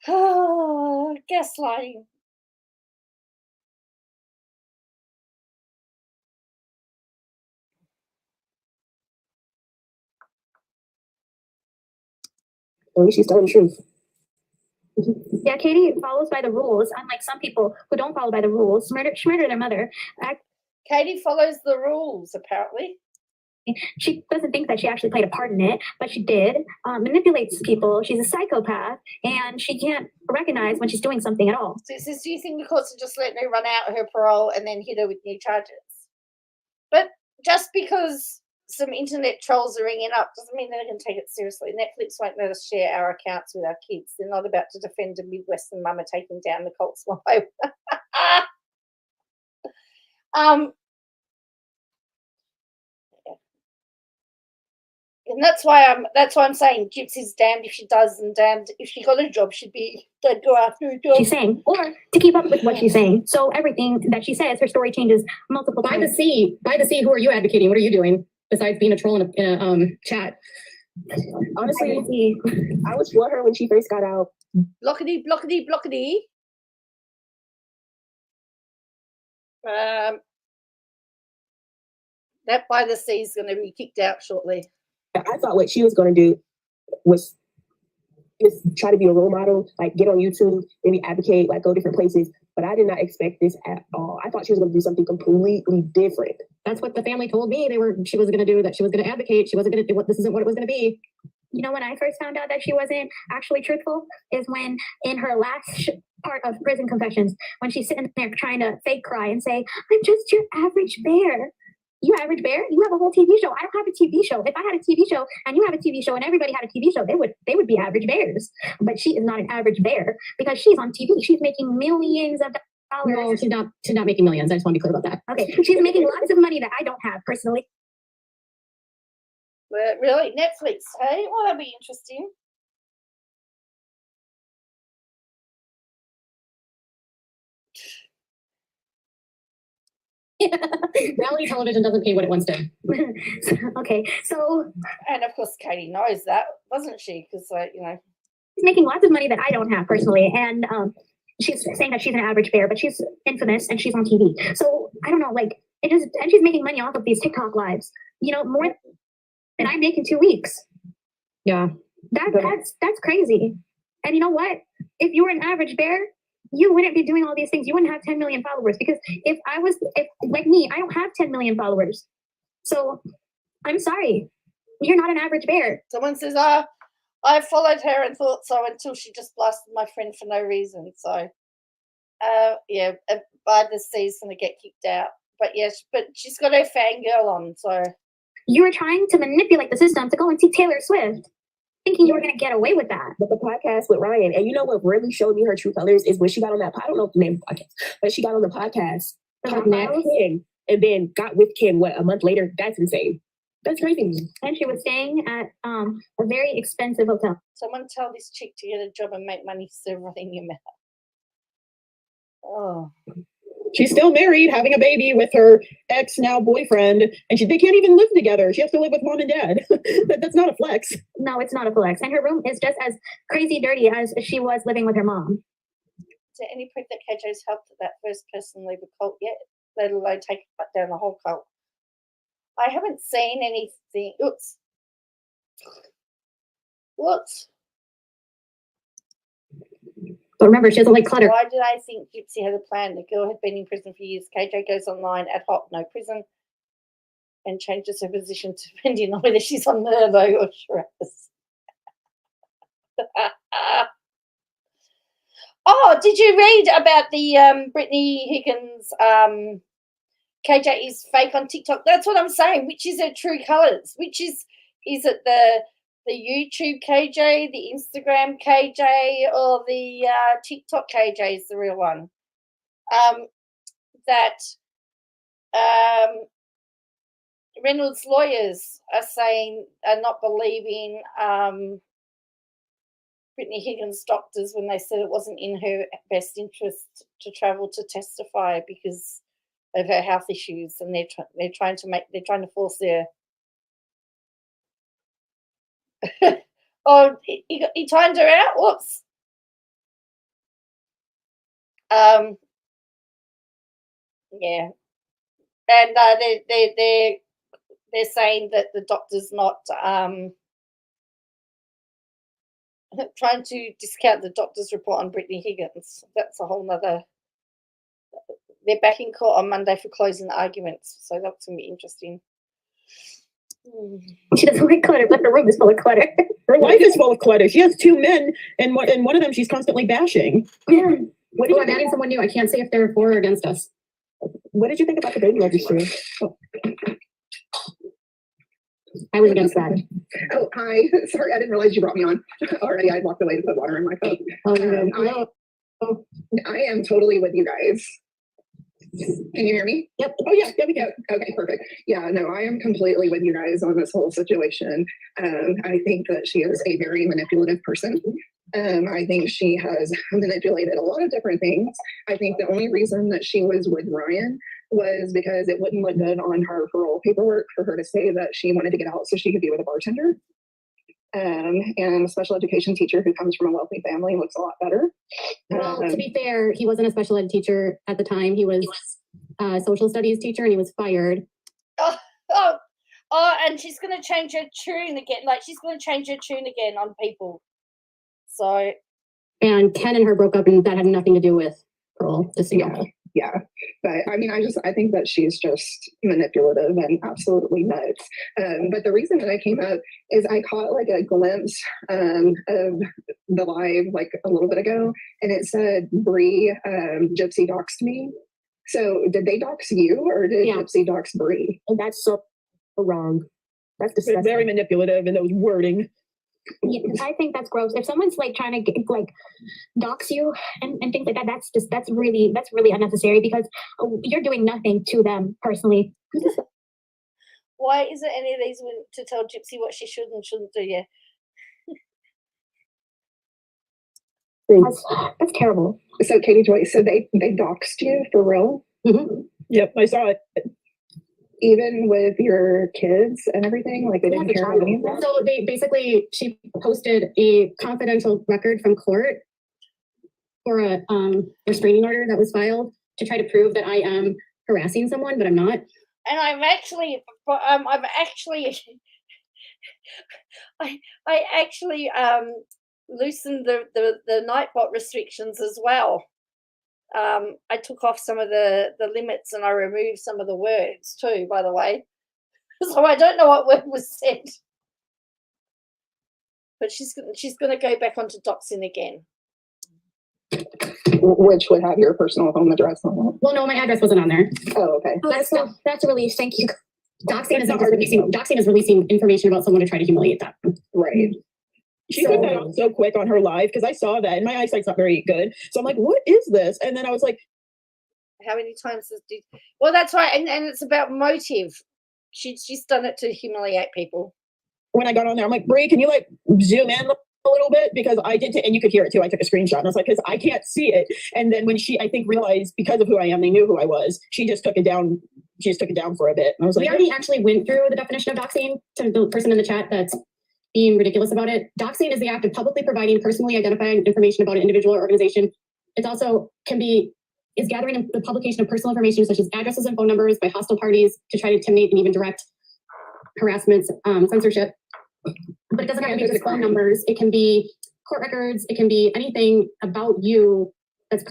Oh, gaslighting. At least she's telling the truth. Yeah, Katie follows by the rules, unlike some people who don't follow by the rules. Murder their mother. Katie follows the rules, apparently. She doesn't think that she actually played a part in it, but she did. Manipulates people. She's a psychopath, and she can't recognize when she's doing something at all. So it says, do you think the courts are just letting her run out her parole and then hit her with new charges? But just because some internet trolls are ringing up doesn't mean they're going to take it seriously. Netflix won't let us share our accounts with our kids. They're not about to defend a Midwestern mama taking down the cults one by one. And that's why I'm saying Gypsy's damned if she does and damned if she got a job, they'd go after a job. She's saying, or to keep up with what she's saying. So everything that she says, her story changes multiple times. By the sea, who are you advocating? What are you doing besides being a troll in a chat? Honestly, I was for her when she first got out. Blockety, blockety, blockety. That by the sea is going to be kicked out shortly. I thought what she was going to do was just try to be a role model, like get on YouTube, maybe advocate, like go different places. But I did not expect this at all. I thought she was going to do something completely different. That's what the family told me. She was going to do, that she was going to advocate. She wasn't going to do what, this isn't what it was going to be. You know, when I first found out that she wasn't actually truthful is when in her last part of prison confessions, when she's sitting there trying to fake cry and say, I'm just your average bear. You average bear? You have a whole TV show. I don't have a TV show. If I had a TV show and you have a TV show and everybody had a TV show, they would be average bears. But she is not an average bear because she's on TV. She's making millions of dollars. No, she's not making millions. I just want to be clear about that. Okay, she's making lots of money that I don't have personally. Well, really? Netflix, hey? Well, that'd be interesting. Reality television doesn't pay what it once did. Okay, so. And of course, Katie knows that, wasn't she? Because, she's making lots of money that I don't have personally. And she's saying that she's an average bear, but she's infamous and she's on TV. So I don't know, and she's making money off of these TikTok lives, more than I make in 2 weeks. Yeah. That's crazy. And you know what? If you were an average bear, you wouldn't be doing all these things. You wouldn't have 10 million followers because if like me, I don't have 10 million followers. So I'm sorry. You're not an average bear. Someone says, I followed her and thought so until she just blasted my friend for no reason. So, yeah, by the sea's going to get kicked out. But yes, but she's got her fangirl on, so. You were trying to manipulate the system to go and see Taylor Swift, thinking you were going to get away with that. But the podcast with Ryan, and you know what really showed me her true colors is when she got on that, I don't know if the name of the podcast, but she got on the podcast, talking at Kim, and then got with Kim, a month later? That's insane. That's crazy. And she was staying at a very expensive hotel. Someone tell this chick to get a job and make money serving your mouth. Oh. She's still married, having a baby with her ex now boyfriend, and they can't even live together. She has to live with mom and dad. That's not a flex. No, it's not a flex. And her room is just as crazy dirty as she was living with her mom. Is there any proof that KJ's helped that first person leave a cult yet, let alone take down the whole cult? I haven't seen anything. Oops. But remember, she doesn't like clutter. Why did I think Gypsy had a plan? The girl had been in prison for years. KJ goes online ad hoc, no prison, and changes her position depending on whether she's on Nervo or Shiraz. Oh, did you read about the Brittany Higgins? KJ is fake on TikTok. That's what I'm saying. Which is her true colours? Which is it the YouTube KJ, the Instagram KJ, or the TikTok KJ is the real one? That Reynolds' lawyers are saying are not believing Brittany Higgins' doctors when they said it wasn't in her best interest to travel to testify because of her health issues, and they're trying to force their. Oh, he timed her out. Whoops. Yeah, and they're saying that the doctor's not trying to discount the doctor's report on Brittany Higgins. That's a whole nother. They're back in court on Monday for closing the arguments, so that's gonna be interesting. She doesn't like clutter, but her room is full of clutter. Her life is full of clutter. She has two men, and one of them she's constantly bashing. Yeah. I'm adding someone new. I can't say if they're for or against us. What did you think about the baby registry? Oh. I was against that. Oh, hi. Sorry, I didn't realize you brought me on already. I walked away to put water in my cup. I am totally with you guys. Can you hear me? Yep. Oh, yeah. Yeah, we can. Okay, perfect. Yeah, no, I am completely with you guys on this whole situation. I think that she is a very manipulative person. I think she has manipulated a lot of different things. I think the only reason that she was with Ryan was because it wouldn't look good on her parole paperwork for her to say that she wanted to get out so she could be with a bartender. And a special education teacher who comes from a wealthy family looks a lot better. Well, to be fair, he wasn't a special ed teacher at the time. He was a social studies teacher, and he was fired. And she's going to change her tune again. Like, she's going to change her tune again on people. So. And Ken and her broke up, and that had nothing to do with parole. Yeah. But I mean, I think that she's just manipulative and absolutely nuts. But the reason that I came up is I caught like a glimpse of the live like a little bit ago, and it said Bree Gypsy doxed me. So did they dox you, or did Gypsy dox Bree? And that's so wrong. That's disgusting. Very manipulative in those wording. Yeah, I think that's gross. If someone's like trying to get, like dox you and things like that, that's really unnecessary because you're doing nothing to them personally. Why isn't any of these women to tell Gypsy what she should and shouldn't do? Yeah. That's terrible. So Katie Joyce, so they doxed you for real? Mm-hmm. Yep, I saw it. Even with your kids and everything, like they didn't care about any of that? So she posted a confidential record from court for a restraining order that was filed to try to prove that I am harassing someone, but I'm not. And I actually loosened the nightbot restrictions as well. I took off some of the limits and I removed some of the words too, by the way. So I don't know what word was said. But she's going to go back onto doxing again. Which would have your personal home address on it. Well, no, my address wasn't on there. Oh, okay. Oh, that's a relief. Thank you. Doxing is releasing information about someone to try to humiliate them. Right. She put that on so quick on her live because I saw that and my eyesight's not very good. So I'm like, what is this? And then I was like, how many times well, that's right. And it's about motive. She's done it to humiliate people. When I got on there, I'm like, Bree, can you like zoom in a little bit? Because I did, and you could hear it too. I took a screenshot and I was like, because I can't see it. And then when she, I think, realized because of who I am, they knew who I was. She just took it down. She just took it down for a bit. And I was like, we already actually went through the definition of doxing to the person in the chat that's being ridiculous about it. Doxing is the act of publicly providing personally identifying information about an individual or organization. It also is gathering the publication of personal information such as addresses and phone numbers by hostile parties to try to intimidate and even direct harassment, censorship. But it doesn't have to be just phone numbers. It can be court records. It can be anything about you that's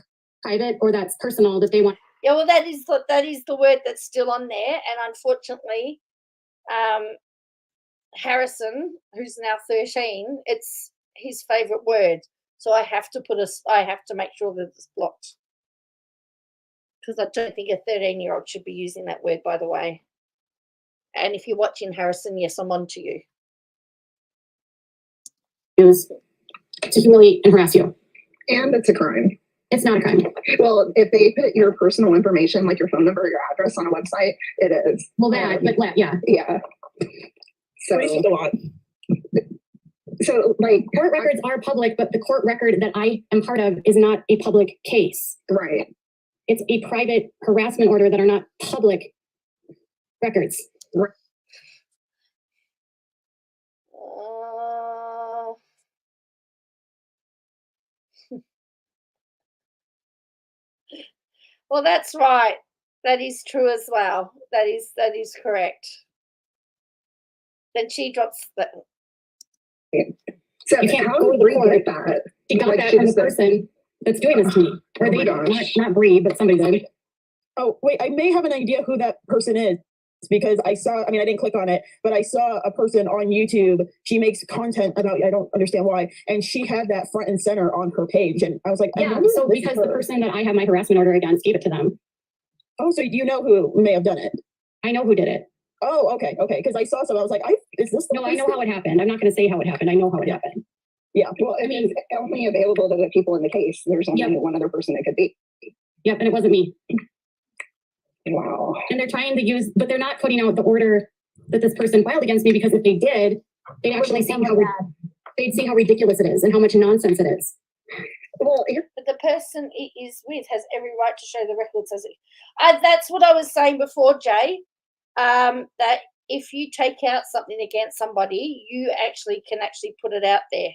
private or that's personal that they want. Yeah, well, that is the word that's still on there, and unfortunately, Harrison, who's now 13, it's his favorite word. So I have to make sure that it's blocked. Because I don't think a 13-year-old should be using that word, by the way. And if you're watching, Harrison, yes, I'm on to you. Use to humiliate and harass you. And it's a crime. It's not a crime. Well, if they put your personal information, like your phone number, your address on a website, it is. Well, yeah. Yeah. So a lot. So like, Court records are public, but the court record that I am part of is not a public case. right. It's a private harassment order that are not public records. Well, that's right. That is true as well. That is correct. Then she drops that. So You can't how go to did the Bree court. get that? She got Like, that she from the just said- person that's doing this to me. Or Oh my they, gosh. not Bree, but somebody did. Oh, wait, I may have an idea who that person is because I didn't click on it, but I saw a person on YouTube. She makes content about, I don't understand why. And she had that front and center on her page. And I was like, I Yeah, wonder if so this is because the her. person that I have my harassment order against gave it to them. Oh, so you know who may have done it? I know who did it. Oh, okay. Because I saw some, I was like, is this the No, I know person? how it happened. I'm not going to say how it happened. I know how it happened. Yeah. Well, I mean, only available to the people in the case. There's only Yep. one other person it could be. Yep, and it wasn't me. Wow. And they're trying to use, but they're not putting out the order that this person filed against me, because if they did, they'd actually see they'd see how ridiculous it is and how much nonsense it is. Well, But the person it is with has every right to show the records as it. That's what I was saying before, Jay. That if you take out something against somebody, you can put it out there.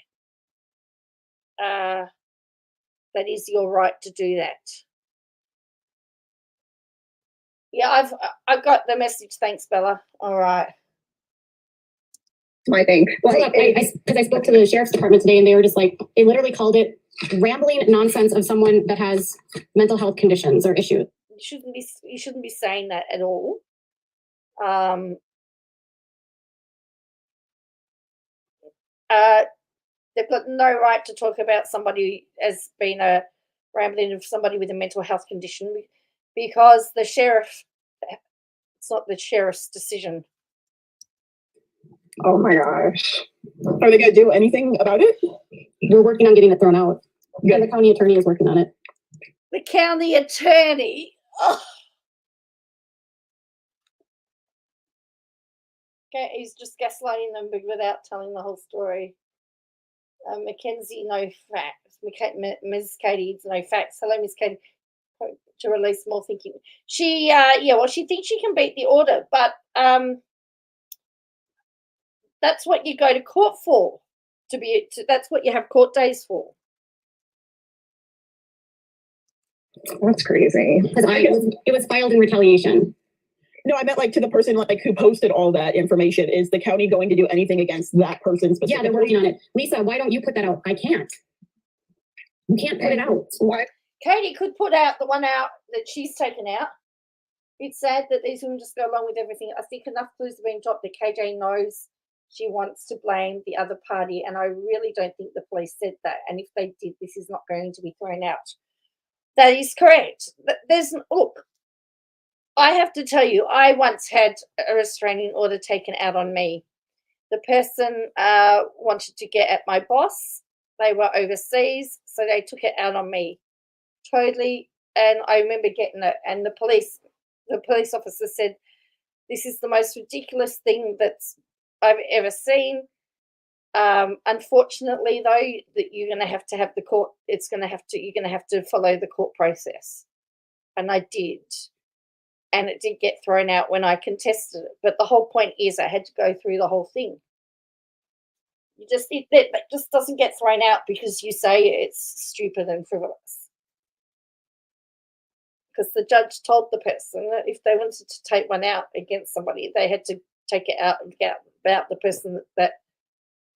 That is your right to do that. Yeah, I've got the message. Thanks, Bella. All right. my thing. Because I spoke to the sheriff's department today, and they were just like, they literally called it rambling nonsense of someone that has mental health conditions or issues. You shouldn't be saying that at all. They've got no right to talk about somebody as being a rambling of somebody with a mental health condition, because it's not the sheriff's decision. Oh my gosh. Are they going to do anything about it? We're working on getting it thrown out. Yeah, the county attorney is working on it. The county attorney. Oh. Okay, he's just gaslighting them without telling the whole story. Mackenzie, no facts. Ms. Katie, no facts. Hello, Ms. Katie. To release more thinking. She thinks she can beat the order, but that's what you go to court for. That's what you have court days for. That's crazy. Because it was filed in retaliation. No, I meant like to the person like who posted all that information. Is the county going to do anything against that person specifically? Yeah, they're working on it. Lisa, why don't you put that out? I can't. You can't put it out. Why? Katie could put out the one out that she's taken out. It's sad that these women just go along with everything. I think enough clues have been dropped that KJ knows she wants to blame the other party, and I really don't think the police said that. And if they did, this is not going to be thrown out. That is correct. Look, I have to tell you, I once had a restraining order taken out on me. The person wanted to get at my boss. They were overseas, so they took it out on me. Totally. And I remember getting it, and the police officer said, "This is the most ridiculous thing that I've ever seen. Unfortunately, though, that you're going to have the court. You're going to have to follow the court process." And I did, and it did get thrown out when I contested it. But the whole point is, I had to go through the whole thing. That just doesn't get thrown out because you say it's stupid and frivolous. Because the judge told the person that if they wanted to take one out against somebody, they had to take it out and get about the person that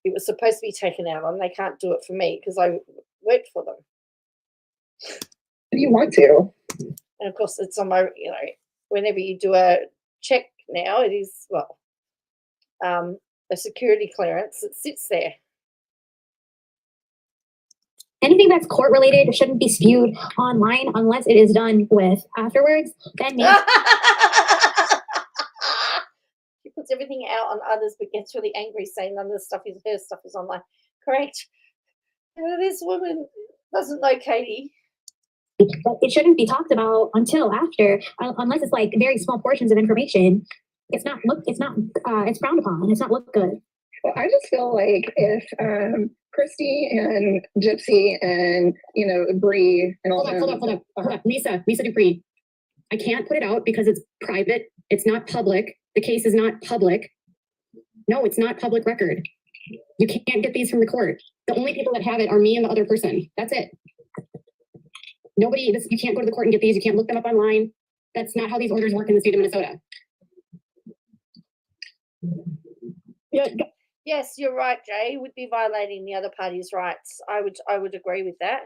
it was supposed to be taken out on. They can't do it for me because I worked for them. Do you want to? And of course, it's on my, whenever you do a check now, it is, a security clearance that sits there. Anything that's court related shouldn't be spewed online unless it is done with afterwards. Then maybe She puts everything out on others but gets really angry saying none of her stuff is online. Correct. This woman doesn't know Katie. it shouldn't be talked about until after, unless it's like very small portions of information. It's frowned upon and it's not looked good. Well, I just feel like if Christy and Gypsy and Bree and all Hold up. Lisa Dupree. I can't put it out because it's private. It's not public. The case is not public. No, it's not public record. You can't get these from the court. The only people that have it are me and the other person. That's it. You can't go to the court and get these. You can't look them up online. That's not how these orders work in the state of Minnesota. Yeah, Yes, you're right, Jay. Would be violating the other party's rights. I would agree with that.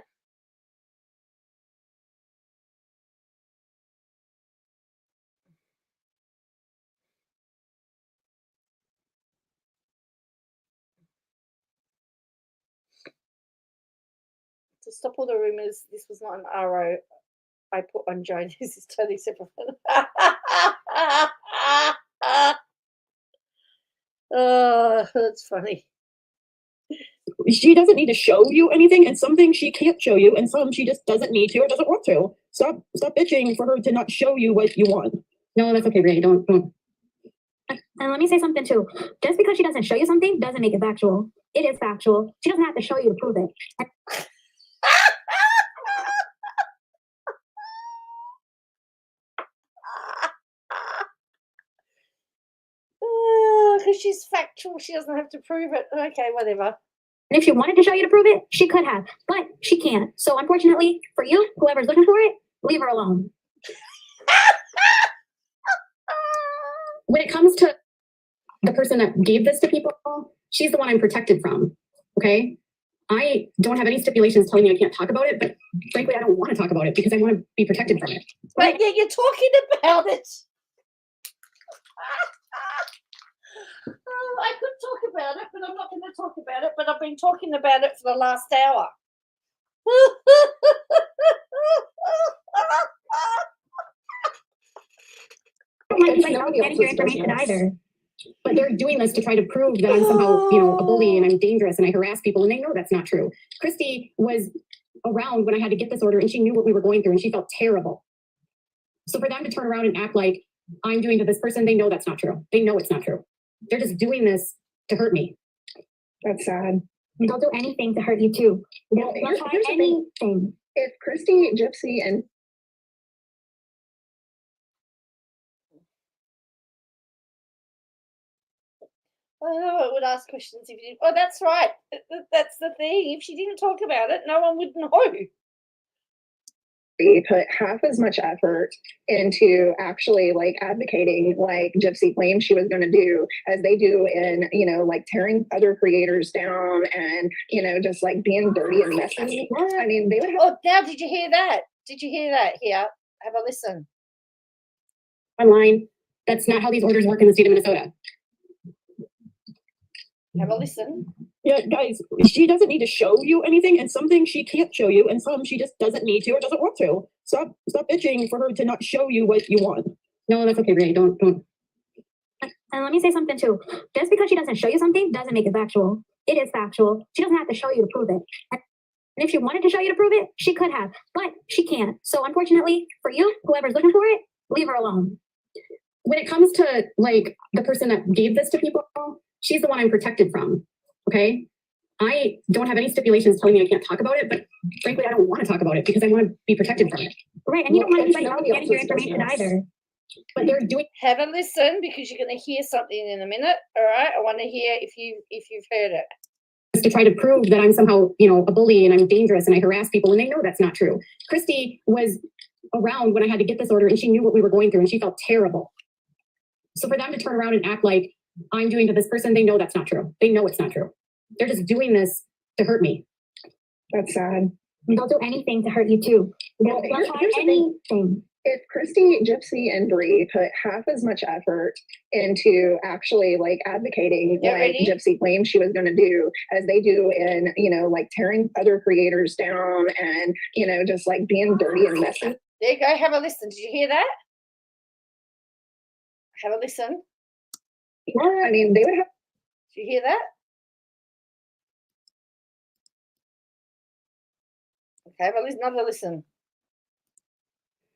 To stop all the rumors, this was not an RO I put on Joe. This is totally separate. Oh, that's funny. she doesn't need to show you anything, and some things she can't show you, and some she just doesn't need to or doesn't want to. Stop bitching for her to not show you what you want. No, that's okay, Ray. Don't. And let me say something too. Just because she doesn't show you something doesn't make it factual. It is factual. She doesn't have to show you to prove it. Because she's factual, she doesn't have to prove it. Okay, whatever. And if she wanted to show you to prove it, she could have, but she can't. So unfortunately for you, whoever's looking for it, leave her alone. When it comes to the person that gave this to people, she's the one I'm protected from. Okay. I don't have any stipulations telling me I can't talk about it, but frankly, I don't want to talk about it because I want to be protected from it. But yeah, you're talking about it. Oh, I could talk about it, but I'm not going to talk about it. But I've been talking about it for the last hour. I don't mind anybody getting your information either. But they're doing this to try to prove that I'm somehow, a bully and I'm dangerous and I harass people, and they know that's not true. Christy was around when I had to get this order, and she knew what we were going through, and she felt terrible. So for them to turn around and act like I'm doing to this person, they know that's not true. They know it's not true. They're just doing this to hurt me. That's sad. They'll do anything to hurt you too. They'll Here's try the thing. anything. If Christy, Gypsy, and I would ask questions if you didn't. Oh, that's right. That's the thing. If she didn't talk about it, no one would know. put half as much effort into actually advocating like Gypsy claimed she was going to do as they do in, tearing other creators down and, just being dirty and messy. I mean, they would have. Oh, now did you hear that? Did you hear that? Here, have a listen. Online. That's not how these orders work in the state of Minnesota. Have a listen. Yeah, guys, she doesn't need to show you anything, and some things she can't show you, and some she just doesn't need to or doesn't want to. Stop bitching for her to not show you what you want. No, that's okay, Ray. Don't. And let me say something too. Just because she doesn't show you something doesn't make it factual. It is factual. She doesn't have to show you to prove it. And if she wanted to show you to prove it, she could have, but she can't. So unfortunately for you, whoever's looking for it, leave her alone. When it comes to the person that gave this to people, she's the one I'm protected from. Okay. I don't have any stipulations telling me I can't talk about it, but frankly, I don't want to talk about it because I want to be protected from it. Right. And you don't want anybody else getting your information either. But they're doing. Have a listen because you're going to hear something in a minute. All right. I want to hear if you've heard it. To try to prove that I'm somehow, a bully and I'm dangerous and I harass people, and they know that's not true. Christy was around when I had to get this order, and she knew what we were going through, and she felt terrible. So for them to turn around and act like I'm doing to this person, they know that's not true. They know it's not true. They're just doing this to hurt me. That's sad. They'll do anything to hurt you too. They'll Here's try the thing. anything. If Christy, Gypsy, and Bree put half as much effort into actually advocating Gypsy claimed she was going to do as they do in, tearing other creators down and, just being dirty and messy. There you go. Have a listen. Did you hear that? Have a listen. I mean, they would have. Did you hear that? Okay, have another listen.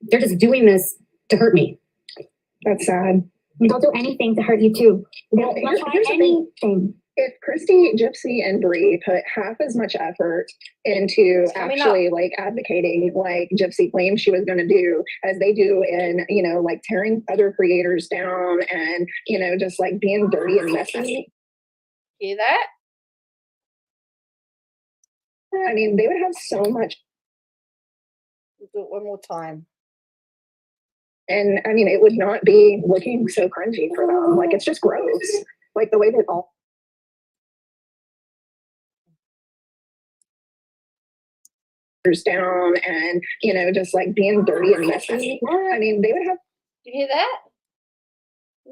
They're just doing this to hurt me. That's sad. They'll do anything to hurt you too. They'll try Here's the thing. anything. if Christy, Gypsy, and Bree put half as much effort into actually like advocating like Gypsy claimed she was going to do as they do in, you know, like tearing other creators down and, you know, just like being dirty and messy. Hear that? I mean, they would have so much. We'll do it one more time. And I mean, it would not be looking so cringy for them. Like, it's just gross. Like the way that all. Down and, you know, just like being dirty and messy. I mean, they would have. Did you hear that?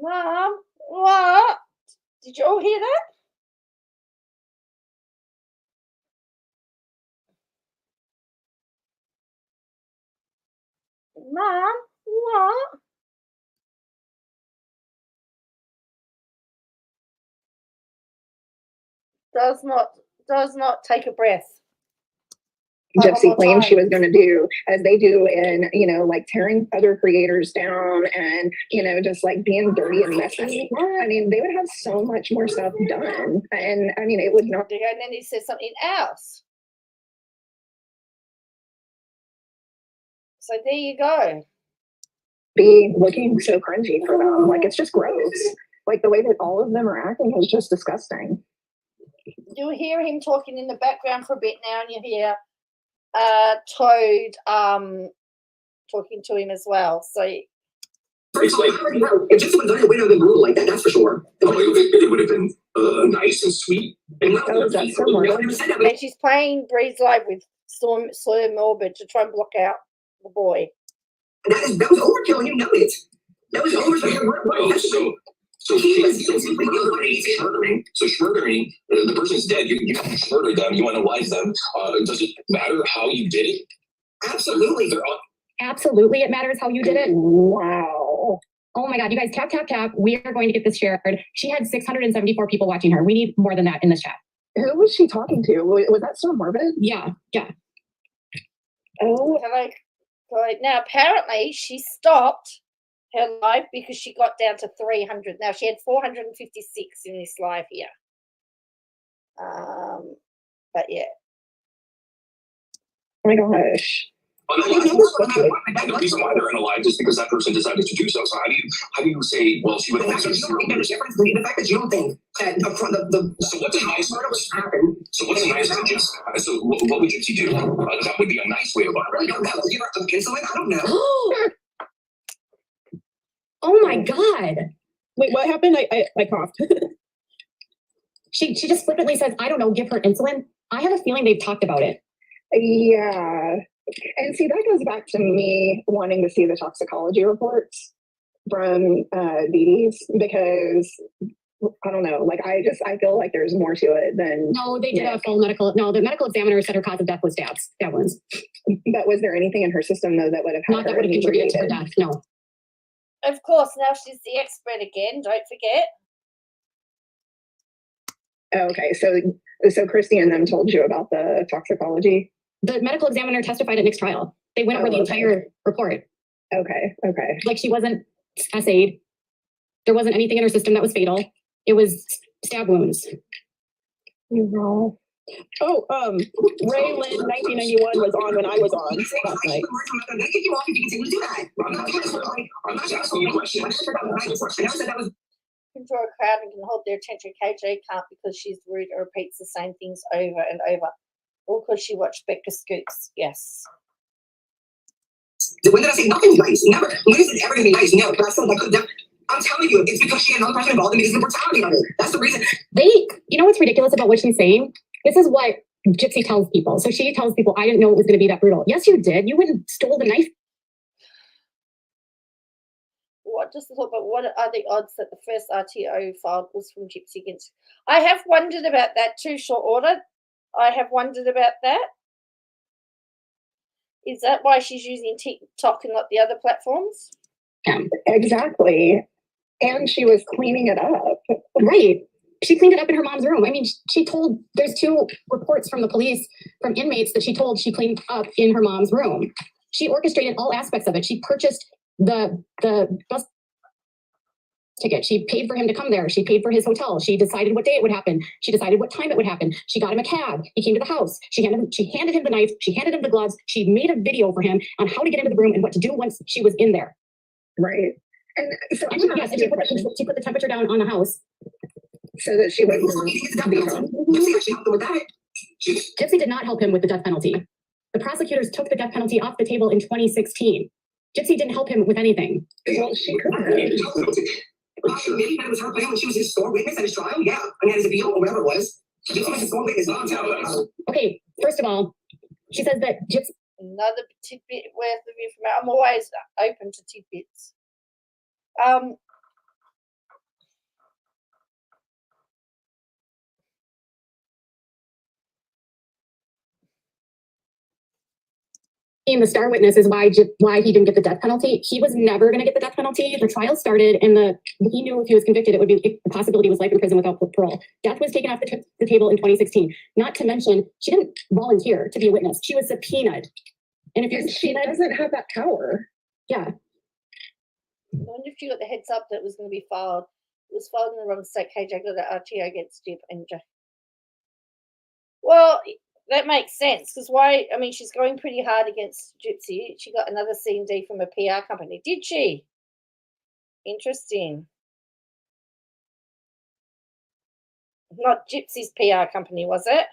Mom, what? Did you all hear that? Mom, what? Does not take a breath. Gypsy claimed she was going to do as they do in, you know, like tearing other creators down and, you know, just like being dirty and messy. I mean, they would have so much more stuff done. And I mean, it would not. And then he says something else. So there you go. Be looking so cringy for them. Like, it's just gross. Like the way that all of them are acting is just disgusting. You'll hear him talking in the background for a bit now, and you hear Toad talking to him as well. So It's like, if Gypsy would have done it, it wouldn't have been brutal like that, that's for sure. It would have been nice and sweet. And and she's playing Breeze Live with Sawyer Morbid to try and block out the boy. That was overkill, you know it. That was overkill. So murdering, the person's dead. You murdered them. You analyze them. Does it matter how you did it? Absolutely. Absolutely, it matters how you did it. Wow. Oh my God, you guys, tap, tap, tap. We are going to get this shared. She had 674 people watching her. We need more than that in this chat. Who was she talking to? Was that so morbid? Yeah. Oh, now apparently she stopped her live because she got down to 300. Now she had 456 in this live here. But yeah. Oh my gosh. The reason why they're unalive is because that person decided to do so. So how do you say, well, she would have the fact that you don't think that so what's a nice so what's a nice so what would Gypsy do? That would be a nice way of I really don't know. Give her some insulin? I don't know. Oh my God. Wait, what happened? I coughed. She just flippantly says, I don't know, give her insulin. I have a feeling they've talked about it. Yeah. And see, that goes back to me wanting to see the toxicology reports from Dee Dee's because I don't know, like I feel like there's more to it than. No, they did a full medical. No, the medical examiner said her cause of death was stab wounds. But was there anything in her system though that would have not that would have contributed to her death? No. Of course, now she's the expert again. Don't forget. Okay, so Christy and them told you about the toxicology. The medical examiner testified at Nick's trial. They went over the entire report. Okay. Like she wasn't assayed. There wasn't anything in her system that was fatal. It was stab wounds. You know. Oh, Ray Lynn 1991 was on when I was on last night. I'm not asking you a question. Control a crowd and can hold their attention. KJ can't because she's rude and repeats the same things over and over. All because she watched Becca Scoops. Yes. When did I say nothing nice? Never. When is it ever going to be nice? No, but I said I could never. I'm telling you, it's because she had another person involved and because of the brutality of it. That's the reason. You know what's ridiculous about what she's saying? This is what Gypsy tells people. So she tells people, I didn't know it was going to be that brutal. Yes, you did. You wouldn't stole the knife. What are the odds that the first RTO filed was from Gypsy against? I have wondered about that too, short order. I have wondered about that. Is that why she's using TikTok and not the other platforms? Exactly. And she was cleaning it up. Right. She cleaned it up in her mom's room. I mean, there's 2 reports from the police, from inmates that she told she cleaned up in her mom's room. She orchestrated all aspects of it. She purchased the bus ticket. She paid for him to come there. She paid for his hotel. She decided what day it would happen. She decided what time it would happen. She got him a cab. He came to the house. She handed him the knife. She handed him the gloves. She made a video for him on how to get into the room and what to do once she was in there. Right. And so And she put the temperature down on the house. so that she wouldn't Gypsy did not help him with the death penalty. The prosecutors took the death penalty off the table in 2016. Gypsy didn't help him with anything. Well, she could have. Maybe that was her plan when she was his sworn witness at his trial. Yeah, I mean, at his appeal or whatever it was. She was his sworn witness. Okay, first of all, she says that Gypsy. Another tidbit worth of information. I'm always open to tidbits. Being the star witness is why he didn't get the death penalty. He was never going to get the death penalty. The trial started, and he knew if he was convicted, it would be the possibility was life in prison without parole. Death was taken off the table in 2016. Not to mention, she didn't volunteer to be a witness. She was subpoenaed. And if you're she doesn't have that power. Yeah. I wonder if you got the heads up that it was going to be filed. It was filed in the wrong state. KJ got an RTO against Jip and J. Well, that makes sense because why? I mean, she's going pretty hard against Gypsy. She got another C&D from a PR company. Did she? Interesting. Not Gypsy's PR company, was it?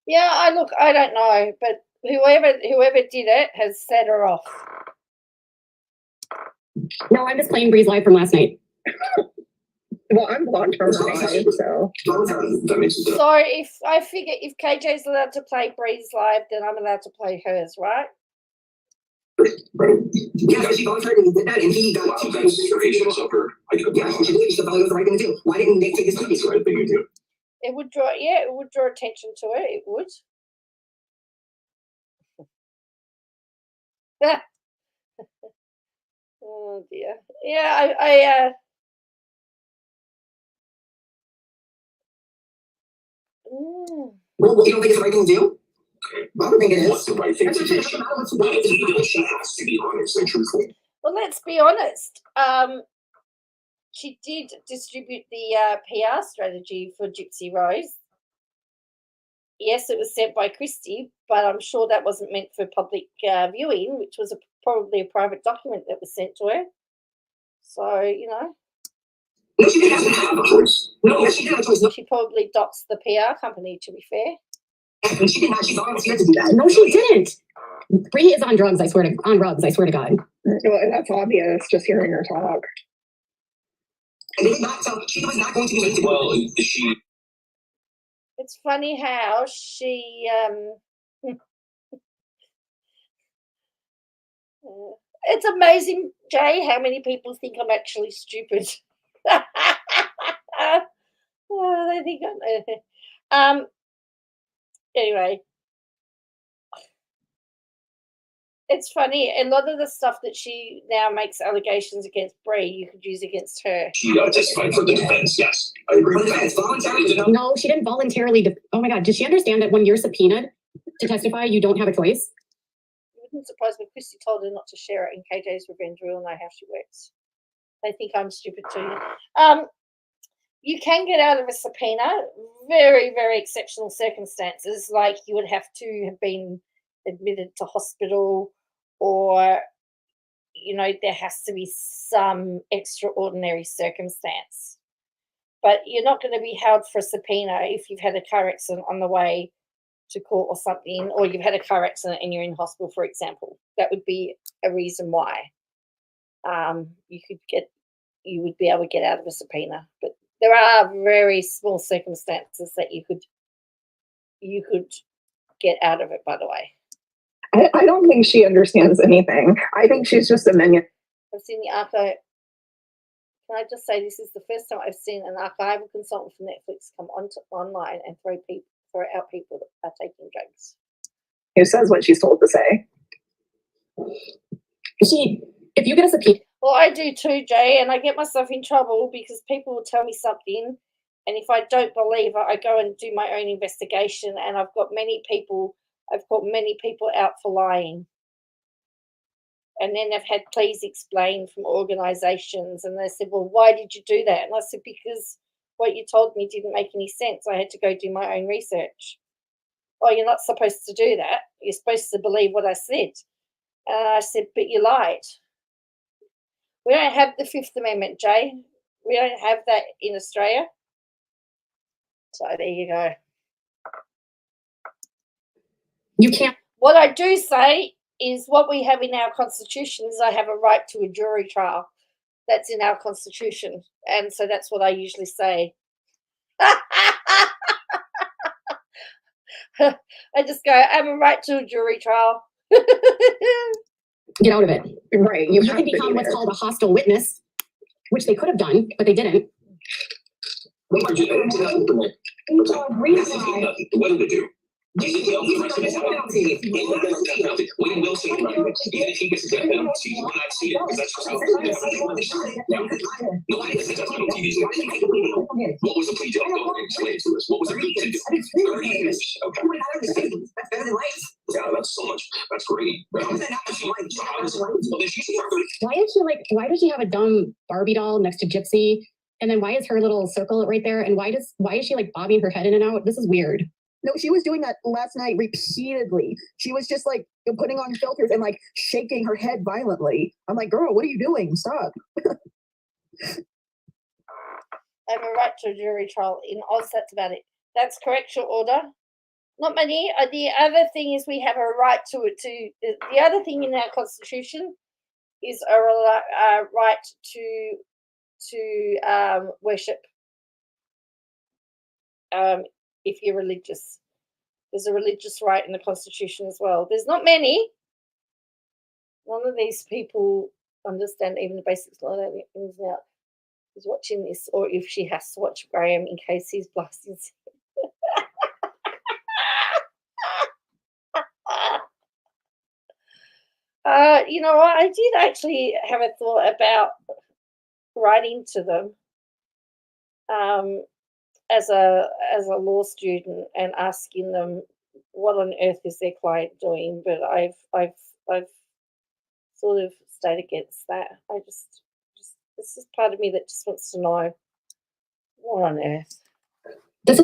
Yeah, I don't know, but whoever did it has set her off. No, I'm just playing Bree's live from last night. Well, I'm blocked from her live, so. So if I figure if KJ's allowed to play Bree's live, then I'm allowed to play hers, right? Yeah, she volunteered and did that, and he got two times of her. Yeah, she believed she thought it was the right thing to do. Why didn't Nick take his cookies? Right thing to do. It would draw attention to it. It would. Oh dear. Yeah, Well, you don't think it's the right thing to do? I don't think it is. What's the right thing to do? She has to be honest and truthful. well, let's be honest. She did distribute the PR strategy for Gypsy Rose. Yes, it was sent by Christie, but I'm sure that wasn't meant for public viewing, which was probably a private document that was sent to her. So, you know. No, she didn't have a choice. No, she didn't have a choice. No. She probably doxed the PR company, to be fair. And she did not. She volunteered to do that. No, she didn't. Bree is on drugs, I swear to God. Well, that's obvious, just hearing her talk. And they did not, so she was not going to be made to Well, she. It's funny how she it's amazing, Jay, how many people think I'm actually stupid. Oh, they think I'm anyway. It's funny. A lot of the stuff that she now makes allegations against Bree, you could use against her. She testified for the defense. Yes, I agree. No, she didn't voluntarily. Oh my God, does she understand that when you're subpoenaed to testify, you don't have a choice? It wouldn't surprise me. Christy told her not to share it in KJ's Revenge. We all know how she works. They think I'm stupid too. You can get out of a subpoena. Very, very exceptional circumstances, like you would have to have been admitted to hospital, or there has to be some extraordinary circumstance. But you're not going to be held for a subpoena if you've had a car accident on the way to court or something, or you've had a car accident and you're in hospital, for example. That would be a reason why you would be able to get out of a subpoena. But there are very small circumstances that you could get out of it, by the way. I don't think she understands anything. I think she's just a minion. I've seen the archive. Can I just say this is the first time I've seen an archival consultant for Netflix come online and throw out people that are taking drugs. Who says what she's told to say? If you get a subpoena. Well, I do too, Jay, and I get myself in trouble because people will tell me something And if I don't believe it, I go and do my own investigation. And I've got many people out for lying. And then I've had pleas explained from organisations, and they said, well, why did you do that? And I said, because what you told me didn't make any sense. I had to go do my own research. Oh, you're not supposed to do that. You're supposed to believe what I said. And I said, but you lied. We don't have the Fifth Amendment, Jay. We don't have that in Australia. So there you go. You can't. What I do say is what we have in our constitution is I have a right to a jury trial. That's in our constitution. And so that's what I usually say. I just go, I have a right to a jury trial. Get out of it. Right. You can become what's called a hostile witness, which they could have done, but they didn't. What did they do? William Wilson, even if he gets a death penalty, you will not see it because that's just how nobody gets a death penalty. What was the plea deal? Go explain to us. What was the plea deal? 30 years. Okay. That's better than life. Yeah, that's so much. That's great. Why does she have a dumb Barbie doll next to Gypsy? And then why is her little circle right there? And why is she like bobbing her head in and out? This is weird. No, she was doing that last night repeatedly. She was just like putting on filters and like shaking her head violently. I'm like, girl, what are you doing? Stop. I have a right to a jury trial in Oz. That's about it. That's correct, your order. Not many. The other thing is we have a right to it. The other thing in our constitution is a right to worship. If you're religious, there's a religious right in the constitution as well. There's not many. None of these people understand even the basics of it. Now is watching this, or if she has to watch Graham in case he's blasting. You know what? I did actually have a thought about writing to them. As a law student and asking them what on earth is their client doing, but I've sort of stayed against that. I just this is part of me that just wants to know what on earth. This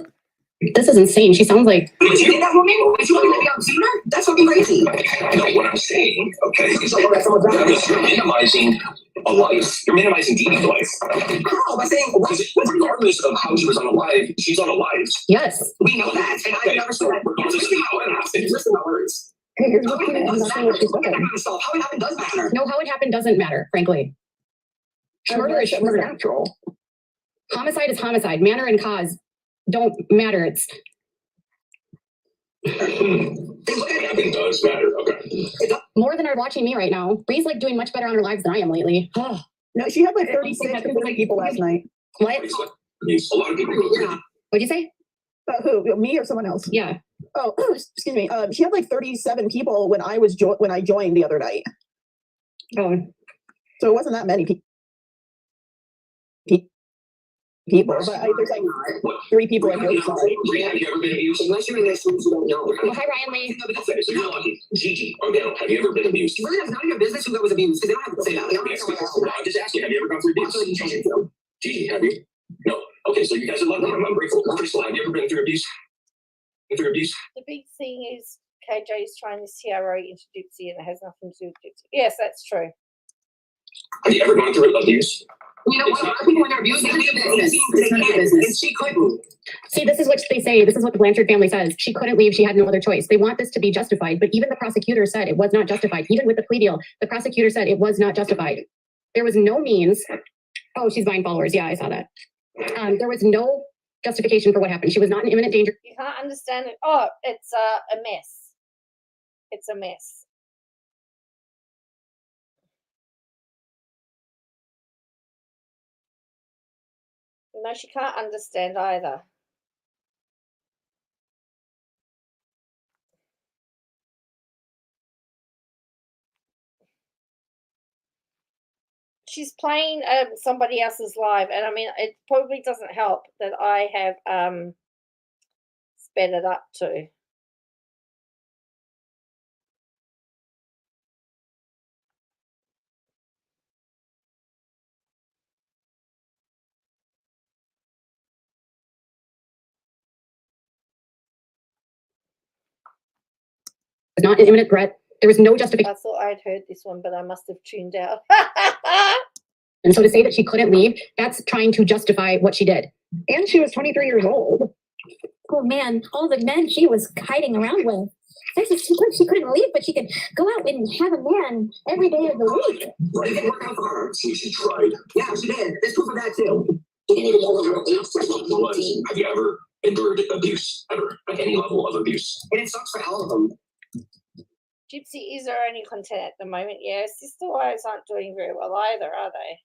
is insane. She sounds like. Did you get that woman? Would you want me to be on Zima? That's fucking crazy. No, what I'm saying, okay, is that you're minimizing a life. You're minimizing Dee's life. How? By saying regardless of how she was unalived, she's unalived. Yes. we know that, and I've never said that. Regardless of how it happened. Listen to words. How it How it happened does matter. No, how it happened doesn't matter, frankly. Murder is murder. Natural. Homicide is homicide. Manner and cause don't matter. It's It does matter. Okay. more than are watching me right now. Bree's like doing much better on her lives than I am lately. No, she had like 36 to 40 people last night. What? A lot of people go through. What'd you say? Who? Me or someone else? Yeah. Oh, excuse me. She had like 37 people when I joined the other night. Oh. So it wasn't that many people. But there's like 3 people in here. Have you ever been abused? Unless you're in this, you don't know. Well, hi, Ryan Lee. Okay, so you're lucky. Gigi, or Dale, have you ever been abused? It really has none of your business who was abused. They don't have to say that. They don't have to say that. I'm just asking, have you ever gone through abuse? Gigi, have you? No. Okay, so you guys are lucky. I'm grateful. Crystal, have you ever been through abuse? The big thing is KJ is trying this TRO into Gypsy and it has nothing to do with Gypsy. Yes, that's true. Have you ever gone through abuse? You know what? A lot of people when they're abused, they leave business. They can't. And she couldn't. See, this is what they say. This is what the Blanchard family says. She couldn't leave. She had no other choice. They want this to be justified, but even the prosecutor said it was not justified. Even with the plea deal, the prosecutor said it was not justified. There was no means. Oh, she's buying followers. Yeah, I saw that. There was no justification for what happened. She was not in imminent danger. You can't understand it. Oh, it's a mess. It's a mess. No, she can't understand either. she's playing somebody else's live, and I mean, it probably doesn't help that I have sped it up too. Not an imminent threat. There was no justification. I thought I'd heard this one, but I must have tuned out. And so to say that she couldn't leave, that's trying to justify what she did. And she was 23 years old. Oh man, all the men she was hiding around with. She couldn't leave, but she could go out and have a man every day of the week. Right. It didn't work out for her. She tried. Yeah, she did. There's proof of that too. She didn't even know her age. Have you ever endured abuse? Ever? Like any level of abuse? And it sucks for all of them. Gypsy is our only content at the moment. Yeah, Sister Wives aren't doing very well either, are they?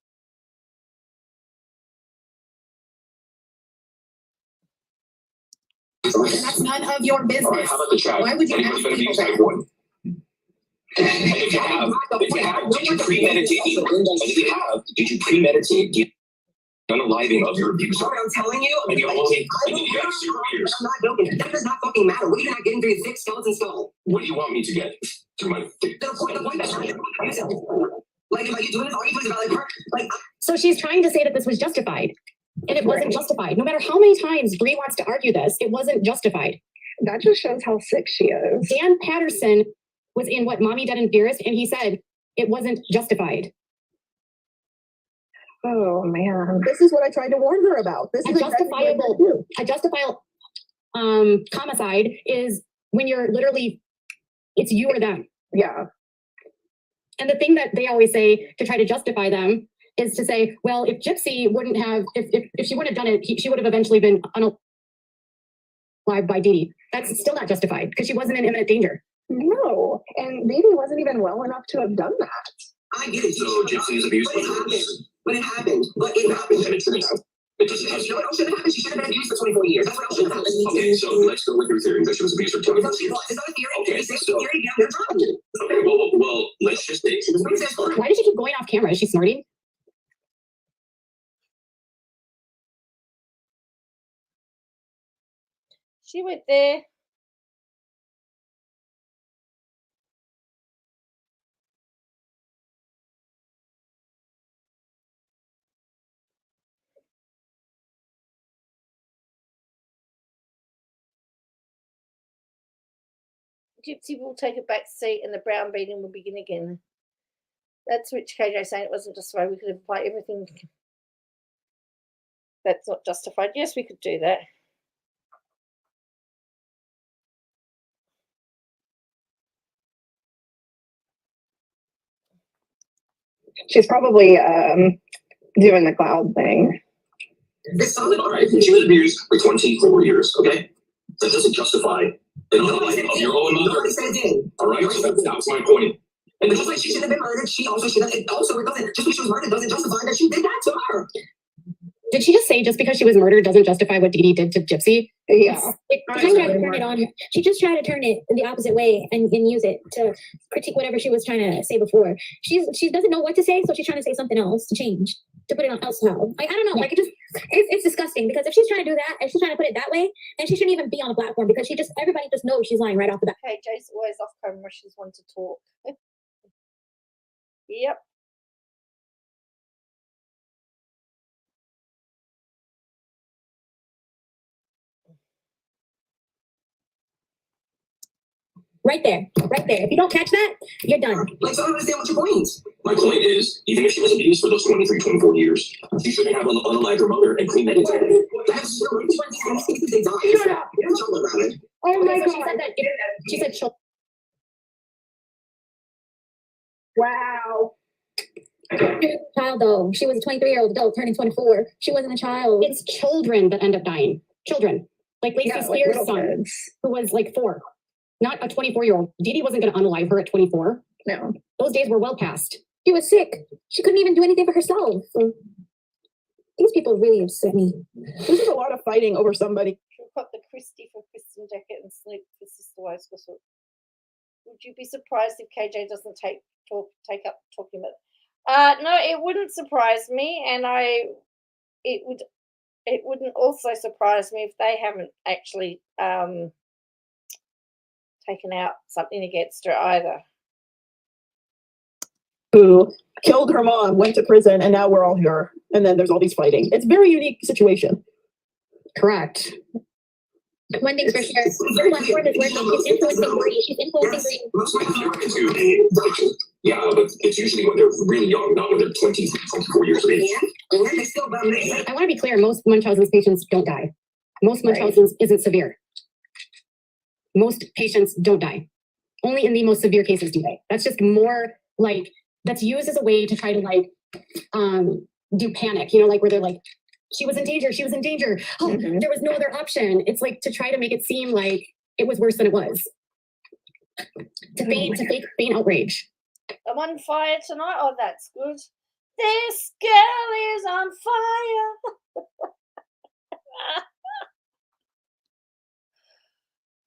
That's none of your business. All right, how about the chat? Why would you Anybody ask gonna people abuse that? type 1? And if you have, did you premeditate? And if you have, did you premeditate the unaliving of your abuser? Sorry, I'm telling you. And you only, and you have 0 years. I'm not joking. That does not fucking matter. What are you not getting through your thick skeleton skull? What do you want me to get through my? The point that's not yourself. Like, are you doing this? Are you doing about like her? Like, So she's trying to say that this was justified, and it wasn't justified. No matter how many times Bree wants to argue this, it wasn't justified. That just shows how sick she is. Dan Patterson was in what Mommy, Dead, and Dearest, and he said it wasn't justified. Oh man, this is what I tried to warn her about. This is A justifiable homicide is when you're literally, it's you or them. Yeah. And the thing that they always say to try to justify them is to say, well, if Gypsy wouldn't have, if she wouldn't have done it, she would have eventually been unalive by Dee Dee. That's still not justified because she wasn't in imminent danger. No, and Dee Dee wasn't even well enough to have done that. I get it. So Gypsy's abuse But it happened. But it happened. And it turns out it doesn't have. No, it should have happened. She should have been abused for 24 years. That's what else should have happened. Okay, so let's go with your theory that she was abused for 24 No, she years. was. It's not a theory. Okay, It's a so- theory. Yeah, they're trying. Okay, well, let's just say. Why did she keep going off camera? Is she snorting? She went there. Gypsy will take a back seat and the brown beating will begin again. That's Rich KJ saying it wasn't justified. We could apply everything. That's not justified. Yes, we could do that. She's probably doing the cloud thing. It's solid. All right. She was abused for 24 years. Okay. That doesn't justify the unaliving of your own mother. Nobody said it did. All right. So that's my point. And Just like she should have been murdered, she also should have. Also, it doesn't. Just because she was murdered doesn't justify that she did that to her. Did she just say just because she was murdered doesn't justify what Dee Dee did to Gypsy? Yeah. She just tried to turn it on. She just tried to turn it the opposite way and use it to critique whatever she was trying to say before. She doesn't know what to say, so she's trying to say something else to change, to put it on elsewhere. Like, I don't know. Like, it's disgusting because if she's trying to do that, if she's trying to put it that way, then she shouldn't even be on the platform because everybody just knows she's lying right off the bat. Okay, Jay's always off camera. She's one to talk. Yep. Right there. If you don't catch that, you're done. Like, so I don't understand what your point is. my point is, even if she was abused for those 23, 24 years, she shouldn't have unalived her mother and premeditated it. That's so they died. Shut up. Don't tell about it. Oh my So she god. said that. She said children. Wow. She was a child though. She was a 23-year-old adult turning 24. She wasn't a child. It's children that end up dying. Children. Like Lacey Yeah, like Spears' little son, kids. who was like 4. Not a 24-year-old. Dee Dee wasn't going to unalive her at 24. No. Those days were well past. She was sick. She couldn't even do anything for herself. So, these people really upset me. This is a lot of fighting over somebody. She'll put the Christie for Kristen Jacket and Snoop for Sister Wives Whistle. Would you be surprised if KJ doesn't take up talking about? No, it wouldn't surprise me, and it wouldn't also surprise me if they haven't actually taken out something against her either. Who killed her mom, went to prison, and now we're all here. And then there's all these fighting. It's a very unique situation. Correct. One thing's for sure, her platform is working. She's influencing Bree. She's influencing Bree. Most people yeah, but it's usually when they're really young, not when they're 20, 24 years of age. I want to be clear, most Munchausen's patients don't die. Most Munchausen's isn't severe. Most patients don't die. Only in the most severe cases do they. That's just more like, that's used as a way to try to like do panic, you know, like where they're like, she was in danger, she was in danger. Oh, there was no other option. It's like to try to make it seem like it was worse than it was. To feign outrage. I'm on fire tonight. Oh, that's good. This girl is on fire.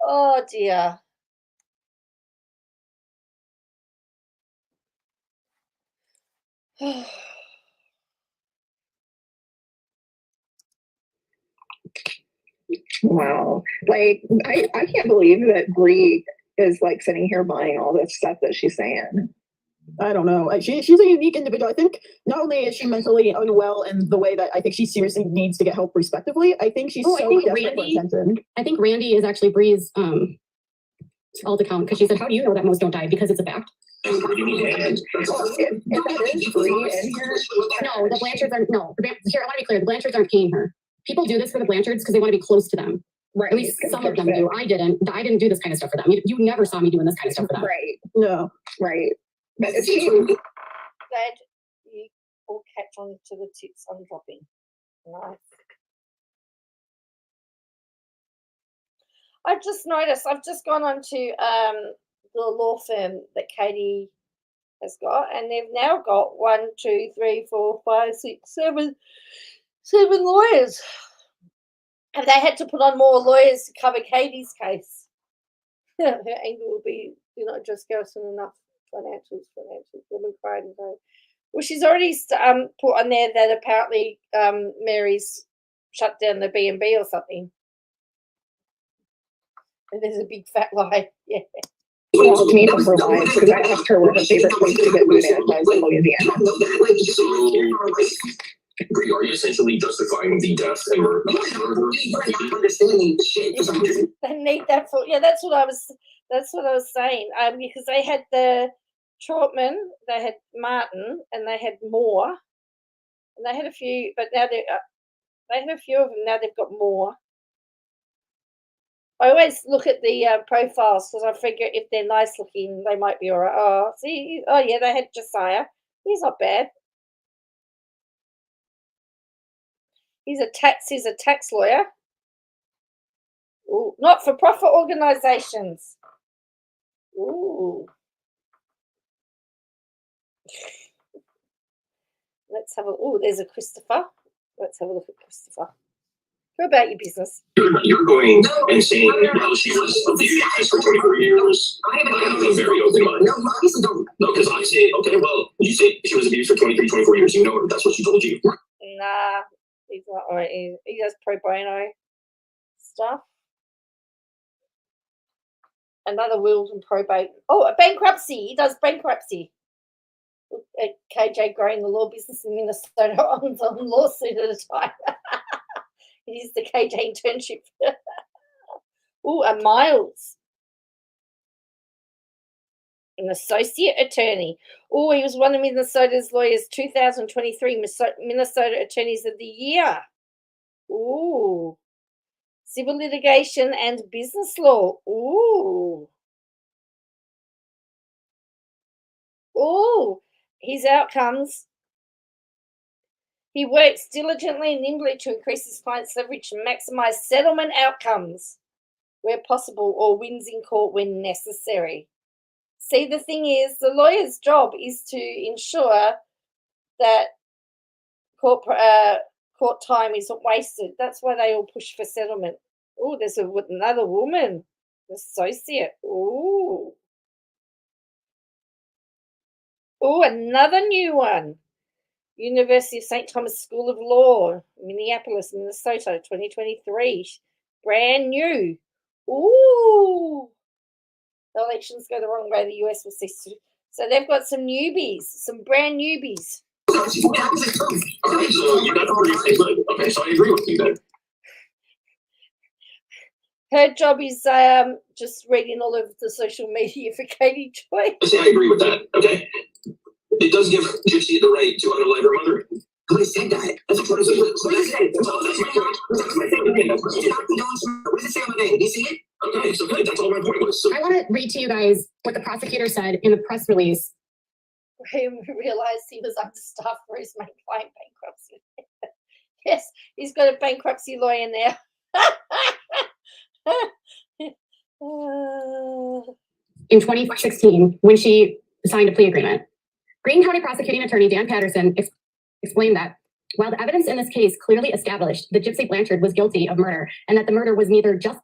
Oh dear. Wow. Like, I can't believe that Bree is like sitting here buying all this stuff that she's saying. I don't know. She's a unique individual. I think not only is she mentally unwell in the way that I think she seriously needs to get help respectively, I think she's desperate for attention. I think Randy is actually Bree's alt account because she said, how do you know that most don't die? Because it's a fact. If that is Bree in here. No, the Blanchards aren't. No, here I want to be clear. The Blanchards aren't paying her. People do this for the Blanchards because they want to be close to them. Right. At least some of them do. I didn't do this kind of stuff for them. You never saw me doing this kind of stuff for them. Right. No. Right. But Glad you all catch on to the tips I'm dropping. Nice. I've just noticed, I've just gone on to the law firm that Katie has got, and they've now got 1, 2, 3, 4, 5, 6, 7 lawyers. And they had to put on more lawyers to cover Katie's case. Her angle will be, just Garrison enough financials, woman cried and go. Well, she's already put on there that apparently Mary's shut down the B&B or something. And there's a big fat lie. Yeah. Well, to me, from her lives, because I asked her where her favorite place to get food at was in Louisiana. Bree, are you essentially justifying the death and murder? They need that for that's what I was saying. Because they had the Trautman, they had Martin, and they had Moore, and they had a few, but now they had a few of them. Now they've got more. I always look at the profiles because I figure if they're nice looking, they might be all right. Oh, see, yeah, they had Josiah. He's not bad. He's a tax lawyer. Ooh, not-for-profit organizations. Ooh. Let's have there's a Christopher. Let's have a look at Christopher. Go about your business. You're going and saying, well, she was abused for 24 years. I have a very open mind. No, because I say, okay, well, you say she was abused for 23, 24 years. You know her. That's what she told you. Nah, he's not right. He does pro bono stuff. Another wills and probate. Oh, a bankruptcy. He does bankruptcy. KJ growing the law business in Minnesota on lawsuit at a time. It is the KJ internship. Oh, a Miles. An associate attorney. Oh, he was one of Minnesota's lawyers 2023 Minnesota Attorneys of the Year. Ooh. Civil litigation and business law. Ooh. Ooh. His outcomes. He works diligently and nimbly to increase his client's leverage and maximize settlement outcomes where possible or wins in court when necessary. See, the thing is, the lawyer's job is to ensure that court time isn't wasted. That's why they all push for settlement. Oh, there's another woman, associate. Ooh. Oh, another new one. University of St. Thomas School of Law, Minneapolis, Minnesota, 2023. Brand new. Ooh. The elections go the wrong way, the US will cease to. So they've got some newbies, some brand newbies. Okay, so you got the pretty statement. Okay, so I agree with you then. Her job is just reading all of the social media for Katie Joy. I say I agree with that, okay? It does give Gypsy the right to unalive her mother. Who said that? That's what it said. That's my point. That's my thing. What does it say on the name? Do you see it? Okay, so good. That's all my point was. So, I want to read to you guys what the prosecutor said in the press release. Graham realised he was understaffed for his main client bankruptcy. Yes, he's got a bankruptcy lawyer now. In 2016, when she signed a plea agreement, Greene County Prosecuting Attorney Dan Patterson explained that while the evidence in this case clearly established that Gypsy Blanchard was guilty of murder and that the murder was neither just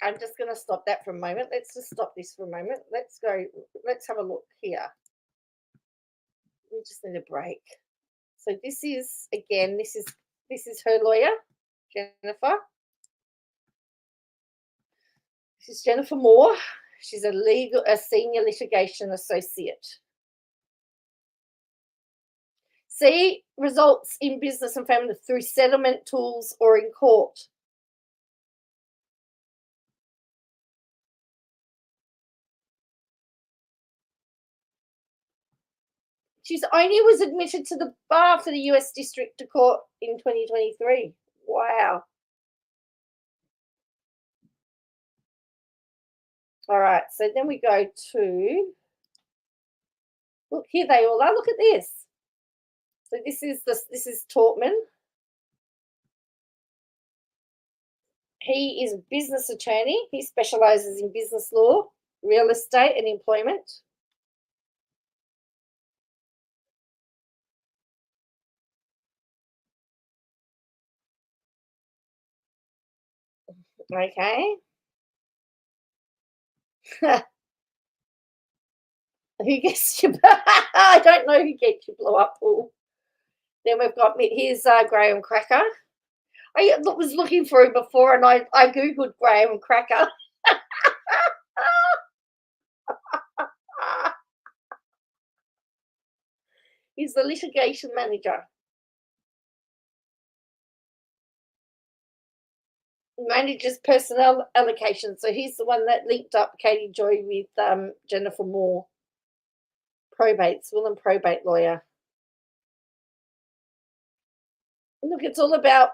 I'm just going to stop that for a moment. Let's just stop this for a moment. Let's go. Let's have a look here. We just need a break. So this is, again, this is her lawyer, Jennifer. This is Jennifer Moore. She's a senior litigation associate. See results in business and family through settlement tools or in court. She's only was admitted to the bar for the US District Court in 2023. Wow. All right, so then we go to, look, here they all are. Look at this. So this is Tautman. He is a business attorney. He specializes in business law, real estate, and employment. Okay. Who gets you? I don't know who gets you blow up, Paul. Then we've got, here's Graham Cracker. I was looking for him before and I Googled Graham Cracker. He's the litigation manager. Manages personnel allocation. So he's the one that linked up Katie Joy with Jennifer Moore. Probates, will and probate lawyer. Look, it's all about.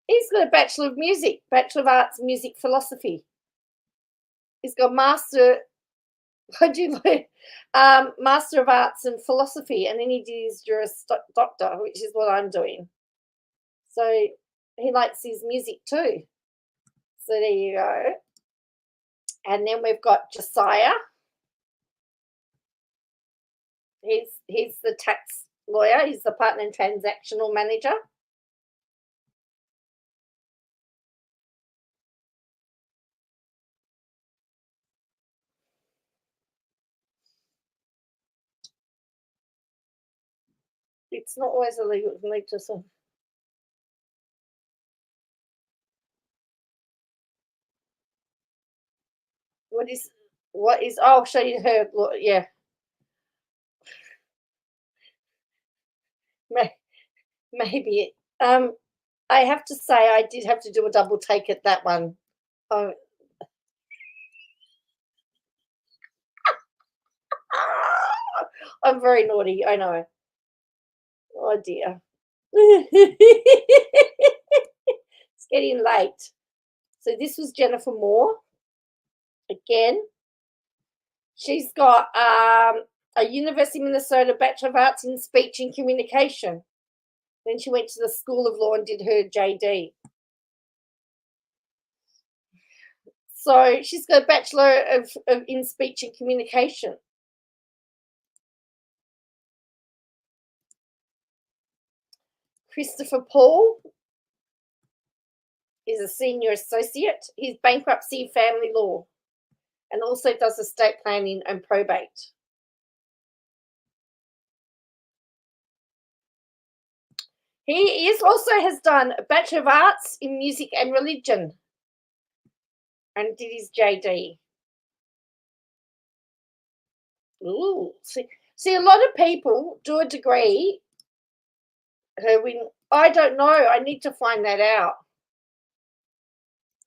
He's got a Bachelor of Music, Bachelor of Arts, Music Philosophy. He's got Master of Arts and Philosophy, and then he did his Juris Doctor, which is what I'm doing. So he likes his music too. So there you go. And then we've got Josiah. He's the tax lawyer. He's the partner and transactional manager. It's not always illegal to leave to some. What is I'll show you her, yeah. Maybe I have to say I did have to do a double take at that one. Oh. I'm very naughty, I know. Oh dear. It's getting late. So this was Jennifer Moore. Again, she's got a University of Minnesota Bachelor of Arts in Speech and Communication. Then she went to the School of Law and did her JD. So she's got a Bachelor of in Speech and Communication. Christopher Paul, He's a senior associate. He's bankruptcy, family law, and also does estate planning and probate. He also has done a Bachelor of Arts in Music and Religion and did his JD. Ooh, see, a lot of people do a degree. I don't know. I need to find that out.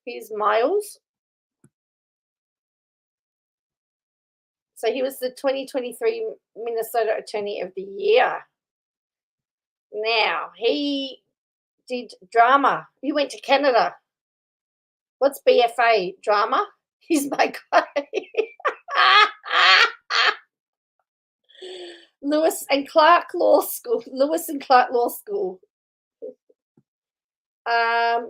Here's Miles. So he was the 2023 Minnesota Attorney of the Year. Now, he did drama. He went to Canada. What's BFA? Drama? He's my guy. Lewis and Clark Law School. Lewis and Clark Law School. And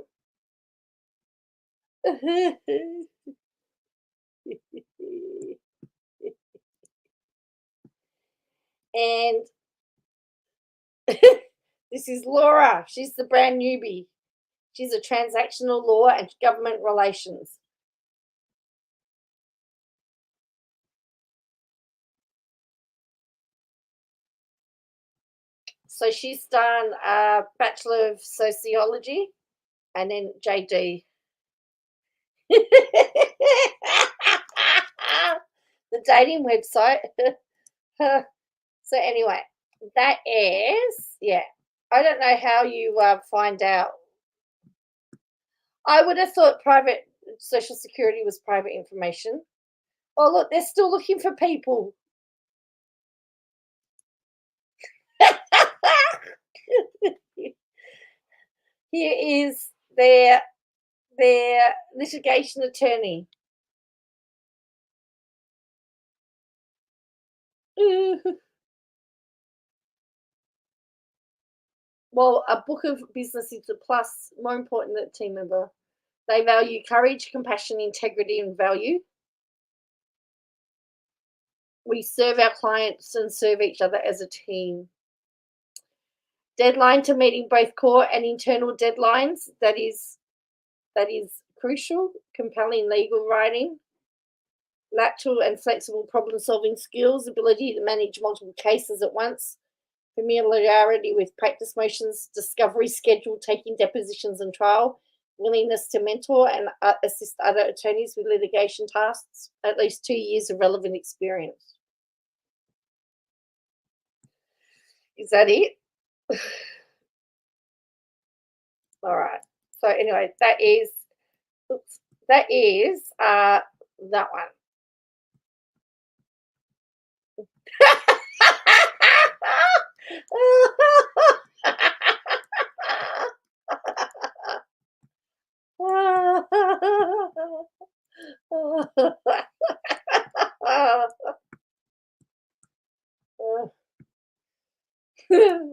this is Laura. She's the brand newbie. She's a transactional law and government relations. So she's done a Bachelor of Sociology and then JD. The dating website. So anyway, that is, yeah. I don't know how you find out. I would have thought private Social Security was private information. Oh, look, they're still looking for people. Here is their litigation attorney. Well, a book of business is a plus, more important than a team member. They value courage, compassion, integrity, and value. We serve our clients and serve each other as a team. Deadline to meeting both core and internal deadlines. That is crucial. Compelling legal writing. Lateral and flexible problem-solving skills. Ability to manage multiple cases at once. Familiarity with practice motions. Discovery schedule, taking depositions and trial. Willingness to mentor and assist other attorneys with litigation tasks. At least 2 years of relevant experience. Is that it? All right. So anyway, that is that one.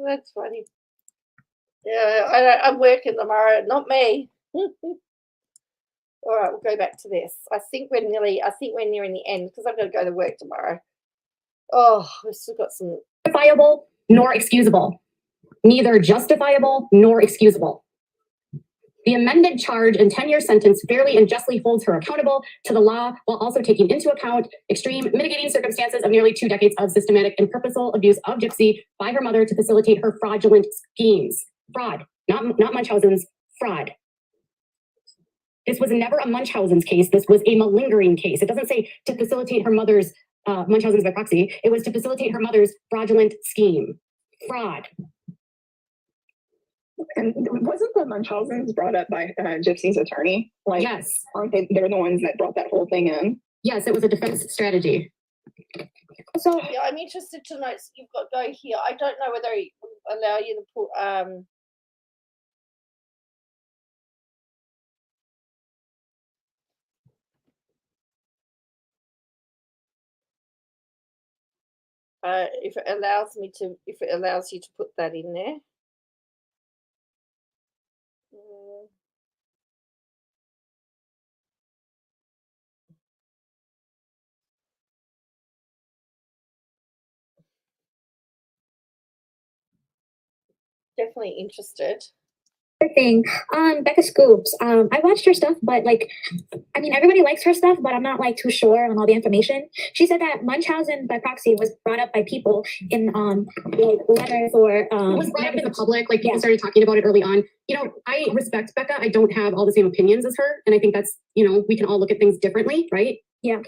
That's funny. Yeah, I'm working tomorrow, not me. All right, we'll go back to this. I think we're nearing the end because I've got to go to work tomorrow. Oh, we've still got some. Justifiable nor excusable. Neither justifiable nor excusable. The amended charge and 10-year sentence fairly and justly holds her accountable to the law while also taking into account extreme mitigating circumstances of nearly 2 decades of systematic and purposeful abuse of Gypsy by her mother to facilitate her fraudulent schemes. Fraud, not Munchausen's, fraud. This was never a Munchausen's case. This was a malingering case. It doesn't say to facilitate her mother's Munchausen's by proxy. It was to facilitate her mother's fraudulent scheme. Fraud. And wasn't the Munchausen's brought up by Gypsy's attorney? Like, yes. Aren't they? They're the ones that brought that whole thing in. Yes, it was a defense strategy. So yeah, I'm interested to know. You've got go here. I don't know whether he will allow you to put if it allows you to put that in there. Definitely interested. thing. Becca Scoops. I watched her stuff, but like, I mean, everybody likes her stuff, but I'm not like too sure on all the information. She said that Munchausen by proxy was brought up by people in like letters or It was brought up in the public, like people started talking about it early on. You know, I respect Becca. I don't have all the same opinions as her, and I think that's, you know, we can all look at things differently, right? Yeah.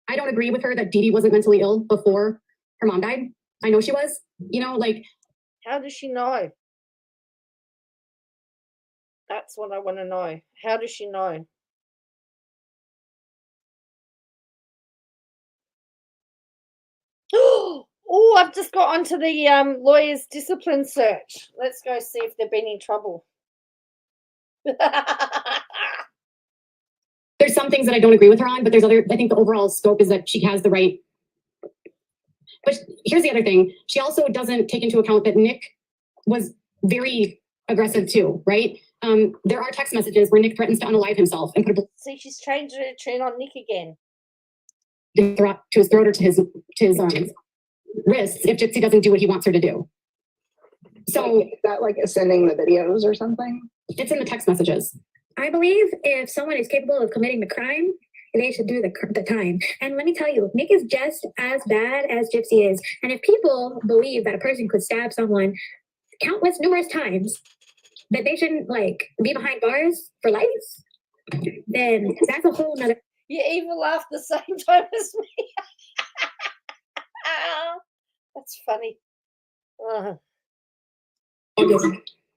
I don't agree with her that Dee Dee wasn't mentally ill before her mom died. I know she was. You know, like, how does she know? That's what I want to know. How does she know? Oh, I've just got onto the lawyer's discipline search. Let's go see if they've been in trouble. there's some things that I don't agree with her on, but there's other, I think the overall scope is that she has the right. But here's the other thing. She also doesn't take into account that Nick was very aggressive too, right? There are text messages where Nick threatens to unalive himself and put a see, she's changed her tune on Nick again. To his throat or to his wrists if Gypsy doesn't do what he wants her to do. So is that like sending the videos or something? It's in the text messages. I believe if someone is capable of committing the crime, they should do the time. And let me tell you, Nick is just as bad as Gypsy is. And if people believe that a person could stab someone countless, numerous times, that they shouldn't like be behind bars for life, then that's a whole nother. You even laugh the same time as me. That's funny.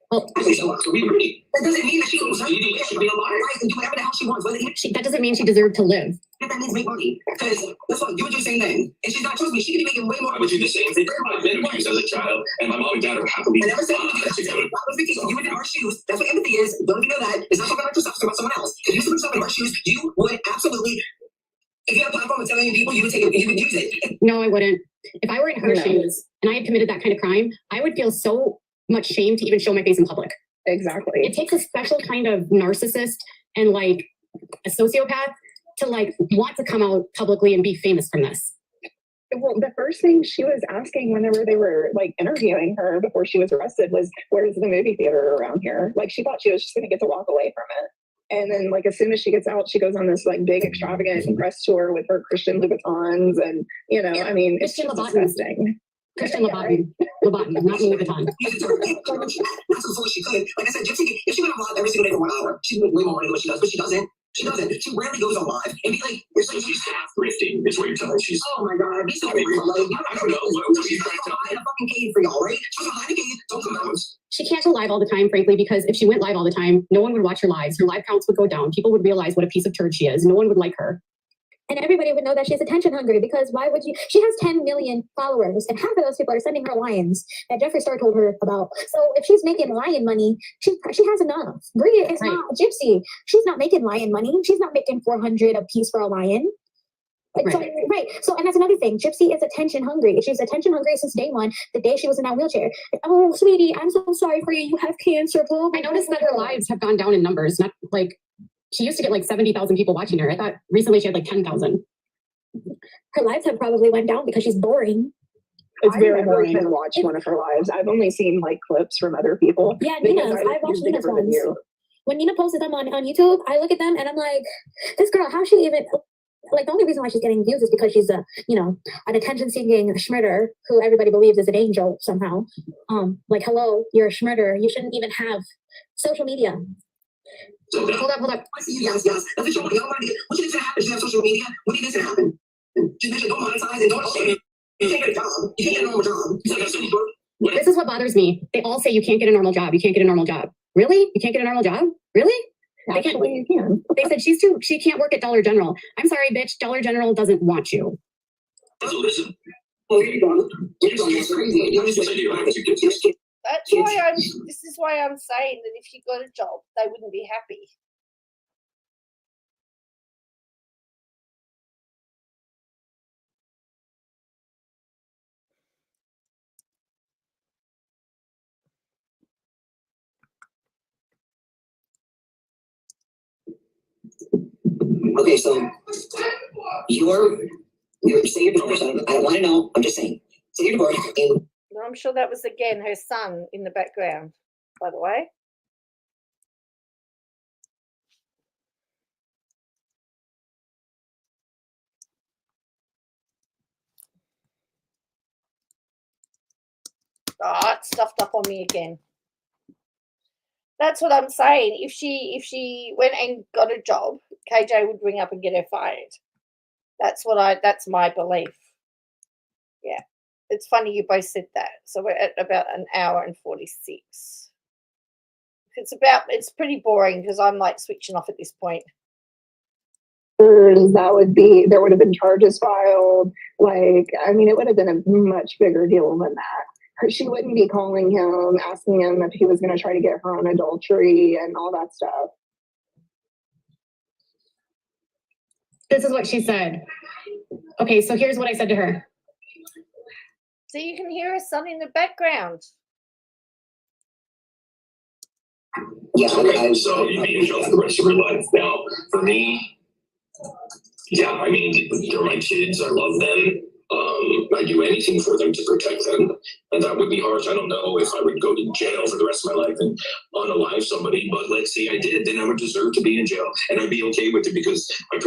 Well, so we agree. That doesn't mean that she should be alive, right? And do whatever the hell she wants. That doesn't mean she deserved to live. That means make money. Because that's what you would do the same thing. And she's not, trust me, she could be making way more. I would do the same thing. I've been abused as a child, and my mom and dad are happily I never said together. You would in our shoes. That's what empathy is. Don't you know that? It's not talking about yourself, it's about someone else. If you put yourself in our shoes, you would absolutely. If you had a platform with 10 million people, you would use it. No, I wouldn't. If I were in her shoes and I had committed that kind of crime, I would feel so much shame to even show my face in public. Exactly. It takes a special kind of narcissist and like a sociopath to like want to come out publicly and be famous from this. Well, the first thing she was asking whenever they were like interviewing her before she was arrested was, where's the movie theater around here? Like she thought she was just going to get to walk away from it. And then like as soon as she gets out, she goes on this like big extravagant press tour with her Christian Louboutins and, you know, I mean, it's just disgusting. Christian Louboutin, not Louis Vuitton. Not so full she could. Like I said, Gypsy, if she went on live every single day for 1 hour, she'd make way more money than what she does, but she doesn't. She doesn't. She rarely goes on live. And be like, you're saying she's half thrifting, is what you're telling. She's. Oh my God, be so weird. Like, I don't know. What are you trying to tell me? A fucking cave for y'all, right? She's behind a cave. Don't come out. She can't go live all the time, frankly, because if she went live all the time, no one would watch her lives. Her live counts would go down. People would realize what a piece of turd she is. No one would like her. And everybody would know that she's attention hungry because why would you? She has 10 million followers, and half of those people are sending her lions that Jeffree Star told her about. So if she's making lion money, she has enough. Bria is not Gypsy. She's not making lion money. She's not making 400 a piece for a lion. So, and that's another thing. Gypsy is attention hungry. She's attention hungry since day one, the day she was in that wheelchair. Oh, sweetie, I'm so sorry for you. You have cancer. I noticed that her lives have gone down in numbers, not like. She used to get like 70,000 people watching her. I thought recently she had like 10,000. Her lives have probably went down because she's boring. It's very boring to watch one of her lives. I've only seen like clips from other people. Yeah, Nina's. I watched Nina's ones. When Nina posted them on YouTube, I look at them and I'm like, this girl, how she even, like the only reason why she's getting views is because she's a, you know, an attention-seeking schmurder who everybody believes is an angel somehow. Like, hello, you're a schmurder. You shouldn't even have social media. So, hold up. Yes. That's what you want. What you think to happen? You have social media. What do you think to happen? Just mention don't monetize and don't. You can't get a job. You can't get a normal job. This is what bothers me. They all say you can't get a normal job. You can't get a normal job. Really? You can't get a normal job? Really? Actually, you can. They said she can't work at Dollar General. I'm sorry, bitch. Dollar General doesn't want you. So listen. Oh, here you go. It's crazy. That's why this is why I'm saying that if she got a job, they wouldn't be happy. Okay, so you're say you're divorced. I don't want to know. I'm just saying. Say you're divorced and No, I'm sure that was again her son in the background, by the way. It's stuffed up on me again. That's what I'm saying. If she went and got a job, KJ would ring up and get her fired. That's my belief. Yeah. It's funny you both said that. So we're at about an hour and 46. It's pretty boring because I'm like switching off at this point. There would have been charges filed. Like, I mean, it would have been a much bigger deal than that. She wouldn't be calling him, asking him if he was going to try to get her on adultery and all that stuff. This is what she said. Okay, so here's what I said to her. So you can hear her son in the background. Yeah, okay, so you'd be in jail for the rest of your life. Now, for me, yeah, I mean, they're my kids. I love them. I do anything for them to protect them. And that would be harsh. I don't know if I would go to jail for the rest of my life and unalive somebody, but let's say I did, then I would deserve to be in jail. And I'd be okay with it because I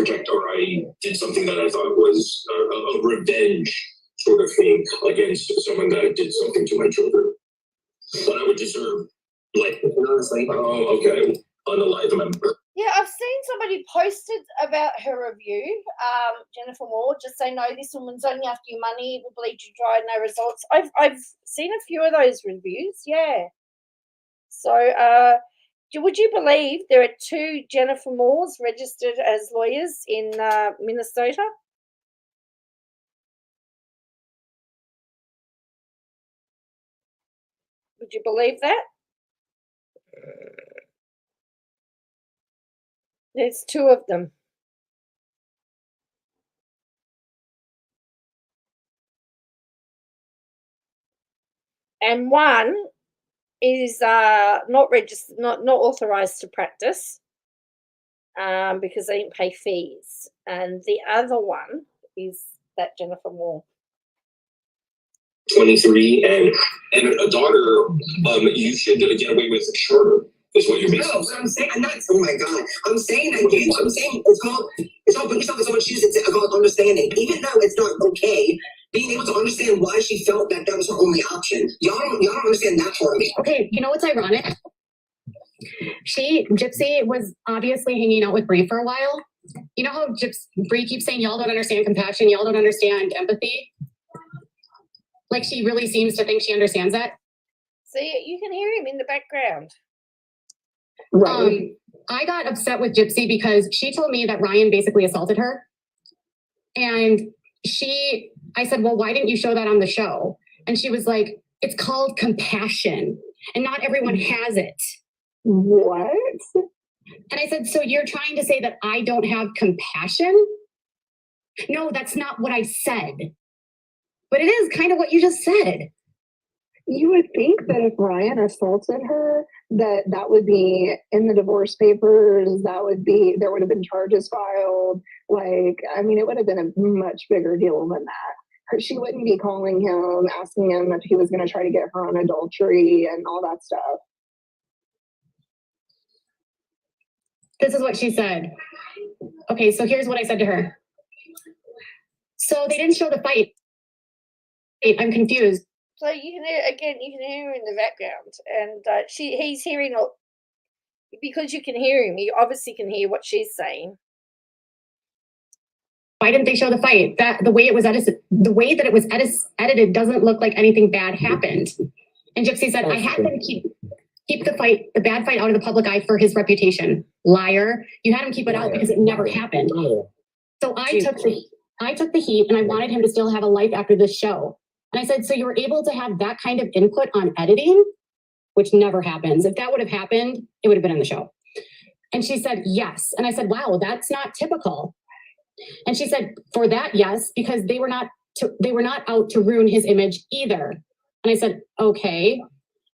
did something that I thought was a revenge sort of thing against someone that did something to my children. But I would deserve, like, honestly, oh, okay, unalive member. Yeah, I've seen somebody posted about her review, Jennifer Moore, just say, no, this woman's only after your money, it will bleed you dry, no results. I've seen a few of those reviews, yeah. So would you believe there are 2 Jennifer Moores registered as lawyers in Minnesota? Would you believe that? There's 2 of them. And one is not registered, not authorized to practice because they didn't pay fees. And the other one is that Jennifer Moore. 23 and a daughter, you should get away with shorter. Is what you're basically. No, what I'm saying, I'm not. Oh my God, I'm saying that you. I'm saying it's called putting yourself in someone's shoes. It's called understanding, even though it's not okay. Being able to understand why she felt that was her only option. Y'all don't understand that part of it. Okay, you know what's ironic? Gypsy was obviously hanging out with Bree for a while. You know how Bree keeps saying y'all don't understand compassion, y'all don't understand empathy? Like she really seems to think she understands that. See, you can hear him in the background. Right. I got upset with Gypsy because she told me that Ryan basically assaulted her. And I said, well, why didn't you show that on the show? And she was like, it's called compassion and not everyone has it. What? And I said, so you're trying to say that I don't have compassion? No, that's not what I said. But it is kind of what you just said. You would think that if Ryan assaulted her, that would be in the divorce papers, there would have been charges filed. Like, I mean, it would have been a much bigger deal than that. She wouldn't be calling him, asking him if he was going to try to get her on adultery and all that stuff. This is what she said. Okay, so here's what I said to her. So they didn't show the fight. I'm confused. So you can hear her in the background, and he's hearing because you can hear him. You obviously can hear what she's saying. Why didn't they show the fight? The way that it was edited doesn't look like anything bad happened. And Gypsy said, I had them keep the bad fight out of the public eye for his reputation. Liar! You had him keep it out because it never happened. So I took the heat, and I wanted him to still have a life after this show. And I said, so you were able to have that kind of input on editing, which never happens. If that would have happened, it would have been in the show. And she said, yes. And I said, wow, that's not typical. And she said, for that, yes, because they were not out to ruin his image either. And I said, okay.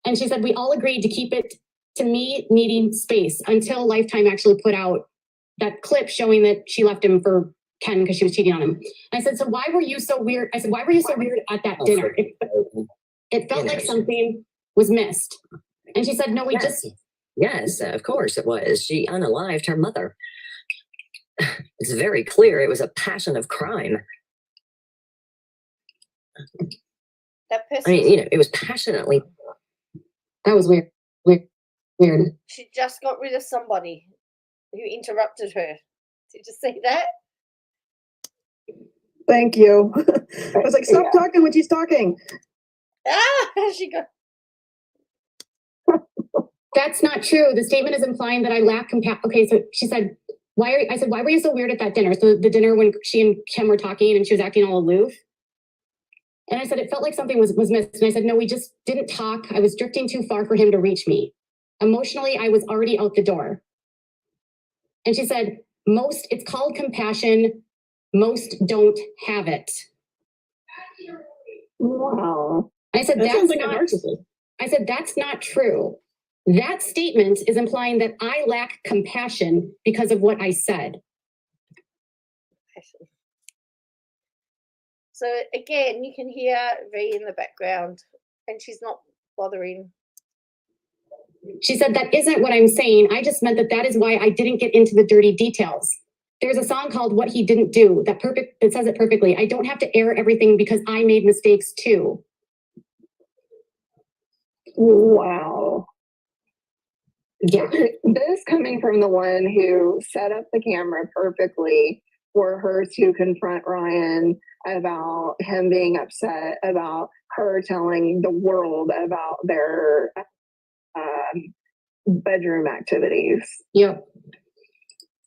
And she said, we all agreed to keep it to me needing space until Lifetime actually put out that clip showing that she left him for Ken because she was cheating on him. And I said, so why were you so weird? I said, why were you so weird at that dinner? It felt like something was missed. And she said, no, Yes, of course it was. She unalived her mother. It's very clear it was a passion of crime. That I person, mean, it was passionately. That was weird. Weird. she just got rid of somebody who interrupted her. Did you see that? Thank you. I was like, stop talking when she's talking. Ah, she got. That's not true. The statement is implying that I lack compassion. Okay, so she said, why were you so weird at that dinner? So the dinner when she and Kim were talking and she was acting all aloof. And I said, it felt like something was missed. And I said, no, we just didn't talk. I was drifting too far for him to reach me. Emotionally, I was already out the door. And she said, it's called compassion. Most don't have it. Wow. I said, That that's sounds like not, a narcissist. I said, that's not true. That statement is implying that I lack compassion because of what I said. So again, you can hear Ree in the background, and she's not bothering. She said, that isn't what I'm saying. I just meant that is why I didn't get into the dirty details. There's a song called What He Didn't Do that says it perfectly. I don't have to air everything because I made mistakes too. Wow. Yeah. This coming from the one who set up the camera perfectly for her to confront Ryan about him being upset about her telling the world about their bedroom activities. Yep.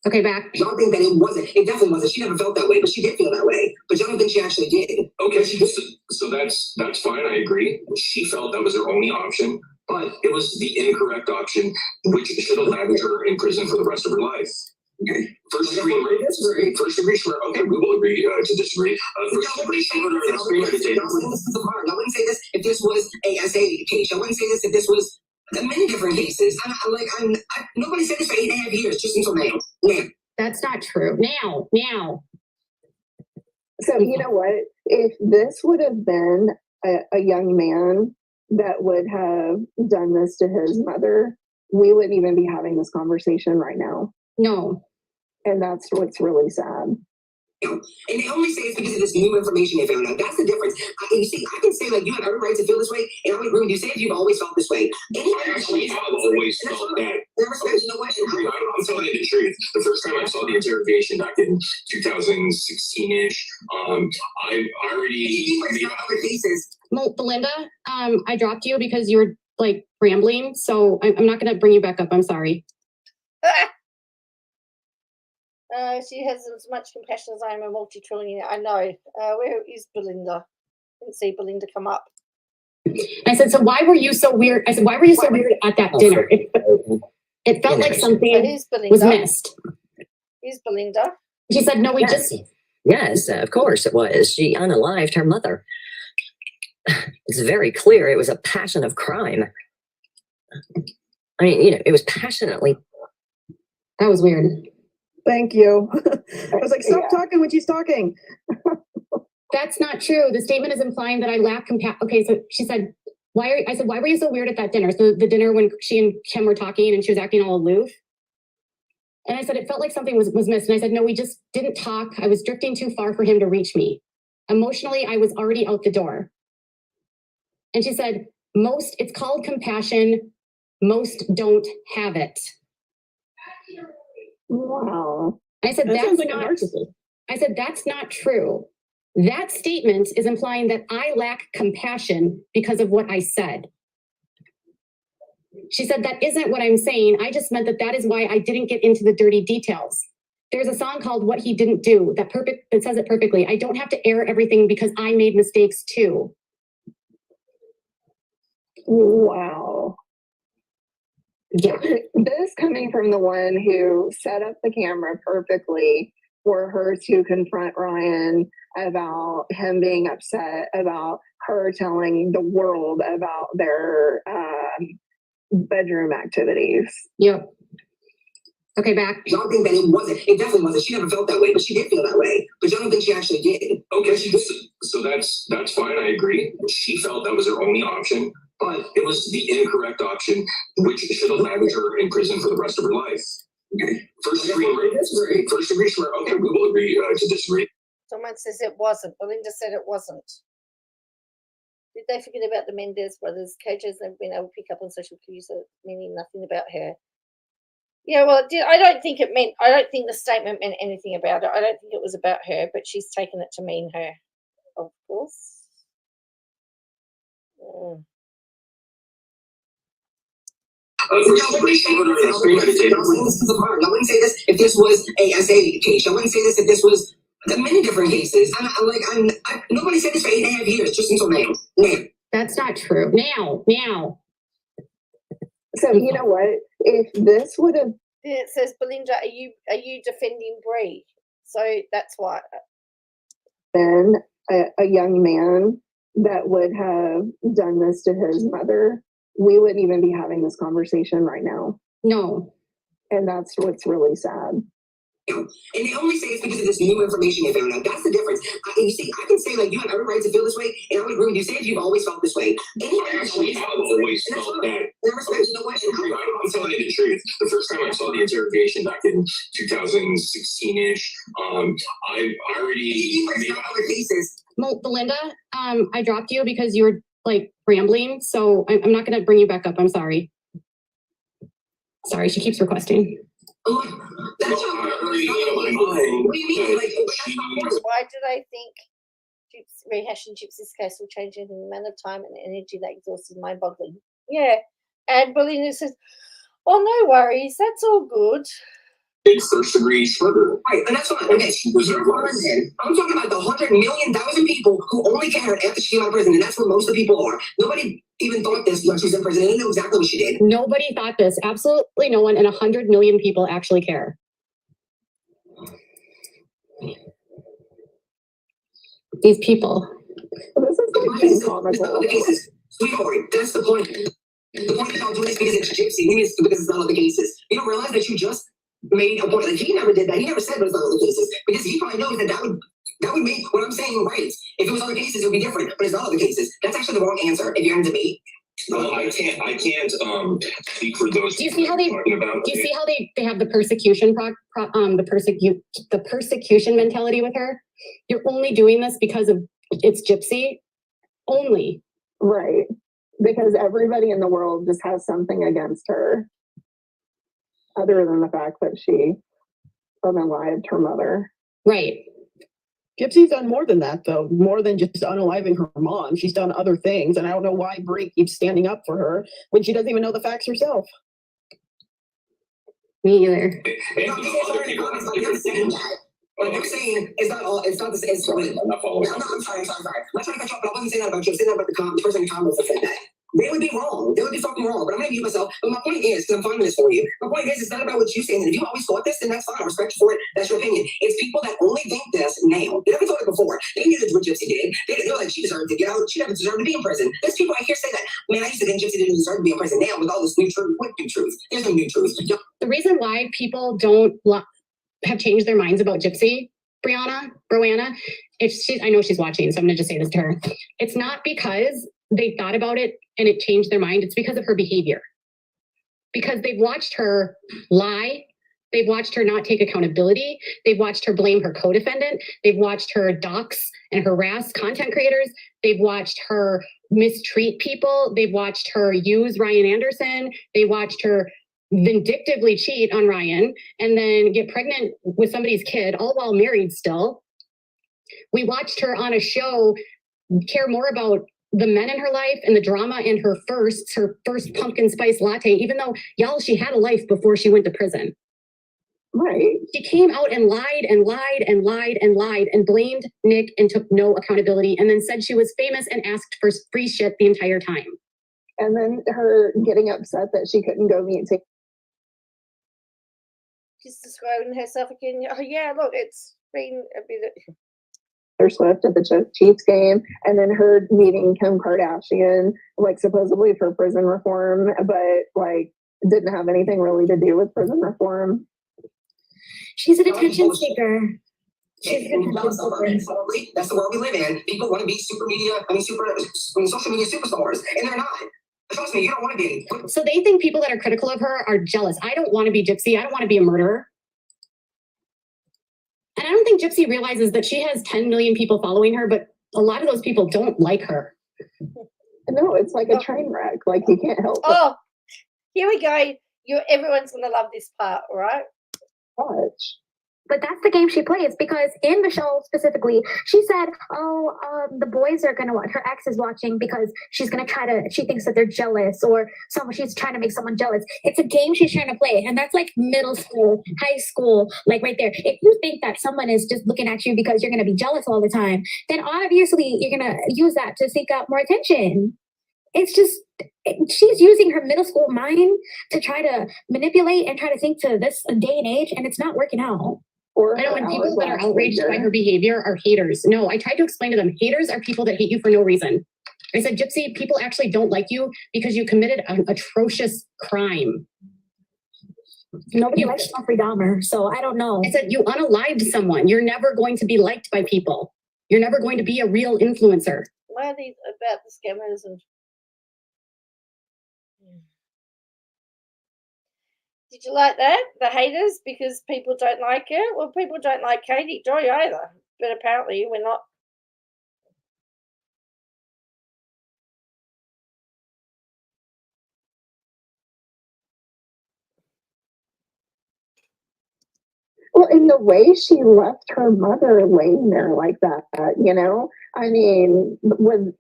Okay, back. Y'all think that it definitely wasn't. She never felt that way, but she did feel that way. But y'all don't think she actually did. Okay, so that's fine. I agree. She felt that was her only option, but it was the incorrect option, which should have landed her in prison for the rest of her life. Okay. First degree murder. Okay, we will agree to disagree. First degree murder. Y'all wouldn't say this if this was a SA case. Y'all wouldn't say this if this was many different cases. Nobody said this for 8.5 years, just until now. Now. That's not true. Now. So you know what? If this would have been a young man that would have done this to his mother, we wouldn't even be having this conversation right now. No. And that's what's really sad. And they only say it's because of this new information they found out. That's the difference. You see, I can say, like, you have every right to feel this way, and I would agree with you. Say if you've always felt this way. I actually have always felt that. You know what? I'm telling you the truth. The first time I saw the interrogation back in 2016-ish, I already made other cases. Well, Belinda, I dropped you because you were like rambling, so I'm not going to bring you back up. I'm sorry. She has as much compassion as I am a multi-trillionaire. I know. Where is Belinda? Didn't see Belinda come up. I said, so why were you so weird? I said, why were you so weird at that dinner? It felt like something was missed. Here's Belinda. She said, no, Yes, of course it was. She unalived her mother. It's very clear it was a passion of crime. I mean, it was passionately. That was weird. Thank you. I was like, stop talking when she's talking. That's not true. The statement is implying that I lack compassion. Okay, so she said, why were you so weird at that dinner? So the dinner when she and Kim were talking and she was acting all aloof. And I said, it felt like something was missed. And I said, no, we just didn't talk. I was drifting too far for him to reach me. Emotionally, I was already out the door. And she said, it's called compassion. Most don't have it. Wow. I said, that sounds like a narcissist. I said, that's not true. That statement is implying that I lack compassion because of what I said. She said, that isn't what I'm saying. I just meant that is why I didn't get into the dirty details. There's a song called What He Didn't Do that says it perfectly. I don't have to air everything because I made mistakes too. Wow. Yeah. This coming from the one who set up the camera perfectly for her to confront Ryan about him being upset about her telling the world about their bedroom activities. Yep. Okay, back. Y'all think that it definitely wasn't. She never felt that way, but she did feel that way. But y'all don't think she actually did. Okay, so that's fine. I agree. She felt that was her only option, but it was the incorrect option, which should have landed her in prison for the rest of her life. Okay. First degree murder. Okay, we will agree to disagree. Someone says it wasn't. Belinda said it wasn't. Did they forget about the Mendez brothers? Coaches never been able to pick up on social cues, meaning nothing about her. Yeah, well, I don't think the statement meant anything about it. I don't think it was about her, but she's taken it to mean her, of course. No one say this if this was a SA case. I wouldn't say this if this was many different cases. Nobody said this for 8.5 years, just until now. That's not true. Now. So you know what? If this would have, it says, Belinda, are you defending Bree? So that's why. Been a young man that would have done this to his mother, we wouldn't even be having this conversation right now. No. And that's what's really sad. And they only say it's because of this new information they found out. That's the difference. You see, I can say, like, you have every right to feel this way, and I would agree with you. Say if you've always felt this way. I actually have always felt that. I'm telling you the truth. The first time I saw the interrogation back in 2016-ish, I already made other cases. Well, Belinda, I dropped you because you were, like, rambling, so I'm not going to bring you back up. I'm sorry. Sorry, she keeps requesting. Why do they think rehashing Gypsy's case will change in the amount of time and energy that exhausts is mind-boggling? Yeah. And Belinda says, oh, no worries. That's all good. First-degree murder. Right, and that's fine. Okay, I'm talking about the 100,000,000 people who only cared after she came out of prison, and that's what most of the people are. Nobody even thought this when she was in prison. They knew exactly what she did. Nobody thought this. Absolutely no one, and 100 million people actually care. These people. This is like the cases. Sweetheart, that's the point. The point is, I'll do this because it's Gypsy. Because it's not other cases. You don't realize that you just made a point. Like, he never did that. He never said it was other cases because he probably knows that would make what I'm saying right. If it was other cases, it would be different. But it's not other cases. That's actually the wrong answer if you're in debate. I can't speak for those. Do you see how they have the persecution the persecution mentality with her? You're only doing this because of it's Gypsy, only. Right, because everybody in the world just has something against her, other than the fact that she unalived her mother. Right. Gypsy's done more than that, though. More than just unaliving her mom. She's done other things, and I don't know why Bree keeps standing up for her when she doesn't even know the facts herself. Me either. What they're saying is not all. It's not the same. I'm not following. I'm sorry. I'm not trying to cut you off, but I wasn't saying that about you. I'm saying that about the person in the comments that said that. They would be wrong. They would be fucking wrong. But I'm going to mute myself. But my point is, because I'm finding this for you, my point is, it's not about what you're saying. And if you always thought this, then that's fine. I respect you for it. That's your opinion. It's people that only think this now. They never thought it before. They knew that's what Gypsy did. They're like, she deserved to get out. She never deserved to be in prison. There's people I hear say that. Man, I used to think Gypsy didn't deserve to be in prison. Now, with all this new truth, what new truth? There's no new truth. The reason why people don't have changed their minds about Gypsy, Roanna, I know she's watching, so I'm going to just say this to her. It's not because they thought about it and it changed their mind. It's because of her behavior. Because they've watched her lie. They've watched her not take accountability. They've watched her blame her co-defendant. They've watched her dox and harass content creators. They've watched her mistreat people. They've watched her use Ryan Anderson. They watched her vindictively cheat on Ryan and then get pregnant with somebody's kid, all while married still. We watched her on a show care more about the men in her life and the drama in her first pumpkin spice latte, even though, y'all, she had a life before she went to prison. Right. She came out and lied and lied and lied and lied and blamed Nick and took no accountability and then said she was famous and asked for free shit the entire time. And then her getting upset that she couldn't go meet She's describing herself again. Oh, yeah, look, it's been a bit Taylor Swift at the Chiefs game, and then her meeting Kim Kardashian, like supposedly for prison reform, but like didn't have anything really to do with prison reform. She's an attention seeker. That's the world we live in. People want to be social media superstars, and they're not. Trust me, you don't want to be. So they think people that are critical of her are jealous. I don't want to be Gypsy. I don't want to be a murderer. And I don't think Gypsy realizes that she has 10 million people following her, but a lot of those people don't like her. No, it's like a train wreck. Like you can't help it. Oh, here we go. Everyone's gonna love this part, all right? Watch. But that's the game she plays, because in the show specifically, she said, the boys are going to watch, her ex is watching because she's going to she thinks that they're jealous, or she's trying to make someone jealous. It's a game she's trying to play. And that's like middle school, high school, like right there. If you think that someone is just looking at you because you're going to be jealous all the time, then obviously you're going to use that to seek out more attention. It's just, she's using her middle school mind to try to manipulate and try to think to this day and age, and it's not working out. I know, and people that are outraged by her behavior are haters. No, I tried to explain to them, haters are people that hate you for no reason. I said, Gypsy, people actually don't like you because you committed an atrocious crime. Nobody likes Jeffrey Dahmer, so I don't know. I said, you unalived someone. You're never going to be liked by people. You're never going to be a real influencer. Why are these about the scammers and... Did you like that? The haters, because people don't like her? Well, people don't like Katie Joy either, but apparently we're not. Well, in the way she left her mother laying there like that, you know? I mean, with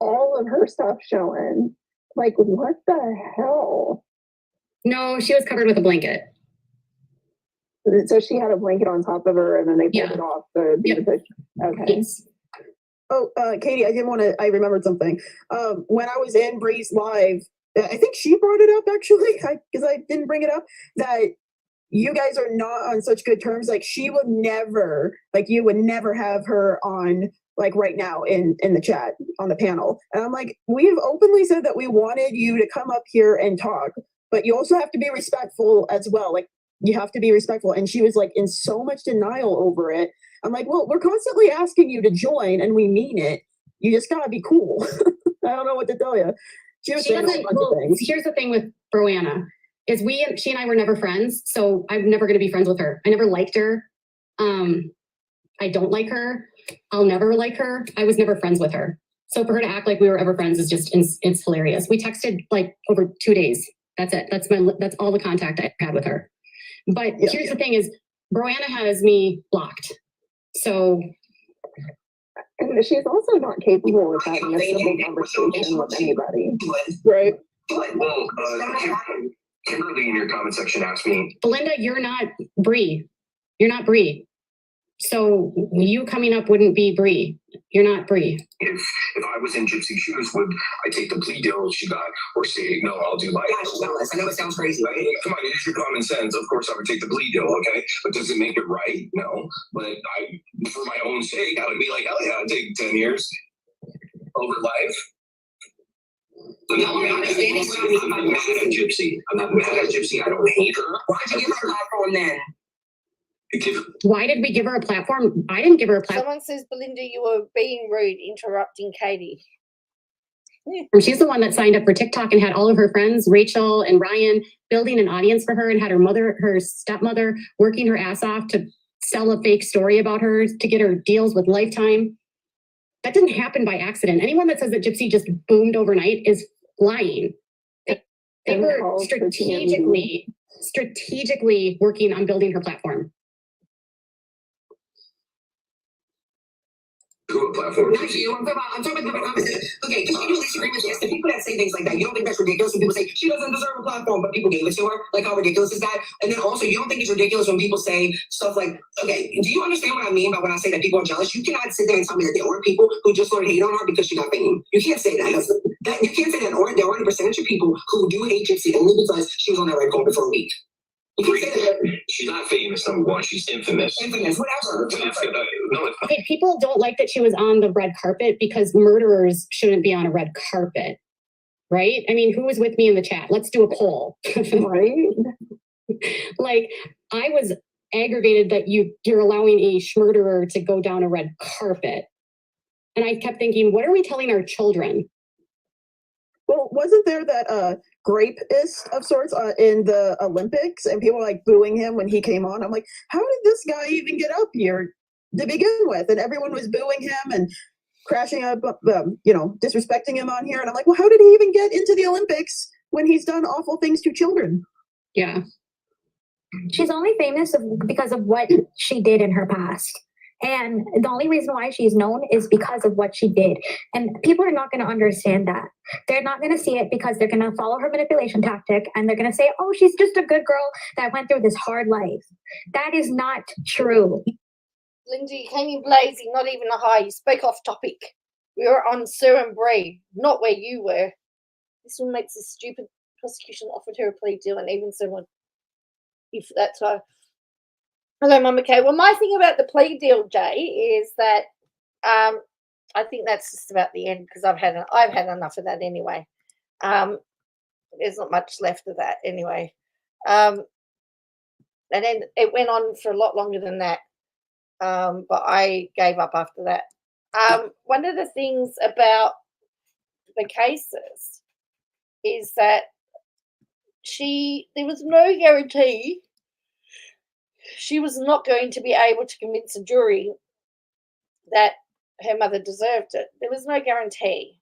all of her stuff showing, like, what the hell? No, she was covered with a blanket. So she had a blanket on top of her, and then they pulled it off. Okay. Yes. Oh, Katie, I remembered something. When I was in Bree's live, I think she brought it up actually, because I didn't bring it up, that you guys are not on such good terms. Like she would never, like you would never have her on, like right now in the chat on the panel. And I'm like, we've openly said that we wanted you to come up here and talk, but you also have to be respectful as well. Like you have to be respectful. And she was like in so much denial over it. I'm like, well, we're constantly asking you to join and we mean it. You just gotta be cool. I don't know what to tell you. She was saying a bunch of things. Here's the thing with Broanna, is she and I were never friends. So I'm never gonna be friends with her. I never liked her. I don't like her. I'll never like her. I was never friends with her. So for her to act like we were ever friends is just, it's hilarious. We texted like over 2 days. That's it. That's all the contact I had with her. But here's the thing is, Broanna has me blocked. So. And she's also not capable of having a civil conversation with anybody. Right. Well, Kimberly in your comment section asked me, Belinda, you're not Bree. You're not Bree. So you coming up wouldn't be Bree. You're not Bree. If I was in Gypsy's shoes, would I take the plea deal she got, or say no? I'll do life. I know it sounds crazy, right? Come on, it's your common sense. Of course, I would take the plea deal. Okay, but does it make it right? No. But for my own sake, I would be like, hell yeah, I'd take 10 years over life. I'm not mad at Gypsy. I'm not mad at Gypsy. I don't hate her. Why'd you give her a platform then? Why did we give her a platform? I didn't give her a platform. Someone says, Belinda, you were being rude, interrupting Katie. She's the one that signed up for TikTok and had all of her friends, Rachel and Ryan, building an audience for her, and had her stepmother working her ass off to sell a fake story about her to get her deals with Lifetime. That didn't happen by accident. Anyone that says that Gypsy just boomed overnight is lying. They were strategically working on building her platform. Platform. Not you. I'm talking about okay, because you do disagree with this. The people that say things like that, you don't think that's ridiculous when people say she doesn't deserve a platform, but people gave it to her. Like, how ridiculous is that? And then also, you don't think it's ridiculous when people say stuff like, okay, do you understand what I mean by when I say that people are jealous? You cannot sit there and tell me that there aren't people who just learned hate on her because she got fame. You can't say that. You can't say that. Or there aren't a percentage of people who do hate Gypsy only because she was on that red carpet for a week. She's not famous, number one. She's infamous. Infamous, whatever. Okay, people don't like that she was on the red carpet because murderers shouldn't be on a red carpet, right? I mean, who was with me in the chat? Let's do a poll. Right? Like, I was aggravated that you're allowing a murderer to go down a red carpet. And I kept thinking, what are we telling our children? Well, wasn't there that grapist of sorts in the Olympics, and people were like booing him when he came on? I'm like, how did this guy even get up here to begin with? And everyone was booing him, and crashing up, disrespecting him on here. And I'm like, well, how did he even get into the Olympics when he's done awful things to children? Yeah. She's only famous because of what she did in her past. And the only reason why she's known is because of what she did. And people are not going to understand that. They're not going to see it because they're going to follow her manipulation tactic and they're going to say, oh, she's just a good girl that went through this hard life. That is not true. Linda, you came in blazing, not even a hi. You spoke off topic. We were on Sir and Bree, not where you were. This one makes a stupid prosecution offered her a plea deal, and even someone, if that's her. Hello, Mama Kay. Well, my thing about the plea deal, Jay, is that I think that's just about the end because I've had enough of that anyway. There's not much left of that anyway. And then it went on for a lot longer than that. But I gave up after that. One of the things about the cases is that there was no guarantee she was not going to be able to convince a jury that her mother deserved it. There was no guarantee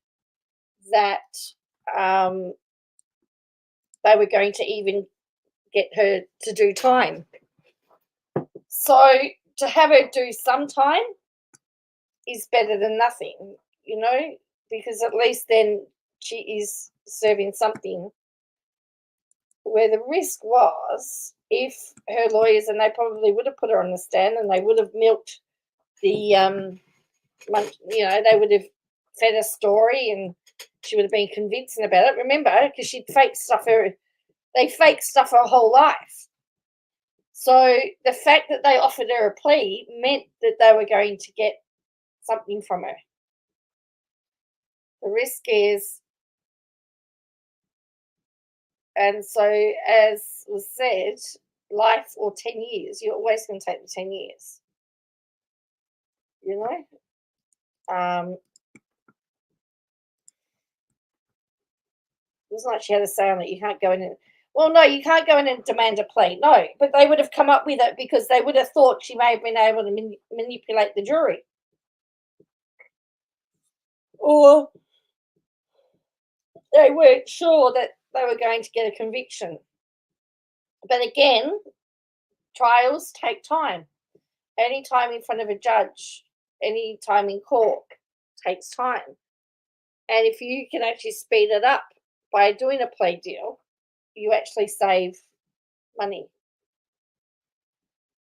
that they were going to even get her to do time. So to have her do some time is better than nothing, because at least then she is serving something. Where the risk was, if her lawyers, and they probably would have put her on the stand and they would have milked the, they would have fed a story and she would have been convincing about it. Remember, because she'd they faked stuff her whole life. So the fact that they offered her a plea meant that they were going to get something from her. The risk is, and so as was said, life or 10 years, you're always going to take the 10 years. It's like she had a say on it. You can't go in and, well, no, you can't go in and demand a plea. No, but they would have come up with it because they would have thought she may have been able to manipulate the jury. Or they weren't sure that they were going to get a conviction. But again, trials take time. Any time in front of a judge, any time in court takes time. And if you can actually speed it up by doing a plea deal, you actually save money.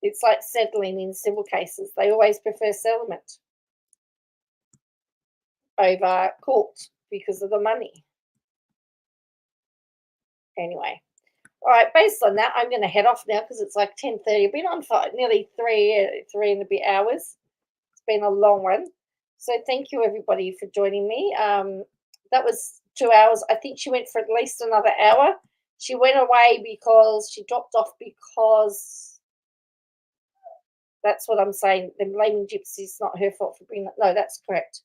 It's like settling in civil cases. They always prefer settlement over court because of the money. Anyway. All right, based on that, I'm going to head off now because it's like 10:30. I've been on for nearly three and a bit hours. It's been a long one. So thank you, everybody, for joining me. That was 2 hours. I think she went for at least another hour. She went away because she dropped off because that's what I'm saying. Them blaming gypsies, not her fault for bringing that. No, that's correct.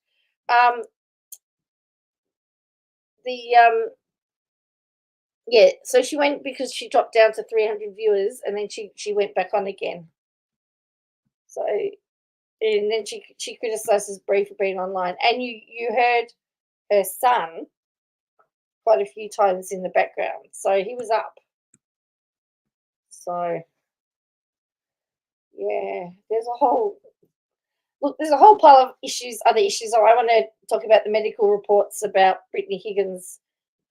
Yeah, so she went because she dropped down to 300 viewers and then she went back on again. So, and then she criticizes Bree for being online. And you heard her son quite a few times in the background. So he was up. So, yeah, there's a whole pile of issues, other issues. Oh, I want to talk about the medical reports about Brittany Higgins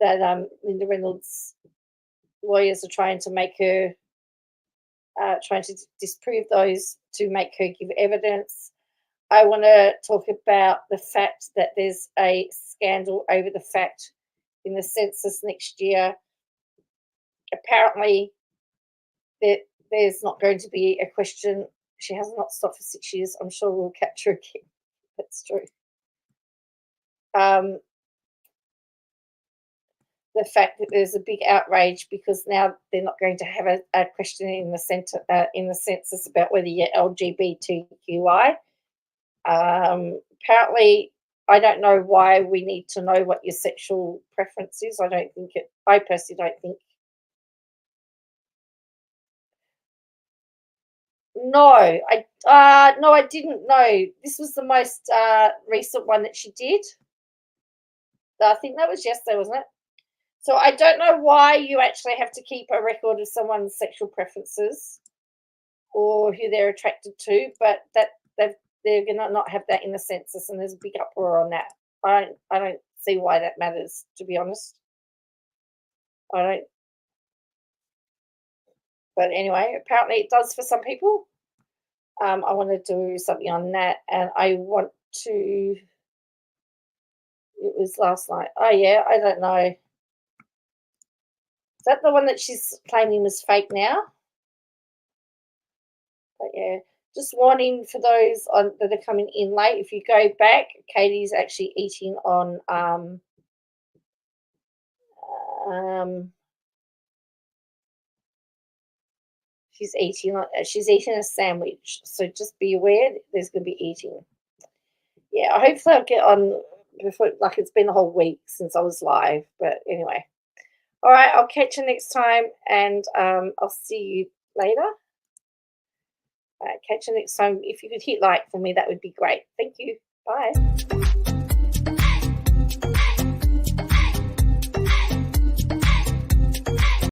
that Linda Reynolds' lawyers are trying to make her, trying to disprove those to make her give evidence. I want to talk about the fact that there's a scandal over the fact in the census next year. Apparently, there's not going to be a question. She has not stopped for 6 years. I'm sure we'll catch her again. That's true. The fact that there's a big outrage because now they're not going to have a question in the census about whether you're LGBTQI. Apparently, I don't know why we need to know what your sexual preference is. I personally don't think. No, no, I didn't know. This was the most recent one that she did. I think that was yesterday, wasn't it? So I don't know why you actually have to keep a record of someone's sexual preferences or who they're attracted to, but they're gonna not have that in the census, and there's a big uproar on that. I don't see why that matters, to be honest. I don't. But anyway, apparently it does for some people. I want to do something on that, and I want to. It was last night. Oh yeah, I don't know. Is that the one that she's claiming was fake now? But yeah, just warning for those that are coming in late. If you go back, Katie's actually eating on she's eating a sandwich. So just be aware there's going to be eating. Yeah, hopefully I'll get on before. Like, it's been a whole week since I was live, but anyway. All right, I'll catch you next time, and I'll see you later. Catch you next time. If you could hit like for me, that would be great. Thank you. Bye.